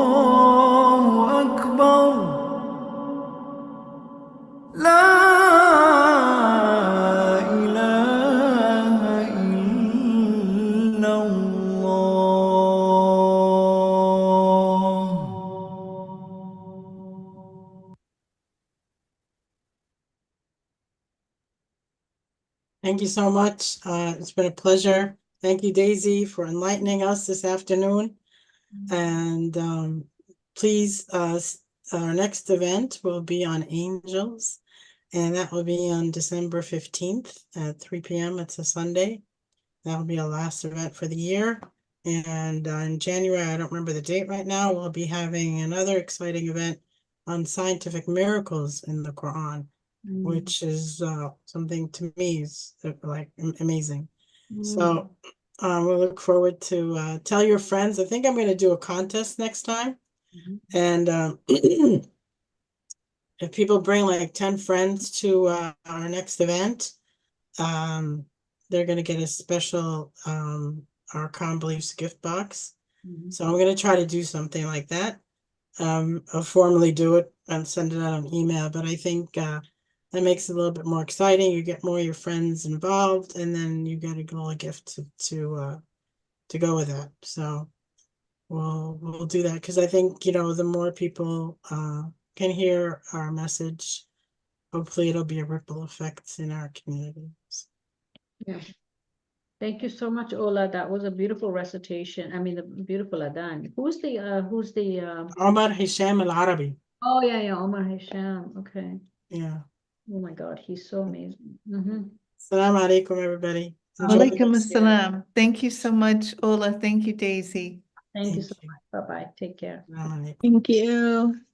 الله أكبر لا إله إلا الله Thank you so much. It's been a pleasure. Thank you, Daisy, for enlightening us this afternoon. And please, our next event will be on angels, and that will be on December 15th at 3 p.m. It's a Sunday. That will be our last event for the year. And in January, I don't remember the date right now, we'll be having another exciting event on scientific miracles in the Quran, which is something to me is like amazing. So we'll look forward to tell your friends. I think I'm going to do a contest next time. And if people bring like 10 friends to our next event, they're going to get a special our Calm Beliefs gift box. So I'm going to try to do something like that. I'll formally do it and send it out on email, but I think that makes it a little bit more exciting. You get more of your friends involved, and then you get a little gift to go with that. So we'll do that, because I think, you know, the more people can hear our message, hopefully it'll be a ripple effect in our communities. Yeah. Thank you so much, Ola. That was a beautiful recitation. I mean, a beautiful adhan. Who's the Omar Hisham Al Arabi. Oh yeah, Omar Hisham. Okay. Yeah. Oh my God, he's so amazing. Assalamu alaikum, everybody. Enjoy the Alaikum rest. assalam. Thank you so much, Ola. Thank you, Daisy. Thank you Thank so you. much. Bye-bye. Take care. Assalamu alaikum. Thank you.